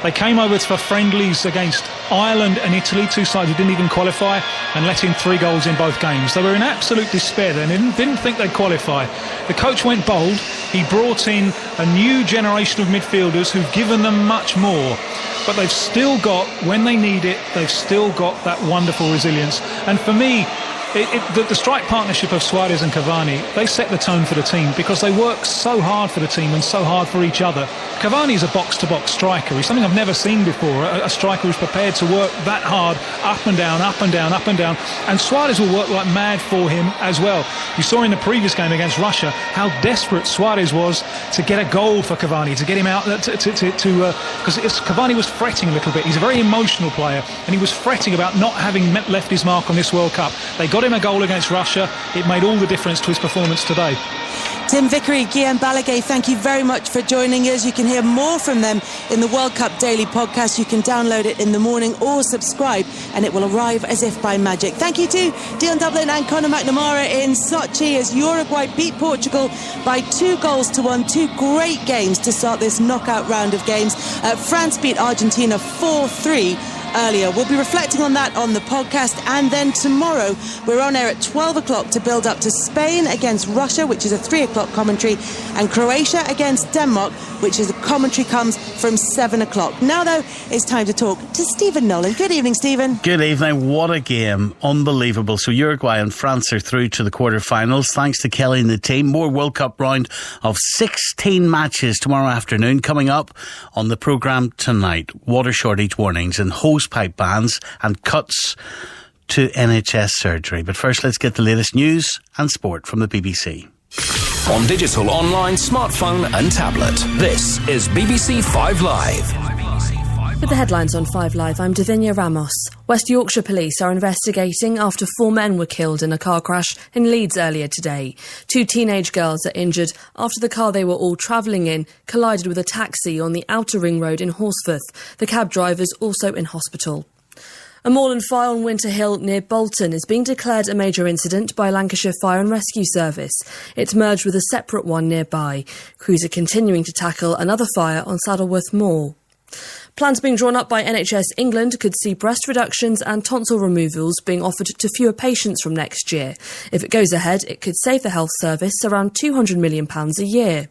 They came over for friendlies against Ireland and Italy, 2 sides who didn't even qualify, and let in 3 goals in both games. They were in absolute despair then. They didn't think they'd qualify. The coach went bold. He brought in a new generation of midfielders who've given them much more. But they've still got, when they need it, they've still got that wonderful resilience. And for me, the strike partnership of Suarez and Cavani, they set the tone for the team because they work so hard for the team and so hard for each other. Cavani's a box-to-box striker. He's something I've never seen before, a striker who's prepared to work that hard, up and down, up and down, up and down. And Suarez will work like mad for him as well. You saw in the previous game against Russia how desperate Suarez was to get a goal for Cavani, to get him out, because Cavani was fretting a little bit. He's a very emotional player, and he was fretting about not having left his mark on this World Cup. They got him a goal against Russia. It made all the difference to his performance today. Tim Vickery, Guillem Balaguer, thank you very much for joining us. You can hear more from them in the World Cup Daily Podcast. You can download it in the morning or subscribe, and it will arrive as if by magic. Thank you to Dion Dublin and Conor McNamara in Sochi as Uruguay beat Portugal by 2-1. 2 great games to start this knockout round of games. France beat Argentina 4-3. Earlier. We'll be reflecting on that on the podcast, and then tomorrow we're on air at 12 o'clock to build up to Spain against Russia, which is a 3 o'clock commentary, and Croatia against Denmark, which is a commentary comes from 7 o'clock. Now though, it's time to talk to Stephen Nolan. Good evening, Stephen. Good evening. What a game. Unbelievable. So Uruguay and France are through to the quarter-finals thanks to Kelly and the team. More World Cup round of 16 matches tomorrow afternoon coming up on the programme tonight. Water shortage warnings and whole hosepipe bans and cuts to NHS surgery. But first, let's get the latest news and sport from the BBC. On digital, online, smartphone and tablet, this is BBC 5 Live. With the headlines on 5 Live, I'm Davinia Ramos. West Yorkshire police are investigating after 4 men were killed in a car crash in Leeds earlier today. 2 teenage girls are injured after the car they were all travelling in collided with a taxi on the Outer Ring Road in Horsforth. The cab driver's also in hospital. A moorland fire on Winter Hill near Bolton is being declared a major incident by Lancashire Fire and Rescue Service. It's merged with a separate one nearby. Crews are continuing to tackle another fire on Saddleworth Moor. Plans being drawn up by NHS England could see breast reductions and tonsil removals being offered to fewer patients from next year. If it goes ahead, it could save the health service around £200 million a year.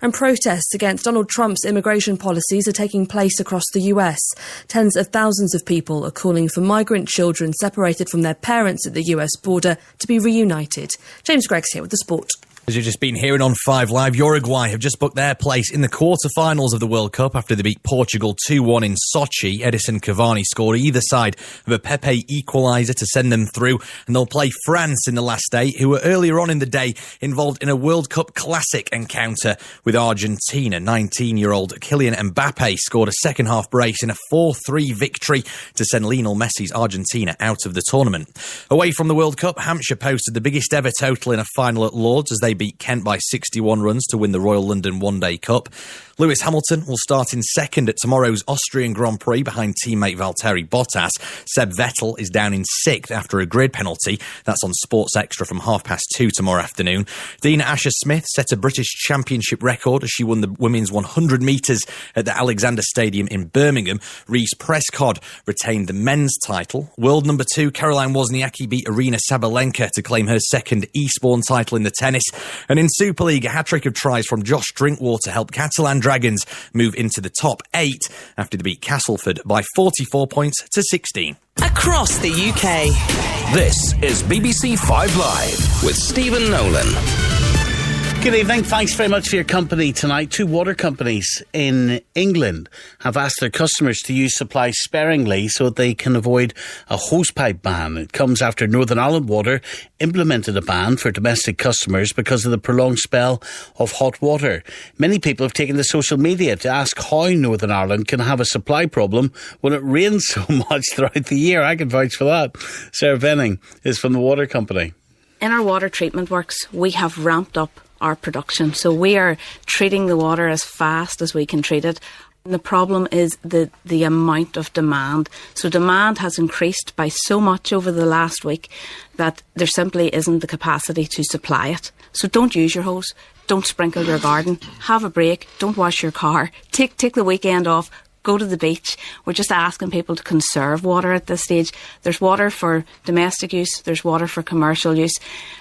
And protests against Donald Trump's immigration policies are taking place across the US. Tens of thousands of people are calling for migrant children separated from their parents at the US border to be reunited. James Gregg's here with the sport. As you've just been hearing on 5 Live, Uruguay have just booked their place in the quarter-finals of the World Cup after they beat Portugal 2-1 in Sochi. Edison Cavani scored either side of a Pepe equaliser to send them through, and they'll play France in the last day, who were earlier on in the day involved in a World Cup classic encounter with Argentina. 19-year-old Kylian Mbappe scored a second-half brace in a 4-3 victory to send Lionel Messi's Argentina out of the tournament. Away from the World Cup, Hampshire posted the biggest ever total in a final at Lords as they beat Kent by 61 runs to win the Royal London One Day Cup. Lewis Hamilton will start in second at tomorrow's Austrian Grand Prix behind teammate Valtteri Bottas. Seb Vettel is down in sixth after a grid penalty. That's on Sports Extra from 2:30 tomorrow afternoon. Dina Asher-Smith set a British Championship record as she won the women's 100 metres at the Alexander Stadium in Birmingham. Reece Prescott retained the men's title. World number 2 Caroline Wozniacki beat Arina Sabalenka to claim her second Eastbourne title in the tennis. And in Super League, a hat-trick of tries from Josh Drinkwater helped Catalan Dragons move into the top 8 after they beat Castleford by 44 points to 16. Across the UK. This is BBC 5 Live with Stephen Nolan. Good evening. Thanks very much for your company tonight. 2 water companies in England have asked their customers to use supply sparingly so that they can avoid a hosepipe ban. It comes after Northern Ireland Water implemented a ban for domestic customers because of the prolonged spell of hot water. Many people have taken to social media to ask how Northern Ireland can have a supply problem when it rains so much throughout the year. I can vouch for that. Sarah Venning is from the water company. In our water treatment works, we have ramped up our production. So we are treating the water as fast as we can treat it. And the problem is the amount of demand. So demand has increased by so much over the last week that there simply isn't the capacity to supply it. So don't use your hose. Don't sprinkle your garden. Have a break. Don't wash your car. Take the weekend off. Go to the beach. We're just asking people to conserve water at this stage. There's water for domestic use. There's water for commercial use.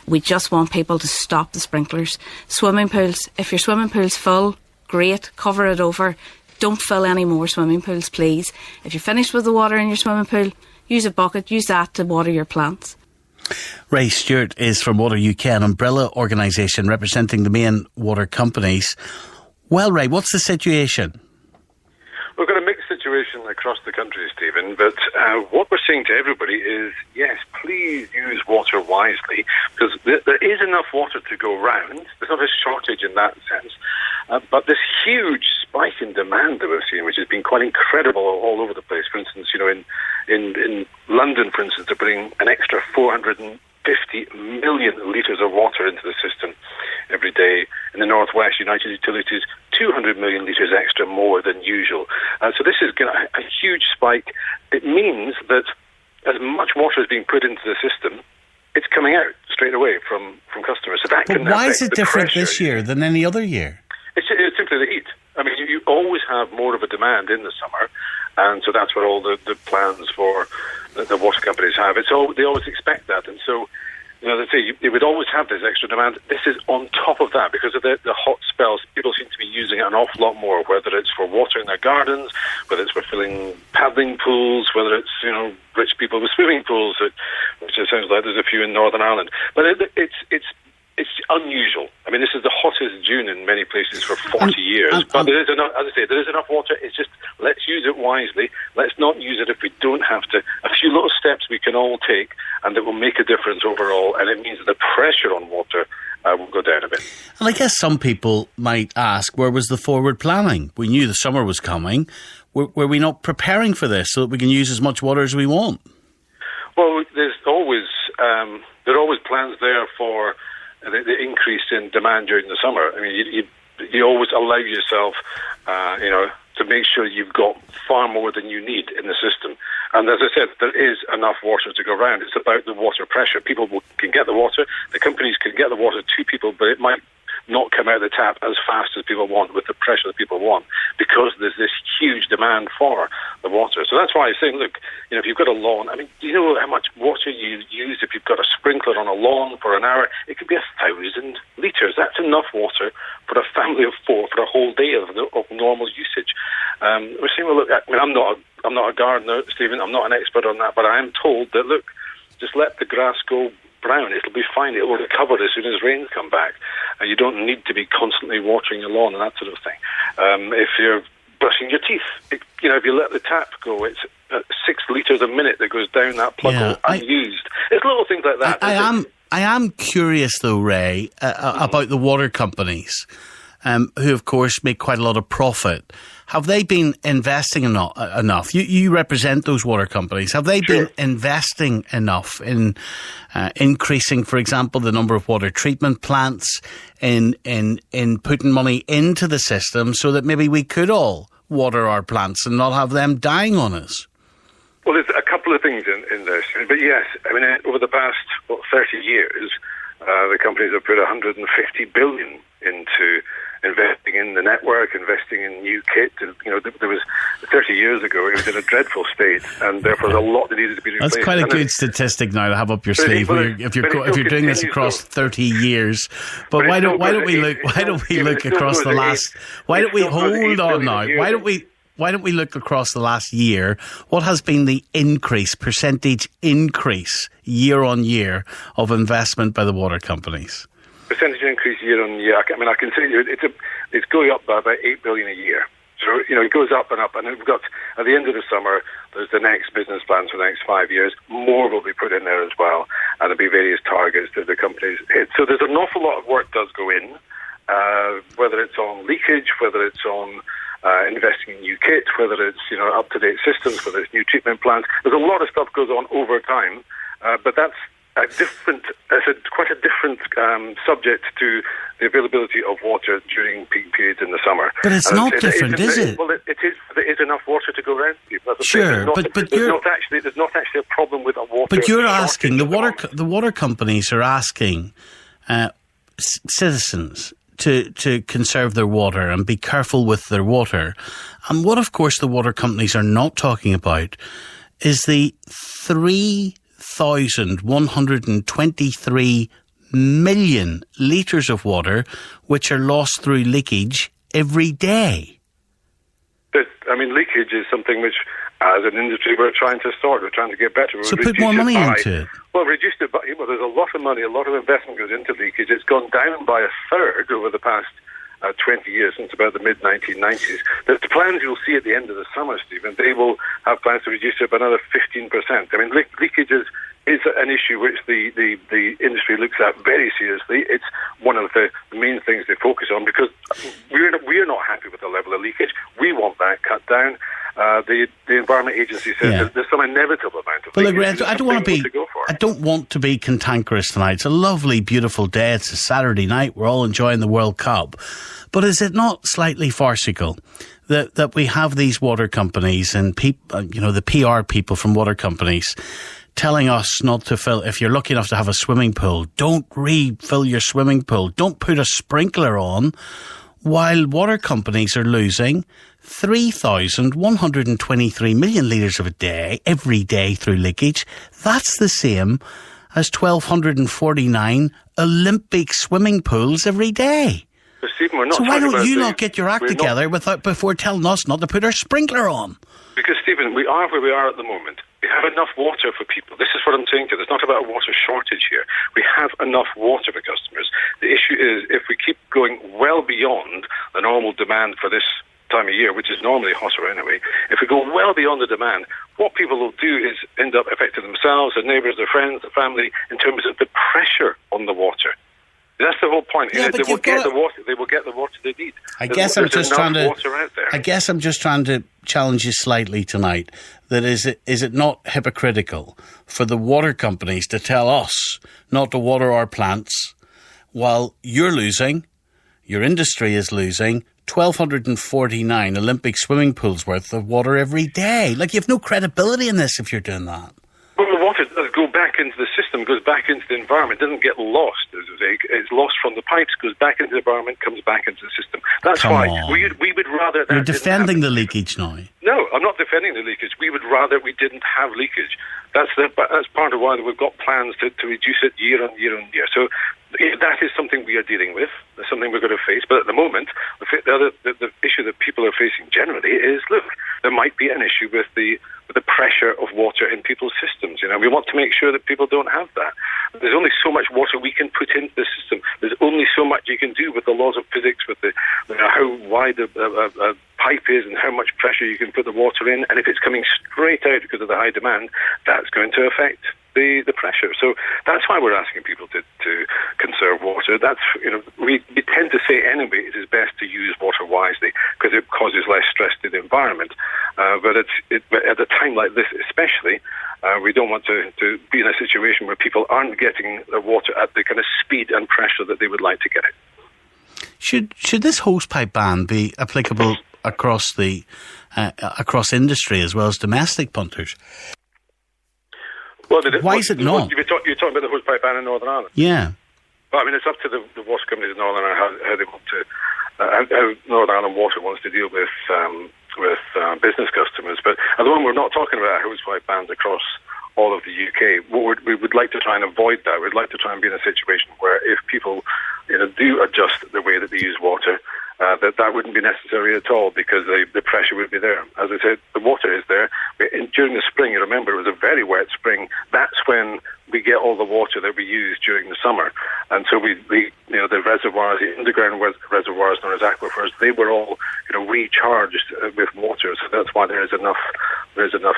We just want people to stop the sprinklers. Swimming pools. If your swimming pool's full, great. Cover it over. Don't fill any more swimming pools, please. If you're finished with the water in your swimming pool, use a bucket. Use that to water your plants. Ray Stewart is from Water UK, an umbrella organisation representing the main water companies. Well, Ray, what's the situation? We've got a mixed situation across the country, Stephen, but what we're saying to everybody is, yes, please use water wisely, because there is enough water to go round. There's not a shortage in that sense. But this huge spike in demand that we've seen, which has been quite incredible all over the place. For instance, in London, for instance, they're putting an extra 450 million litres of water into the system every day. In the northwest, United Utilities, 200 million litres extra more than usual. So this is a huge spike. It means that as much water is being put into the system, it's coming out straight away from customers. So that but why is it different this year than any other year? It's simply the heat. I mean, you always have more of a demand in the summer, and so that's what all the plans for the water companies have. They always expect that, and so they say you would always have this extra demand. This is on top of that because of the hot spells. People seem to be using it an awful lot more, whether it's for watering their gardens, whether it's for filling paddling pools, whether it's rich people with swimming pools, which it sounds like there's a few in Northern Ireland. But it's unusual. I mean, this is the hottest June in many places for 40 years. But there is enough, as I say, there is enough water. It's just, let's use it wisely. Let's not use it if we don't have to. A few little steps we can all take, and that will make a difference overall. And it means that the pressure on water will go down a bit. And I guess some people might ask, where was the forward planning? We knew the summer was coming. Were we not preparing for this so that we can use as much water as we want? Well, there's always plans there for the increase in demand during the summer. I mean, you always allow yourself, to make sure you've got far more than you need in the system. And as I said, there is enough water to go around. It's about the water pressure. People can get the water. The companies can get the water to people, but it might not come out of the tap as fast as people want with the pressure that people want, because there's this huge demand for the water. So that's why I say, look, if you've got a lawn, I mean, do you know how much water you use if you've got a sprinkler on a lawn for an hour? It could be 1,000 litres. That's enough water for a family of 4 for a whole day of normal usage. We're saying, well, look, I mean, I'm not a gardener, Stephen. I'm not an expert on that, but I am told that, look, just let the grass go brown. It'll be fine. It will recover as soon as rains come back. And you don't need to be constantly watering your lawn and that sort of thing. If you're brushing your teeth, if you let the tap go, it's 6 litres a minute that goes down that plug hole unused. It's little things like that. I am curious, though, Ray, about the water companies, who, of course, make quite a lot of profit. Have they been investing enough? You represent those water companies. Have they been investing enough in increasing, for example, the number of water treatment plants, in putting money into the system so that maybe we could all water our plants and not have them dying on us? Well, there's a couple of things in this. But yes, I mean, over the past 30 years, the companies have put 150 billion into investing in the network, investing in new kit. And, there was 30 years ago, it was in a dreadful state, and therefore there's a lot that needed to be replaced. That's quite a good statistic now to have up your sleeve. If you're doing this across 30 years, but why don't we look across the last? Why don't we hold on now? Why don't we look across the last year? What has been the percentage increase year on year of investment by the water companies? Percentage increase year on year. I mean, I can say it's going up by about 8 billion a year. So, it goes up and up. And we've got, at the end of the summer, there's the next business plans for the next 5 years. More will be put in there as well. And there'll be various targets that the companies hit. So there's an awful lot of work does go in, whether it's on leakage, whether it's on investing in new kit, whether it's, up-to-date systems, whether it's new treatment plants. There's a lot of stuff goes on over time, but that's quite a different subject to the availability of water during peak periods in the summer. But it's not different, is it? Well, it is. There is enough water to go around. Sure, there's not actually a problem with a water. But you're asking the water companies are asking citizens to conserve their water and be careful with their water. And what, of course, the water companies are not talking about is the 3,123 million litres of water which are lost through leakage every day. Leakage is something which, as an industry, we're trying to sort. We're trying to get better. So put more money into it. Well, reduced it by, there's a lot of money, a lot of investment goes into leakage. It's gone down by a third over the past 20 years, since about the mid-1990s. The plans you'll see at the end of the summer, Stephen, they will have plans to reduce it by another 15%. I mean, leakage is an issue which the industry looks at very seriously. It's one of the main things they focus on, because we're not happy with the level of leakage. We want that cut down. The Environment Agency says there's some inevitable amount of leakage. But look, I don't want to be cantankerous tonight. It's a lovely, beautiful day. It's a Saturday night. We're all enjoying the World Cup. But is it not slightly farcical that we have these water companies and the PR people from water companies telling us not to fill, if you're lucky enough to have a swimming pool, don't refill your swimming pool, don't put a sprinkler on, while water companies are losing 3,123 million litres of a day, every day through leakage. That's the same as 1,249 Olympic swimming pools every day. Stephen, so why don't you not get your act together before telling us not to put our sprinkler on? Because, Stephen, we are where we are at the moment. We have enough water for people. This is what I'm saying to you. It's not about a water shortage here. We have enough water for customers. The issue is, if we keep going well beyond the normal demand for this time of year, which is normally hotter anyway, if we go well beyond the demand, what people will do is end up affecting themselves, their neighbours, their friends, their family, in terms of the pressure on the water. That's the whole point. Yeah, they will get the water. They will get the water they need. I guess I'm just trying to challenge you slightly tonight. That is it not hypocritical for the water companies to tell us not to water our plants while you're losing, your industry is losing 1,249 Olympic swimming pools worth of water every day? Like, you have no credibility in this if you're doing that. Well, the water does go back into the system, goes back into the environment, doesn't get lost. It's lost from the pipes, goes back into the environment, comes back into the system. That's why we would rather... You're defending the leakage now. No, I'm not defending the leakage. We would rather we didn't have leakage. That's part of why we've got plans to reduce it year on year on year. So that is something we are dealing with. That's something we're going to face. But at the moment, the issue that people are facing generally is, look, there might be an issue with the pressure of water in people's systems. You know, we want to make sure that people don't have that. There's only so much water we can put into the system. There's only so much you can do with the laws of physics, with how wide a pipe is and how much pressure you can put the water in. And if it's coming straight out because of the high demand, that's going to affect the pressure. So that's why we're asking people to conserve water. That's, you know, we tend to say anyway it is best to use water wisely because it causes less stress to the environment. But at a time like this especially, we don't want to be in a situation where people aren't getting the water at the kind of speed and pressure that they would like to get it. Should this hosepipe ban be applicable across industry as well as domestic punters? Well, why is it not? You're talking about the hosepipe ban in Northern Ireland? Yeah. Well, I mean, it's up to the water companies in Northern Ireland how they want to, how Northern Ireland Water wants to deal with business customers. But at the moment, we're not talking about hosepipe bans across all of the UK. We would like to try and avoid that. We'd like to try and be in a situation where if people, you know, do adjust the way that they use water, that wouldn't be necessary at all because the pressure would be there. As I said, the water is there. During the spring, you remember, it was a very wet spring. That's when we get all the water that we use during the summer. And so the reservoirs, the underground reservoirs known as aquifers, they were all, you know, recharged with water. So that's why there is enough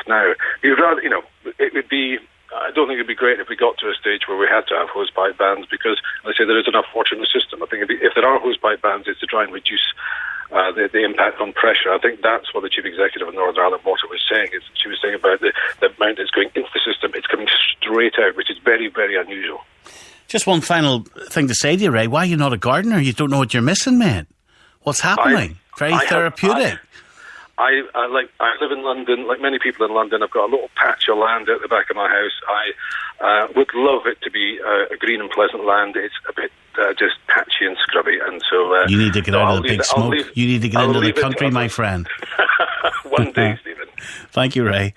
now. You'd rather, you know, it would be... I don't think it'd be great if we got to a stage where we had to have hosepipe bans because, as I say, there is enough water in the system. I think if there are hosepipe bans, it's to try and reduce the impact on pressure. I think that's what the Chief Executive of Northern Ireland Water was saying. She was saying about the amount that's going into the system, it's coming straight out, which is very, very unusual. Just one final thing to say to you, Ray. Why are you not a gardener? You don't know what you're missing, mate. What's happening? Very therapeutic. I live in London, like many people in London. I've got a little patch of land at the back of my house. I would love it to be a green and pleasant land. It's a bit just patchy and scrubby, and so you need to get out of the big smoke. You need to get into the country, my friend. One day, Stephen. Thank you, Ray.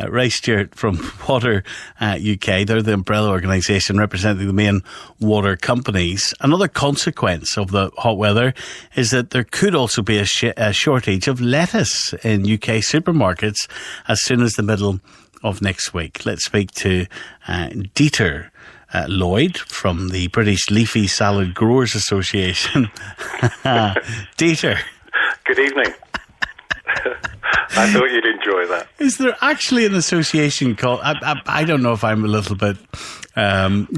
Ray Stewart from Water UK. They're the umbrella organisation representing the main water companies. Another consequence of the hot weather is that there could also be a shortage of lettuce in UK supermarkets as soon as the middle of next week. Let's speak to Dieter Lloyd from the British Leafy Salad Growers Association. Dieter. Good evening. I thought you'd enjoy that. Is there actually an association called... I don't know if I'm a little bit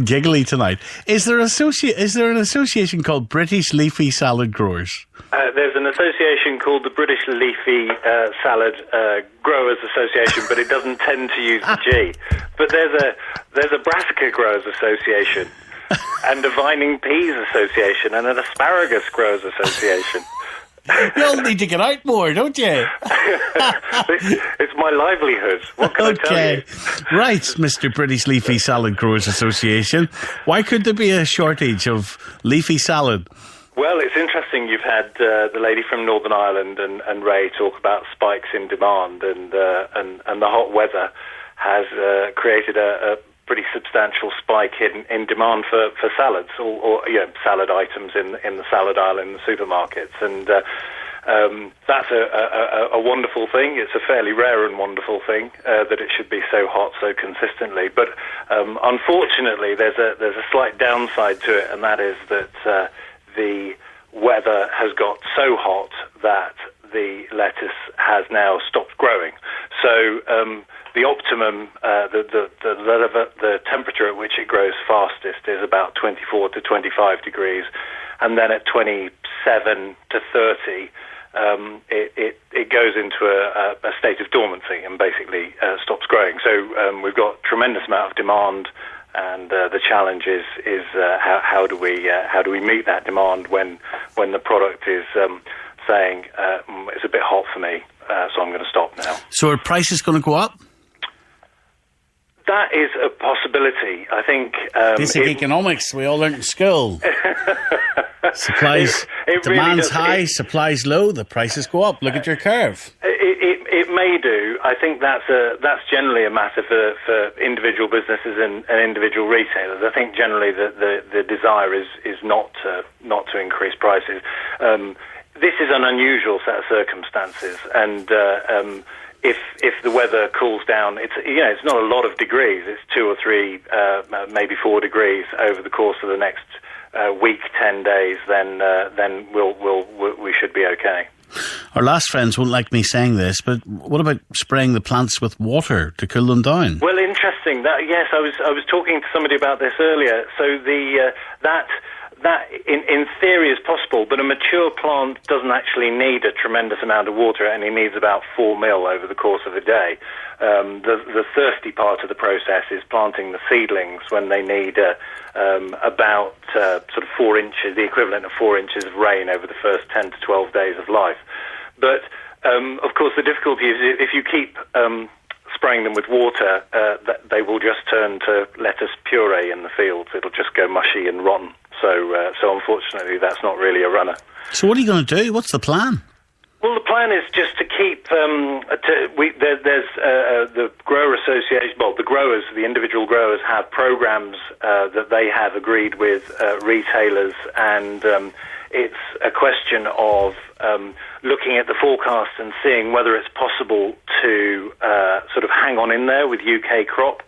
giggly tonight. Is there an association called British Leafy Salad Growers? There's an association called the British Leafy Salad Growers Association, but it doesn't tend to use the G. But there's a Brassica Growers Association, and a Vining Peas Association, and an Asparagus Growers Association. You all need to get out more, don't you? It's my livelihood. What can I tell you? Right, Mr. British Leafy Salad Growers Association. Why could there be a shortage of leafy salad? Well, it's interesting. You've had the lady from Northern Ireland and Ray talk about spikes in demand, and the hot weather has created a pretty substantial spike in demand for salads or salad items in the salad aisle in the supermarkets, and that's a wonderful thing. It's a fairly rare and wonderful thing that it should be so hot so consistently. But unfortunately, there's a slight downside to it, and that is that the weather has got so hot that the lettuce has now stopped growing. So the optimum, the temperature at which it grows fastest is about 24 to 25 degrees, and then at 27 to 30, it goes into a state of dormancy and basically stops growing. So we've got tremendous amount of demand, and the challenge is how do we meet that demand when the product is saying it's a bit hot for me, so I'm going to stop now. So are prices going to go up? That is a possibility. I think basic economics we all learned in school. Supplies, demand's really high, supplies low, the prices go up. Look at your curve. It may do. I think that's generally a matter for individual businesses and individual retailers. I think generally the desire is not to increase prices. This is an unusual set of circumstances, and if the weather cools down, it's not a lot of degrees. It's 2 or 3, maybe 4 degrees over the course of the next week, 10 days. Then we should be okay. Our last friends won't like me saying this, but what about spraying the plants with water to cool them down? Well, interesting. Yes, I was talking to somebody about this earlier. So that in theory is possible, but a mature plant doesn't actually need a tremendous amount of water. It only needs about 4 ml over the course of a day. The thirsty part of the process is planting the seedlings when they need about sort of 4 inches, the equivalent of 4 inches of rain over the first 10 to 12 days of life. But of course, the difficulty is if you keep spraying them with water, they will just turn to lettuce puree in the fields. It'll just go mushy and rotten. So unfortunately, that's not really a runner. So what are you going to do? What's the plan? Well, the plan is just to keep. There's the grower association. Well, the individual growers have programs that they have agreed with retailers, and it's a question of looking at the forecast and seeing whether it's possible to sort of hang on in there with UK crop.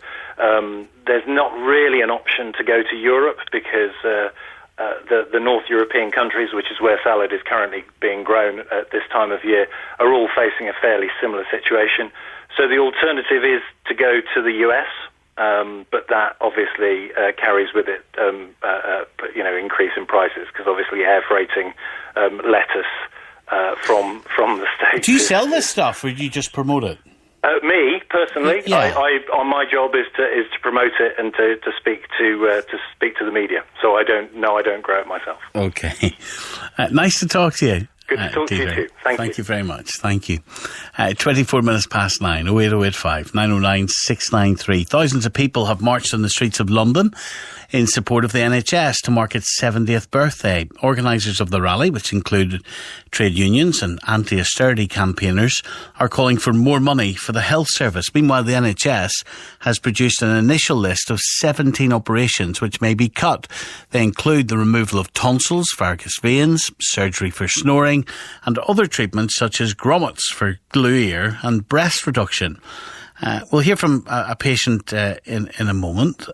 There's not really an option to go to Europe because the North European countries, which is where salad is currently being grown at this time of year, are all facing a fairly similar situation. So the alternative is to go to the US, but that obviously carries with it increase in prices, because obviously air freighting lettuce from the States. Do you sell this stuff, or do you just promote it? Me personally, yeah. My job is to promote it and to speak to the media. So I don't grow it myself. Okay, nice to talk to you. Good to talk to you too. Thank you very much. Thank you. 24 minutes past 9, 08085 909 693. Thousands of people have marched on the streets of London in support of the NHS to mark its 70th birthday. Organisers of the rally, which include trade unions and anti-austerity campaigners, are calling for more money for the health service. Meanwhile, the NHS has produced an initial list of 17 operations which may be cut. They include the removal of tonsils, varicose veins, surgery for snoring, and other treatments such as grommets for glue ear and breast reduction. We'll hear from a patient in a moment.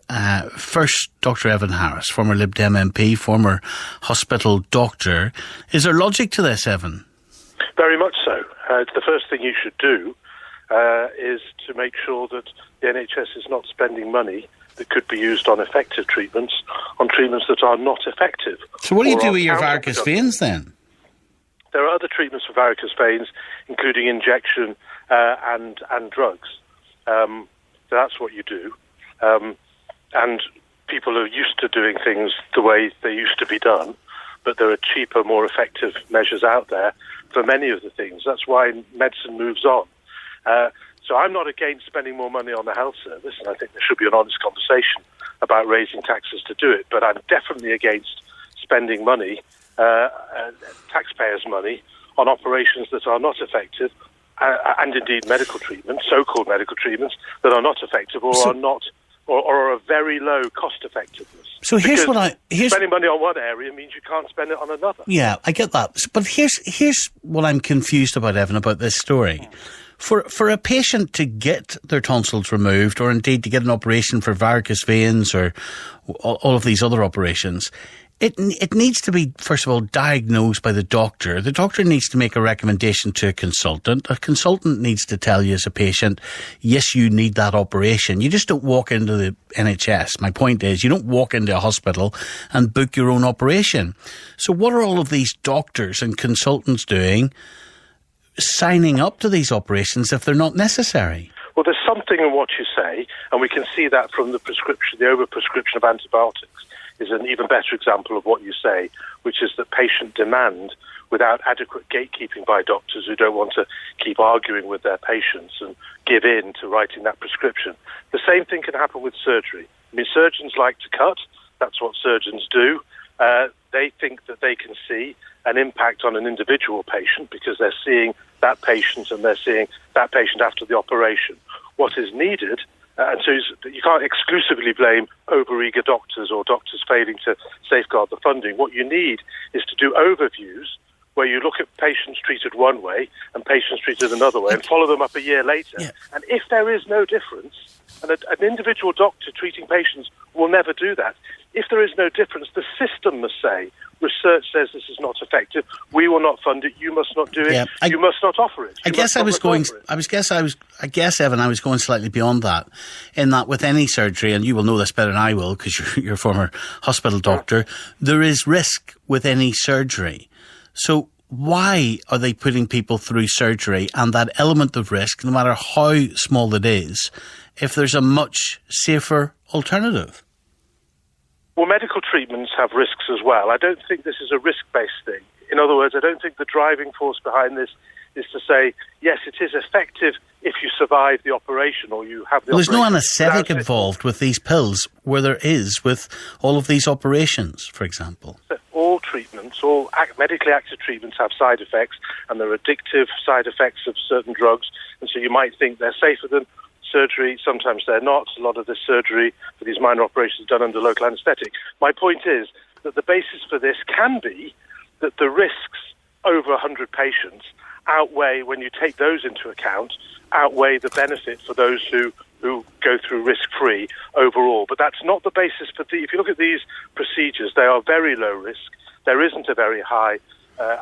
First, Dr. Evan Harris, former Lib Dem MP, former hospital doctor. Is there logic to this, Evan? Very much so. It's the first thing you should do is to make sure that the NHS is not spending money that could be used on effective treatments, on treatments that are not effective. So what do you do with your varicose veins then? There are other treatments for varicose veins, including injection and drugs. So that's what you do. And people are used to doing things the way they used to be done, but there are cheaper, more effective measures out there for many of the things. That's why medicine moves on. So I'm not against spending more money on the health service, and I think there should be an honest conversation about raising taxes to do it, but I'm definitely against spending money, taxpayers' money, on operations that are not effective, and indeed medical treatments, so-called medical treatments, that are not effective or are not or a very low cost effectiveness. So spending money on one area means you can't spend it on another. Yeah, I get that. But here's what I'm confused about, Evan, about this story. For a patient to get their tonsils removed, or indeed to get an operation for varicose veins or all of these other operations, it needs to be, first of all, diagnosed by the doctor. The doctor needs to make a recommendation to a consultant. A consultant needs to tell you as a patient, yes, you need that operation. You just don't walk into the NHS. My point is, you don't walk into a hospital and book your own operation. So what are all of these doctors and consultants doing, signing up to these operations if they're not necessary? Well, there's something in what you say, and we can see that from the prescription, the over-prescription of antibiotics is an even better example of what you say, which is that patient demand without adequate gatekeeping by doctors who don't want to keep arguing with their patients and give in to writing that prescription. The same thing can happen with surgery. I mean, surgeons like to cut. That's what surgeons do. They think that they can see an impact on an individual patient because they're seeing that patient and they're seeing that patient after the operation. What is needed, and so you can't exclusively blame overeager doctors or doctors failing to safeguard the funding. What you need is to do overviews where you look at patients treated one way and patients treated another way and follow them up a year later. Yeah. And if there is no difference, and an individual doctor treating patients will never do that, if there is no difference, the system must say, research says this is not effective, we will not fund it, you must not do it, you must not offer it. I guess, Evan, I was going slightly beyond that, in that with any surgery, and you will know this better than I will because you're a former hospital doctor, there is risk with any surgery. So why are they putting people through surgery and that element of risk, no matter how small it is, if there's a much safer alternative? Well, medical treatments have risks as well. I don't think this is a risk-based thing. In other words, I don't think the driving force behind this is to say, yes, it is effective if you survive the operation or you have the operation. There's no anaesthetic involved with these pills where there is with all of these operations, for example. All treatments, all medically active treatments have side effects, and there are addictive side effects of certain drugs, and so you might think they're safer than surgery. Sometimes they're not. A lot of this surgery for these minor operations is done under local anaesthetic. My point is that the basis for this can be that the risks over 100 patients outweigh, when you take those into account, outweigh the benefit for those who go through risk-free overall. But that's not the basis for if you look at these procedures, they are very low risk. There isn't a very high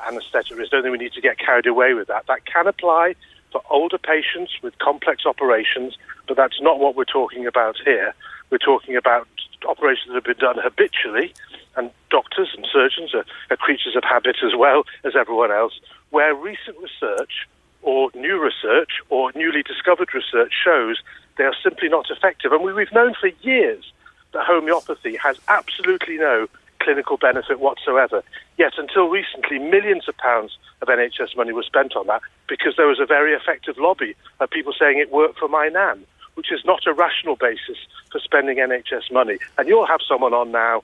anaesthetic risk. I don't think we need to get carried away with that. That can apply for older patients with complex operations, but that's not what we're talking about here. We're talking about operations that have been done habitually, and doctors and surgeons are creatures of habit as well as everyone else, where recent research or new research or newly discovered research shows they are simply not effective. And we've known for years that homeopathy has absolutely no clinical benefit whatsoever. Yet until recently, millions of pounds of NHS money was spent on that because there was a very effective lobby of people saying it worked for my nan, which is not a rational basis for spending NHS money. And you'll have someone on now,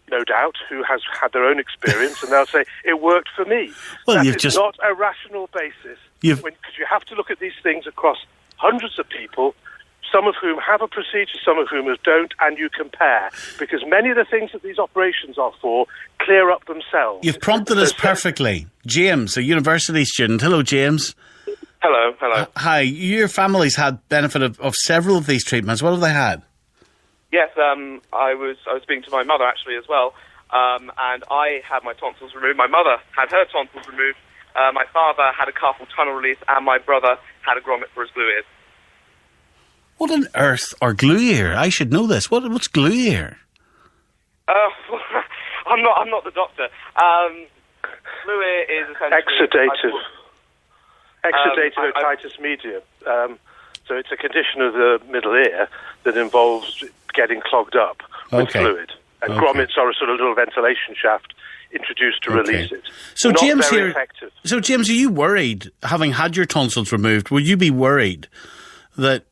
no doubt, who has had their own experience, and they'll say, it worked for me. Well, that is not a rational basis, because you have to look at these things across hundreds of people, some of whom have a procedure, some of whom don't, and you compare. Because many of the things that these operations are for clear up themselves. You've prompted us perfectly. James, a university student. Hello, James. Hello. Hi. Your family's had benefit of several of these treatments. What have they had? Yes, I was speaking to my mother, actually, as well, and I had my tonsils removed. My mother had her tonsils removed. My father had a carpal tunnel release, and my brother had a grommet for his glue ears. What on earth are glue ear? I should know this. What's glue ear? I'm not the doctor. Glue ear is essentially exudative otitis media. So it's a condition of the middle ear that involves getting clogged up with fluid. And grommets are a sort of little ventilation shaft introduced to release it. So not James, very effective. So James, are you worried, having had your tonsils removed, would you be worried that,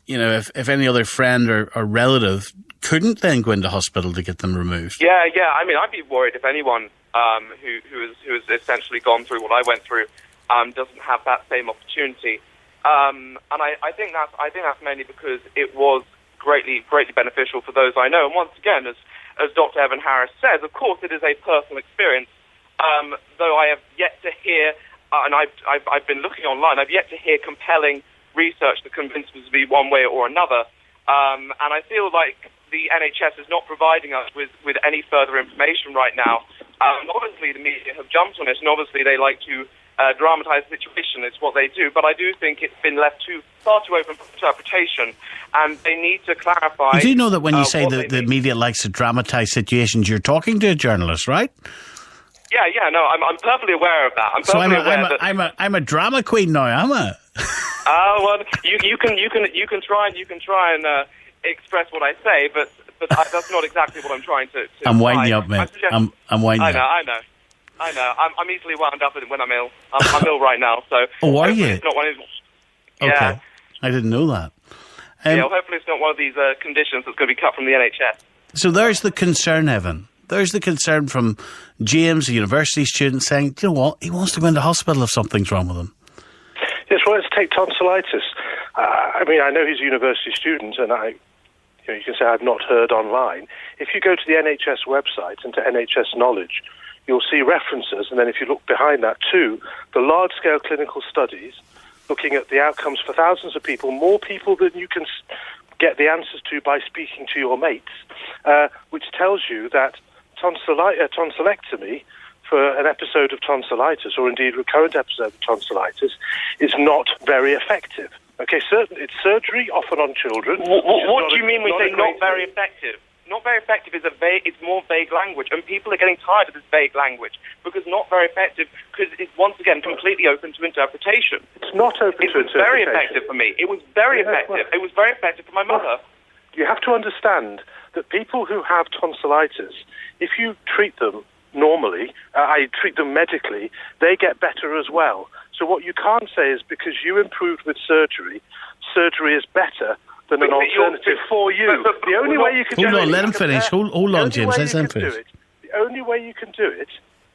you know, if any other friend or relative couldn't then go into hospital to get them removed? Yeah. I mean, I'd be worried if anyone who has essentially gone through what I went through doesn't have that same opportunity. And I think that's mainly because it was greatly beneficial for those I know. And once again, as Dr. Evan Harris says, of course it is a personal experience, though I have yet to hear, and I've been looking online, I've yet to hear compelling research that convinces me to be one way or another. And I feel like the NHS is not providing us with any further information right now. Obviously, the media have jumped on it, and obviously they like to dramatise the situation. It's what they do. But I do think it's been left far too open for interpretation, and they need to clarify. You do know that when you say that the media likes to dramatise situations, you're talking to a journalist, right? Yeah, no, I'm perfectly aware of that. I'm a drama queen now, am I? Well, you can try and express what I say, but that's not exactly what I'm trying to I'm winding you up, mate. I'm winding you up. I know. I'm easily wound up when I'm ill. I'm ill right now, so. Oh, are you? It's not one of these. Okay, yeah. I didn't know that. Well, hopefully it's not one of these conditions that's going to be cut from the NHS. So there's the concern, Evan. There's the concern from James, a university student, saying, you know what, he wants to go into hospital if something's wrong with him. Yes, well, let's take tonsillitis. I mean, I know he's a university student, and you can say I've not heard online. If you go to the NHS website and to NHS Knowledge, you'll see references, and then if you look behind that to the large-scale clinical studies looking at the outcomes for thousands of people, more people than you can get the answers to by speaking to your mates, which tells you that tonsillectomy for an episode of tonsillitis, or indeed recurrent episode of tonsillitis, is not very effective. Okay, it's surgery, often on children. What do you mean when you say not very effective? Not very effective is it's more vague language, and people are getting tired of this vague language, because not very effective, because it's once again completely open to interpretation. It's not open to interpretation. It was very effective for me. It was very effective. It was very effective for my mother. You have to understand that people who have tonsillitis, if you treat them normally, I treat them medically, they get better as well. So what you can't say is because you improved with surgery is better than an alternative for you. The only way you can do it... Hold on, let him finish. Hold on, James. Let him finish. The only way you can do it,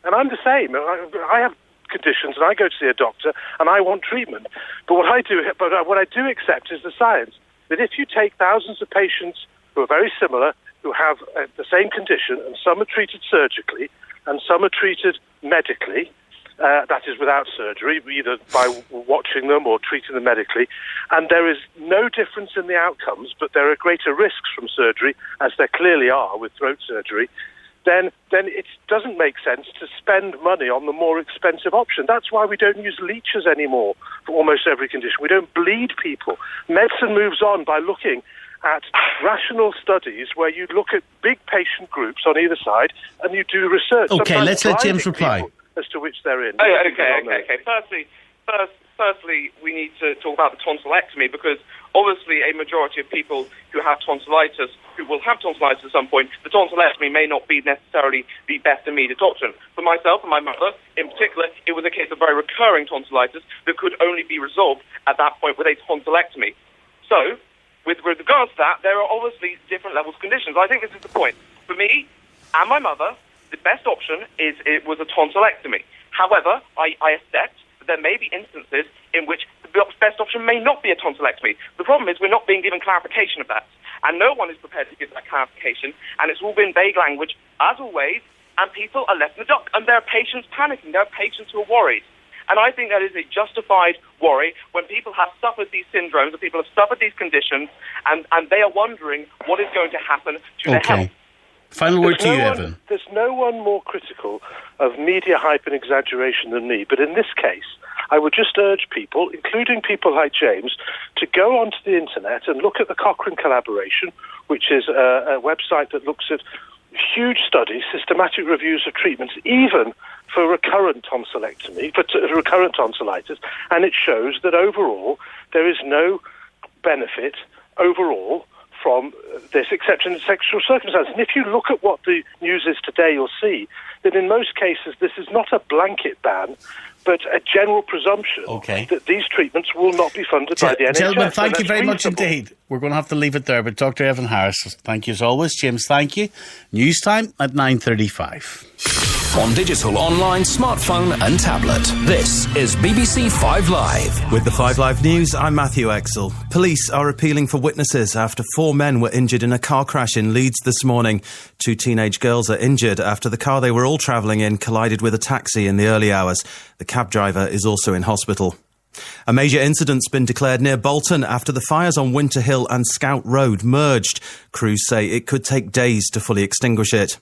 and I'm the same. I have conditions, and I go to see a doctor, and I want treatment. But what I do accept is the science. That if you take thousands of patients who are very similar, who have the same condition, and some are treated surgically, and some are treated medically, that is without surgery, either by watching them or treating them medically, and there is no difference in the outcomes, but there are greater risks from surgery, as there clearly are with throat surgery, then it doesn't make sense to spend money on the more expensive option. That's why we don't use leeches anymore for almost every condition. We don't bleed people. Medicine moves on by looking at rational studies where you look at big patient groups on either side and you do research. Okay, let's let James reply. As to which they're in. Okay. Firstly, we need to talk about the tonsillectomy, because obviously a majority of people who have tonsillitis, who will have tonsillitis at some point, the tonsillectomy may not be necessarily the best immediate option. For myself and my mother, in particular, it was a case of very recurring tonsillitis that could only be resolved at that point with a tonsillectomy. So, with regards to that, there are obviously different levels of conditions. I think this is the point. For me and my mother, the best option was a tonsillectomy. However, I accept that there may be instances in which the best option may not be a tonsillectomy. The problem is we're not being given clarification of that, and no one is prepared to give that clarification, and it's all been vague language, as always, and people are left in the dark, and there are patients panicking, there are patients who are worried. And I think that is a justified worry when people have suffered these syndromes, and people have suffered these conditions, and they are wondering what is going to happen to their health. Final word to you, Evan. There's no one more critical of media hype and exaggeration than me, but in this case, I would just urge people, including people like James, to go onto the internet and look at the Cochrane collaboration, which is a website that looks at huge studies, systematic reviews of treatments, even for recurrent tonsillectomy, for recurrent tonsillitis, and it shows that overall there is no benefit overall from this, except in sexual circumstances. And if you look at what the news is today, you'll see that in most cases this is not a blanket ban, but a general presumption that these treatments will not be funded by the NHS. Gentlemen, thank you very much indeed. We're going to have to leave it there, but Dr. Evan Harris, thank you as always. James, thank you. News time at 9:35. on digital, online, smartphone and tablet. This is BBC 5 Live. With the 5 Live News, I'm Matthew Exel. Police are appealing for witnesses after 4 men were injured in a car crash in Leeds this morning. 2 teenage girls are injured after the car they were all travelling in collided with a taxi in the early hours. The cab driver is also in hospital. A major incident's been declared near Bolton after the fires on Winter Hill and Scout Road merged. Crews say it could take days to fully extinguish it.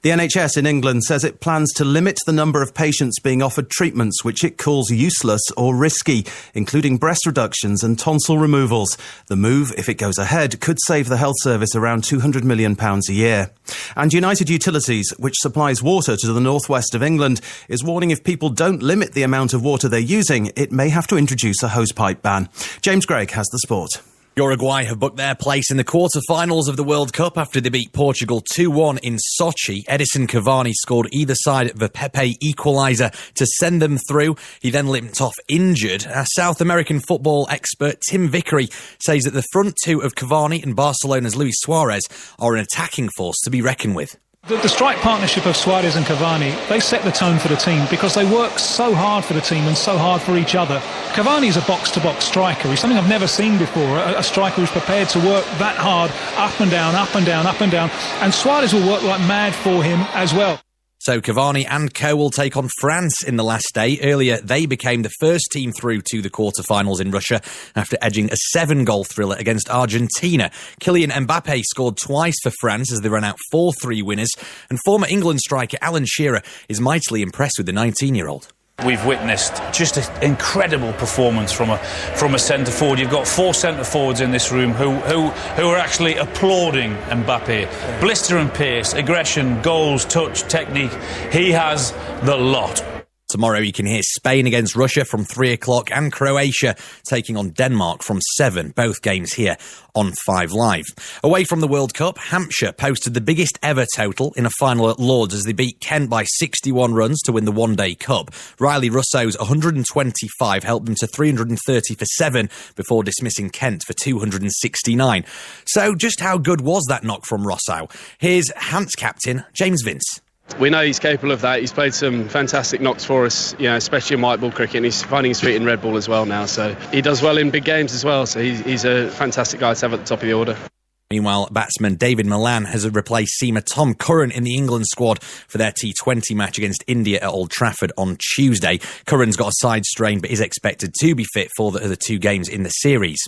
The NHS in England says it plans to limit the number of patients being offered treatments which it calls useless or risky, including breast reductions and tonsil removals. The move, if it goes ahead, could save the health service around £200 million a year. And United Utilities, which supplies water to the northwest of England, is warning if people don't limit the amount of water they're using, it may have to introduce a hosepipe ban. James Gregg has the sport. Uruguay have booked their place in the quarter-finals of the World Cup after they beat Portugal 2-1 in Sochi. Edison Cavani scored either side of the Pepe equaliser to send them through. He then limped off injured. Our South American football expert Tim Vickery says that the front two of Cavani and Barcelona's Luis Suarez are an attacking force to be reckoned with. The strike partnership of Suarez and Cavani, they set the tone for the team because they work so hard for the team and so hard for each other. Cavani's a box-to-box striker. He's something I've never seen before, a striker who's prepared to work that hard, up and down, up and down, up and down. And Suarez will work like mad for him as well. So Cavani and co will take on France in the last day. Earlier, they became the first team through to the quarterfinals in Russia after edging a 7-goal thriller against Argentina. Kylian Mbappe scored twice for France as they ran out 4-3 winners. And former England striker Alan Shearer is mightily impressed with the 19-year-old. We've witnessed just an incredible performance from a centre forward. You've got 4 centre forwards in this room who are actually applauding Mbappe. Blister and pace, aggression, goals, touch, technique. He has the lot. Tomorrow you can hear Spain against Russia from 3 o'clock and Croatia taking on Denmark from 7. Both games here on 5 Live. Away from the World Cup, Hampshire posted the biggest ever total in a final at Lords as they beat Kent by 61 runs to win the one-day cup. Riley Russo's 125 helped them to 330 for 7 before dismissing Kent for 269. So just how good was that knock from Rosso? Here's Hants captain James Vince. We know he's capable of that. He's played some fantastic knocks for us, especially in white ball cricket, and he's finding his feet in red ball as well now. So he does well in big games as well. So he's a fantastic guy to have at the top of the order. Meanwhile, batsman David Malan has replaced seamer Tom Curran in the England squad for their T20 match against India at Old Trafford on Tuesday. Curran's got a side strain but is expected to be fit for the other 2 games in the series.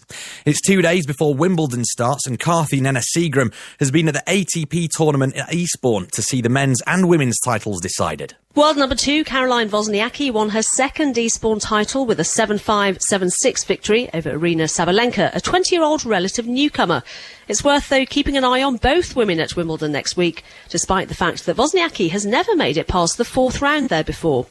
It's 2 days before Wimbledon starts and Karthi Seagram has been at the ATP tournament at Eastbourne to see the men's and women's titles decided. World number 2, Caroline Wozniacki, won her second Eastbourne title with a 7-5, 7-6 victory over Arina Sabalenka, a 20-year-old relative newcomer. It's worth, though, keeping an eye on both women at Wimbledon next week, despite the fact that Wozniacki has never made it past the 4th round there before.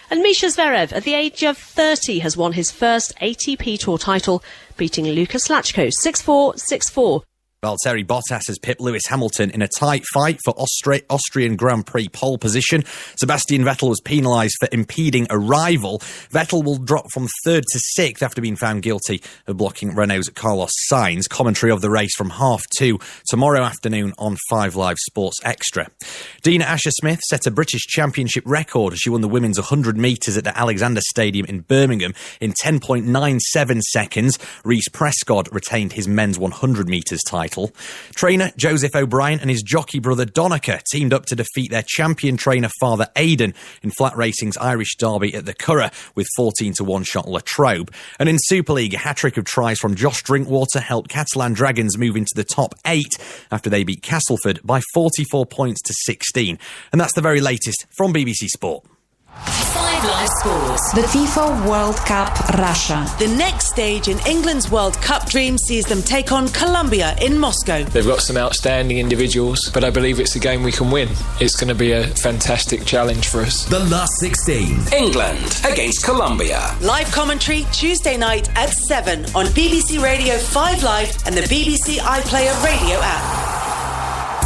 And Misha Zverev, at the age of 30, has won his first ATP Tour title, beating Lukas Lachko 6-4, 6-4. Valtteri Bottas has pipped Lewis Hamilton in a tight fight for Austrian Grand Prix pole position. Sebastian Vettel was penalised for impeding a rival. Vettel will drop from 3rd to 6th after being found guilty of blocking Renault's Carlos Sainz. Commentary of the race from 2:30 tomorrow afternoon on 5 Live Sports Extra. Dina Asher-Smith set a British Championship record as she won the women's 100 metres at the Alexander Stadium in Birmingham in 10.97 seconds. Reece Prescott retained his men's 100 metres title. Trainer Joseph O'Brien and his jockey brother Donica teamed up to defeat their champion trainer father Aidan in flat racing's Irish Derby at the Curragh with 14-1 shot La Trobe. And in Super League, a hat-trick of tries from Josh Drinkwater helped Catalan Dragons move into the top 8 after they beat Castleford by 44 points to 16. And that's the very latest from BBC Sport. 5 Live Sports. The FIFA World Cup Russia. The next stage in England's World Cup dream sees them take on Colombia in Moscow. They've got some outstanding individuals, but I believe it's a game we can win. It's going to be a fantastic challenge for us. The last 16. England against Colombia. Live commentary Tuesday night at 7 on BBC Radio 5 Live and the BBC iPlayer radio app.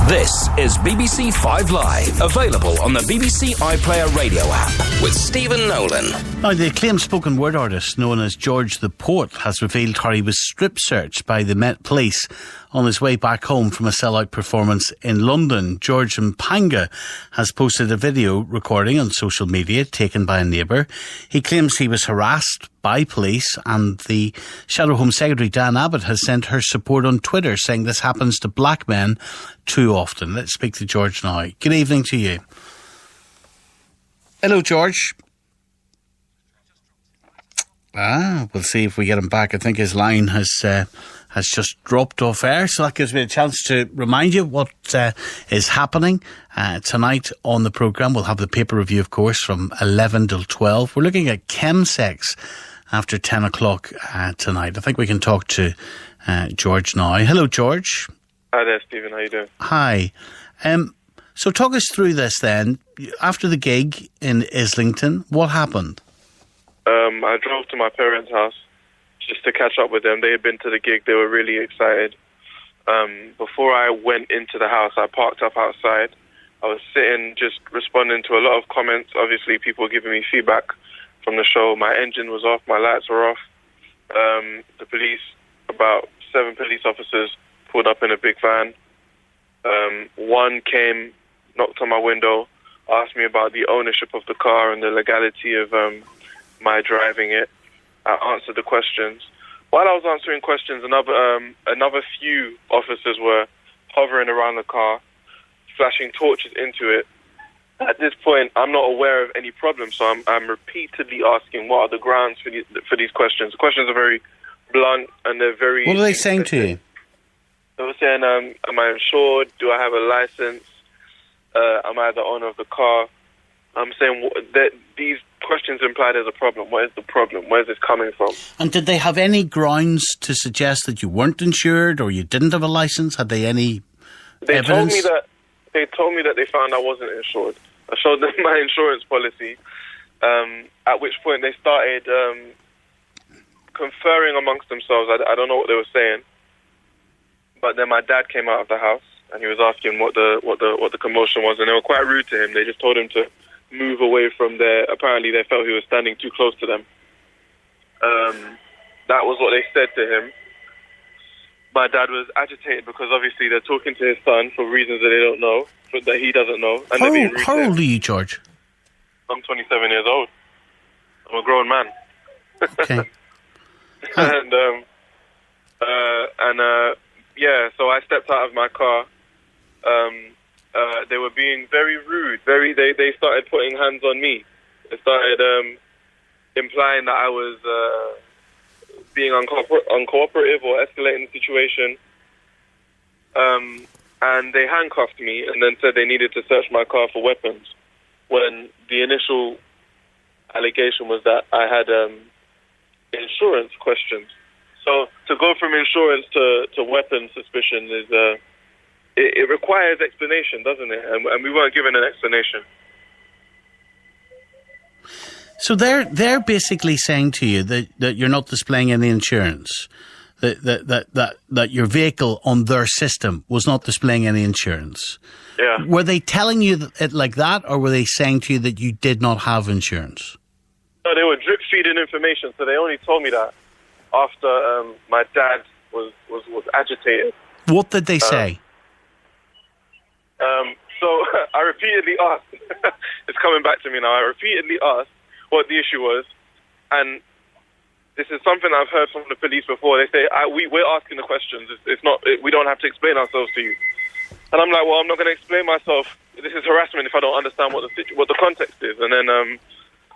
This is BBC 5 Live, available on the BBC iPlayer radio app. with Stephen Nolan. Now, the acclaimed spoken word artist known as George the Poet has revealed how he was strip searched by the Met Police on his way back home from a sellout performance in London. George Mpanga has posted a video recording on social media taken by a neighbour. He claims he was harassed by police, and the Shadow Home Secretary Dan Abbott has sent her support on Twitter, saying this happens to black men too often. Let's speak to George now. Good evening to you. Hello, George. We'll see if we get him back. I think his line has just dropped off air, so that gives me a chance to remind you what is happening tonight on the programme. We'll have the paper review, of course, from 11 till 12. We're looking at chemsex after 10 o'clock tonight. I think we can talk to George now. Hello, George. Hi there, Stephen. How you doing? Hi. So talk us through this then. After the gig in Islington, what happened? I drove to my parents' house just to catch up with them. They had been to the gig. They were really excited. Before I went into the house, I parked up outside. I was sitting, just responding to a lot of comments. Obviously, people were giving me feedback from the show. My engine was off. My lights were off. The police, about 7 police officers, pulled up in a big van. One came, knocked on my window, asked me about the ownership of the car and the legality of my driving it. I answered the questions. While I was answering questions, another few officers were hovering around the car, flashing torches into it. At this point, I'm not aware of any problem, so I'm repeatedly asking what are the grounds for these questions. The questions are very blunt and they're very... What are they saying to you? They were saying, am I insured? Do I have a license? Am I the owner of the car? I'm saying that these questions imply there's a problem. What is the problem? Where is this coming from? And did they have any grounds to suggest that you weren't insured or you didn't have a license? Had they any evidence? They told me that they found I wasn't insured. I showed them my insurance policy, at which point they started conferring amongst themselves. I don't know what they were saying. But then my dad came out of the house and he was asking what the commotion was, and they were quite rude to him. They just told him to move away from there. Apparently they felt he was standing too close to them. That was what they said to him. My dad was agitated because obviously they're talking to his son for reasons that they don't know, but that he doesn't know. And how old are you, George? I'm 27 years old. I'm a grown man. Okay. Yeah, so I stepped out of my car. They were being very rude. They started putting hands on me. They started implying that I was being uncooperative or escalating the situation. And they handcuffed me and then said they needed to search my car for weapons, when the initial allegation was that I had insurance questions. So to go from insurance to weapons suspicion is it requires explanation, doesn't it? And we weren't given an explanation. So they're basically saying to you that you're not displaying any insurance, that your vehicle on their system was not displaying any insurance. Yeah. Were they telling you it like that, or were they saying to you that you did not have insurance? No, they were drip feeding information. So they only told me that after my dad was agitated. What did they say? So I repeatedly asked. It's coming back to me now. I repeatedly asked what the issue was, and this is something I've heard from the police before. They say we're asking the questions. It's not. We don't have to explain ourselves to you. And I'm like, well, I'm not going to explain myself. This is harassment if I don't understand what the context is. And then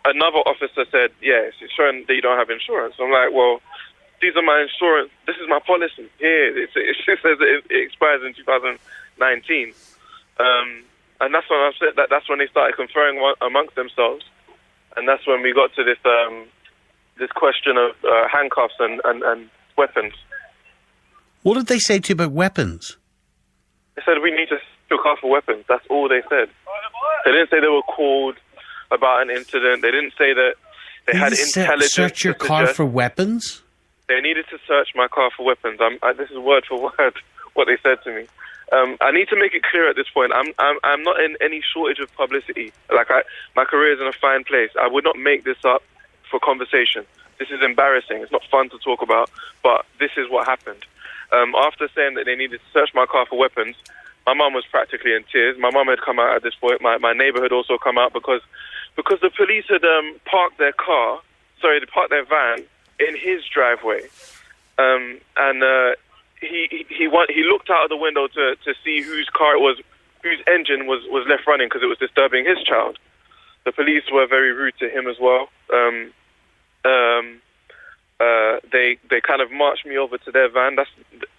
another officer said, yes, it's showing that you don't have insurance. I'm like, well, these are my insurance. This is my policy. Here, it says it expires in 2019. And that's when I said that's when they started conferring amongst themselves, and that's when we got to this question of handcuffs and weapons. What did they say to you about weapons? They said we need to search car for weapons. That's all they said. They didn't say they were called about an incident. They didn't say that they had intelligence. Search your car for weapons? They needed to search my car for weapons. This is word for word what they said to me. I need to make it clear at this point. I'm not in any shortage of publicity. My career is in a fine place. I would not make this up for conversation. This is embarrassing. It's not fun to talk about, but this is what happened. After saying that they needed to search my car for weapons, my mum was practically in tears. My mum had come out at this point. My neighbour had also come out because the police had parked their van in his driveway, and he looked out of the window to see whose car it was, whose engine was left running because it was disturbing his child. The police were very rude to him as well. They kind of marched me over to their van. That's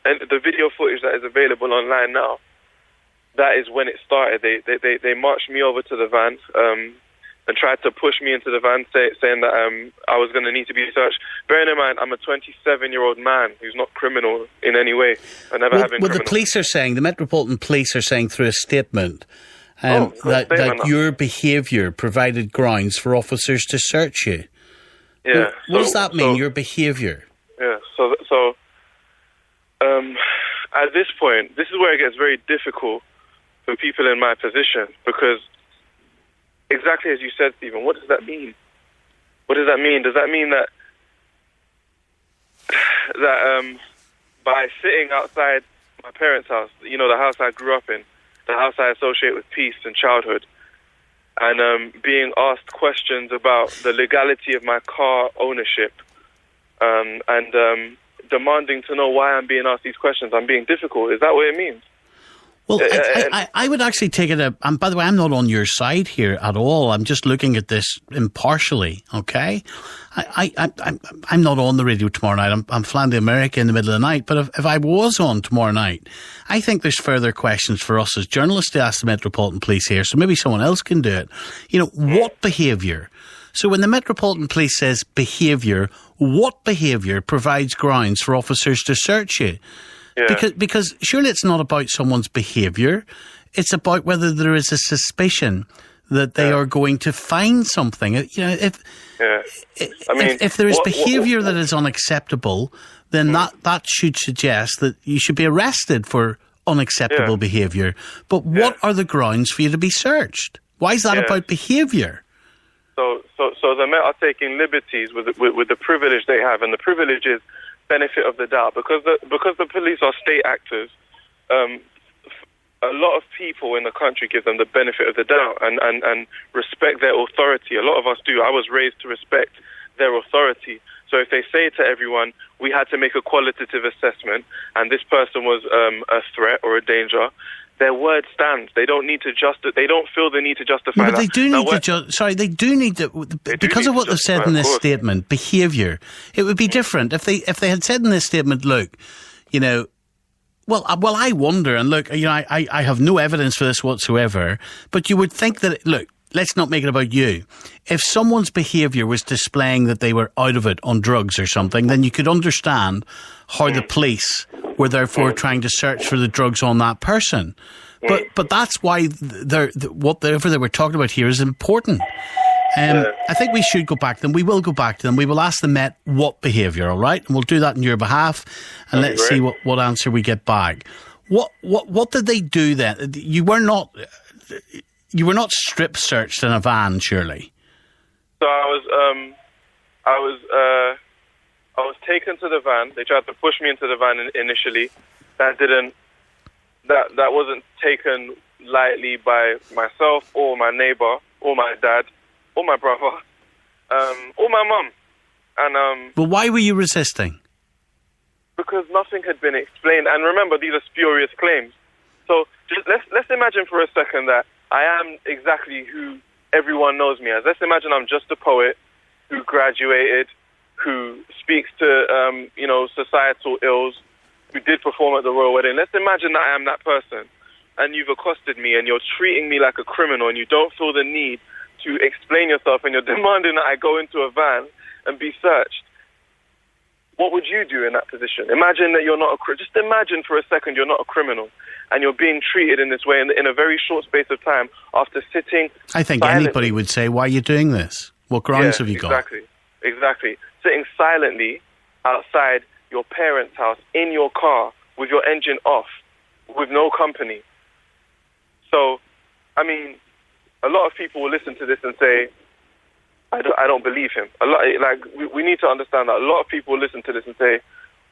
the video footage that is available online now. That is when it started. They marched me over to the van and tried to push me into the van, saying that I was going to need to be searched. Bearing in mind, I'm a 27-year-old man who's not criminal in any way. I never have been criminal. The police are saying, the Metropolitan Police are saying through a statement that your behaviour provided grounds for officers to search you. Yeah. What does that mean, your behaviour? Yeah, so at this point, this is where it gets very difficult for people in my position, because exactly as you said, Stephen, what does that mean? What does that mean? Does that mean that by sitting outside my parents' house, you know, the house I grew up in, the house I associate with peace and childhood, and being asked questions about the legality of my car ownership, and demanding to know why I'm being asked these questions, I'm being difficult? Is that what it means? Well, I would actually take it, and by the way, I'm not on your side here at all. I'm just looking at this impartially, okay? I'm not on the radio tomorrow night. I'm flying to America in the middle of the night. But if I was on tomorrow night, I think there's further questions for us as journalists to ask the Metropolitan Police here, so maybe someone else can do it. You know, what behaviour? So when the Metropolitan Police says behaviour, what behaviour provides grounds for officers to search you? Yeah. Because surely it's not about someone's behaviour. It's about whether there is a suspicion that they are going to find something. You know, if there is behaviour that is unacceptable, then that should suggest that you should be arrested for unacceptable behaviour. But what are the grounds for you to be searched? Why is that about behaviour? So the Met are taking liberties with the privilege they have, and the privilege is benefit of the doubt, because the police are state actors. A lot of people in the country give them the benefit of the doubt and respect their authority. A lot of us do. I was raised to respect their authority. So if they say to everyone, we had to make a qualitative assessment and this person was a threat or a danger, their word stands. They don't need to they don't feel the need to justify that. But they do need they do need to, because of what they've said in this statement, behaviour. It would be different if they had said in this statement, look, you know, well, I wonder, and look, you know, I have no evidence for this whatsoever, but you would think that, look, let's not make it about you. If someone's behaviour was displaying that they were out of it on drugs or something, then you could understand how the police were therefore trying to search for the drugs on that person. But that's why whatever they were talking about here is important. I think we should go back to them. We will go back to them. We will ask the Met what behaviour, all right? And we'll do that on your behalf, and let's see what answer we get back. What did they do then? You were not strip searched in a van, surely? So I was taken to the van. They tried to push me into the van initially. That wasn't taken lightly by myself or my neighbour or my dad or my brother or my mum. And but why were you resisting? Because nothing had been explained. And remember, these are spurious claims. So just let's imagine for a second that I am exactly who everyone knows me as. Let's imagine I'm just a poet who graduated, who speaks to societal ills, who did perform at the royal wedding. Let's imagine that I am that person, and you've accosted me, and you're treating me like a criminal, and you don't feel the need to explain yourself, and you're demanding that I go into a van and be searched. What would you do in that position? Imagine that you're not just imagine for a second you're not a criminal, and you're being treated in this way in a very short space of time after sitting. I think silently. Anybody would say, why are you doing this? What grounds have you got? Exactly. Sitting silently outside your parents' house in your car with your engine off, with no company. So, I mean, a lot of people will listen to this and say, I don't believe him. We need to understand that a lot of people will listen to this and say,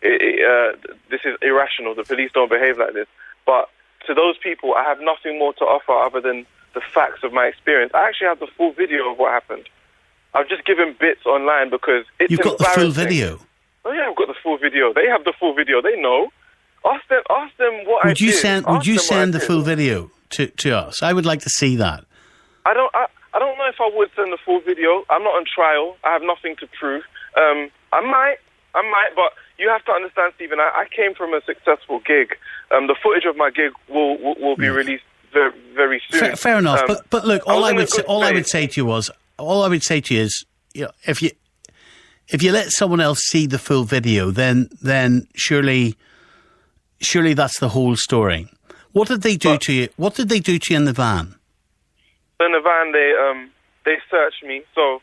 this is irrational, the police don't behave like this. But to those people, I have nothing more to offer other than the facts of my experience. I actually have the full video of what happened. I've just given bits online because it's You've got the full video? Oh yeah, I've got the full video. They have the full video. They know. Ask them what would you send the full video to us? I would like to see that. I don't know if I would send the full video. I'm not on trial. I have nothing to prove. I might, but you have to understand, Stephen, I came from a successful gig. The footage of my gig will be released very, very soon. Fair enough. But look, all I would say to you is, if you let someone else see the full video, then surely that's the whole story. What did they do to you? What did they do to you in the van? In the van, they searched me. So,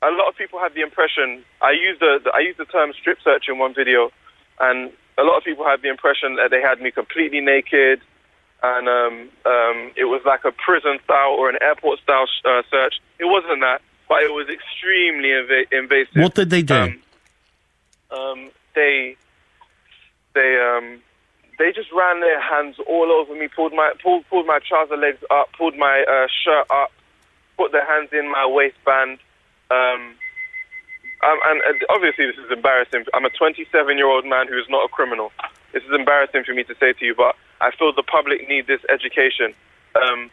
a lot of people had the impression I used the term strip search in one video, and a lot of people had the impression that they had me completely naked, and it was like a prison style or an airport style search. It wasn't that, but it was extremely invasive. What did they do? They just ran their hands all over me, pulled my trouser legs up, pulled my shirt up, put their hands in my waistband. And obviously this is embarrassing. I'm a 27-year-old man who is not a criminal. This is embarrassing for me to say to you, but I feel the public need this education. So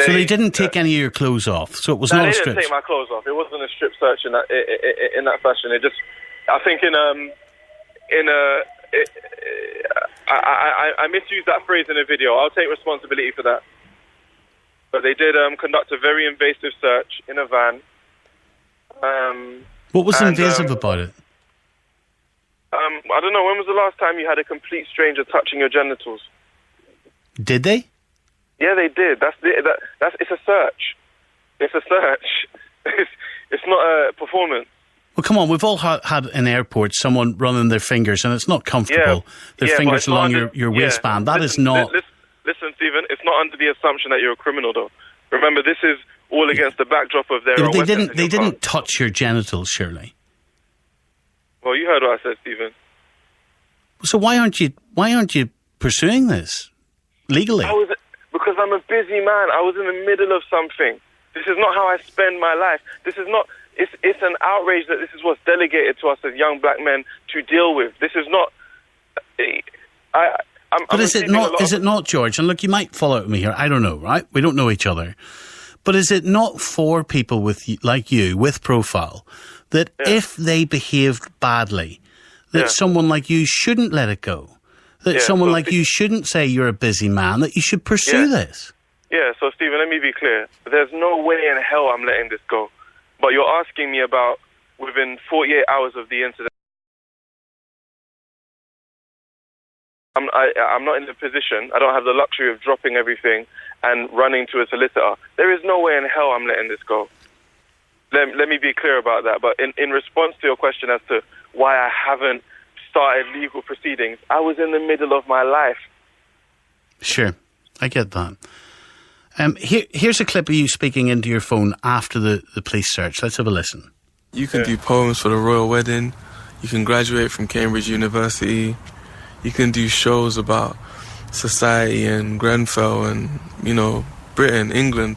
they didn't take any of your clothes off, so it was not a strip. They didn't take my clothes off. It wasn't a strip search in that fashion. It just, I think I misused that phrase in a video. I'll take responsibility for that. But they did conduct a very invasive search in a van. What was invasive about it? I don't know. When was the last time you had a complete stranger touching your genitals? Did they? Yeah, they did. It's a search. It's a search. It's not a performance. Well, come on, we've all had in airports someone running their fingers, and it's not comfortable. Their fingers along your waistband. That is not... Listen, Stephen, it's not under the assumption that you're a criminal, though. Remember, this is all against the backdrop of their... They didn't touch your genitals, surely. Well, you heard what I said, Stephen. So why aren't you pursuing this legally? Because I'm a busy man. I was in the middle of something. This is not how I spend my life. This is not... It's an outrage that this is what's delegated to us as young black men to deal with. This is not... Is it not, George? And look, you might fall out with me here. I don't know, right? We don't know each other. But is it not for people like you, with profile, that if they behaved badly, that someone like you shouldn't let it go? That someone like you shouldn't say you're a busy man, that you should pursue this? Yeah, so Stephen, let me be clear. There's no way in hell I'm letting this go. But you're asking me about within 48 hours of the incident. I'm not in the position, I don't have the luxury of dropping everything and running to a solicitor. There is no way in hell I'm letting this go. Let me be clear about that. But in response to your question as to why I haven't started legal proceedings, I was in the middle of my life. Sure, I get that. Here's a clip of you speaking into your phone after the police search. Let's have a listen. You can do poems for the royal wedding. You can graduate from Cambridge University. You can do shows about society and Grenfell and, Britain, England.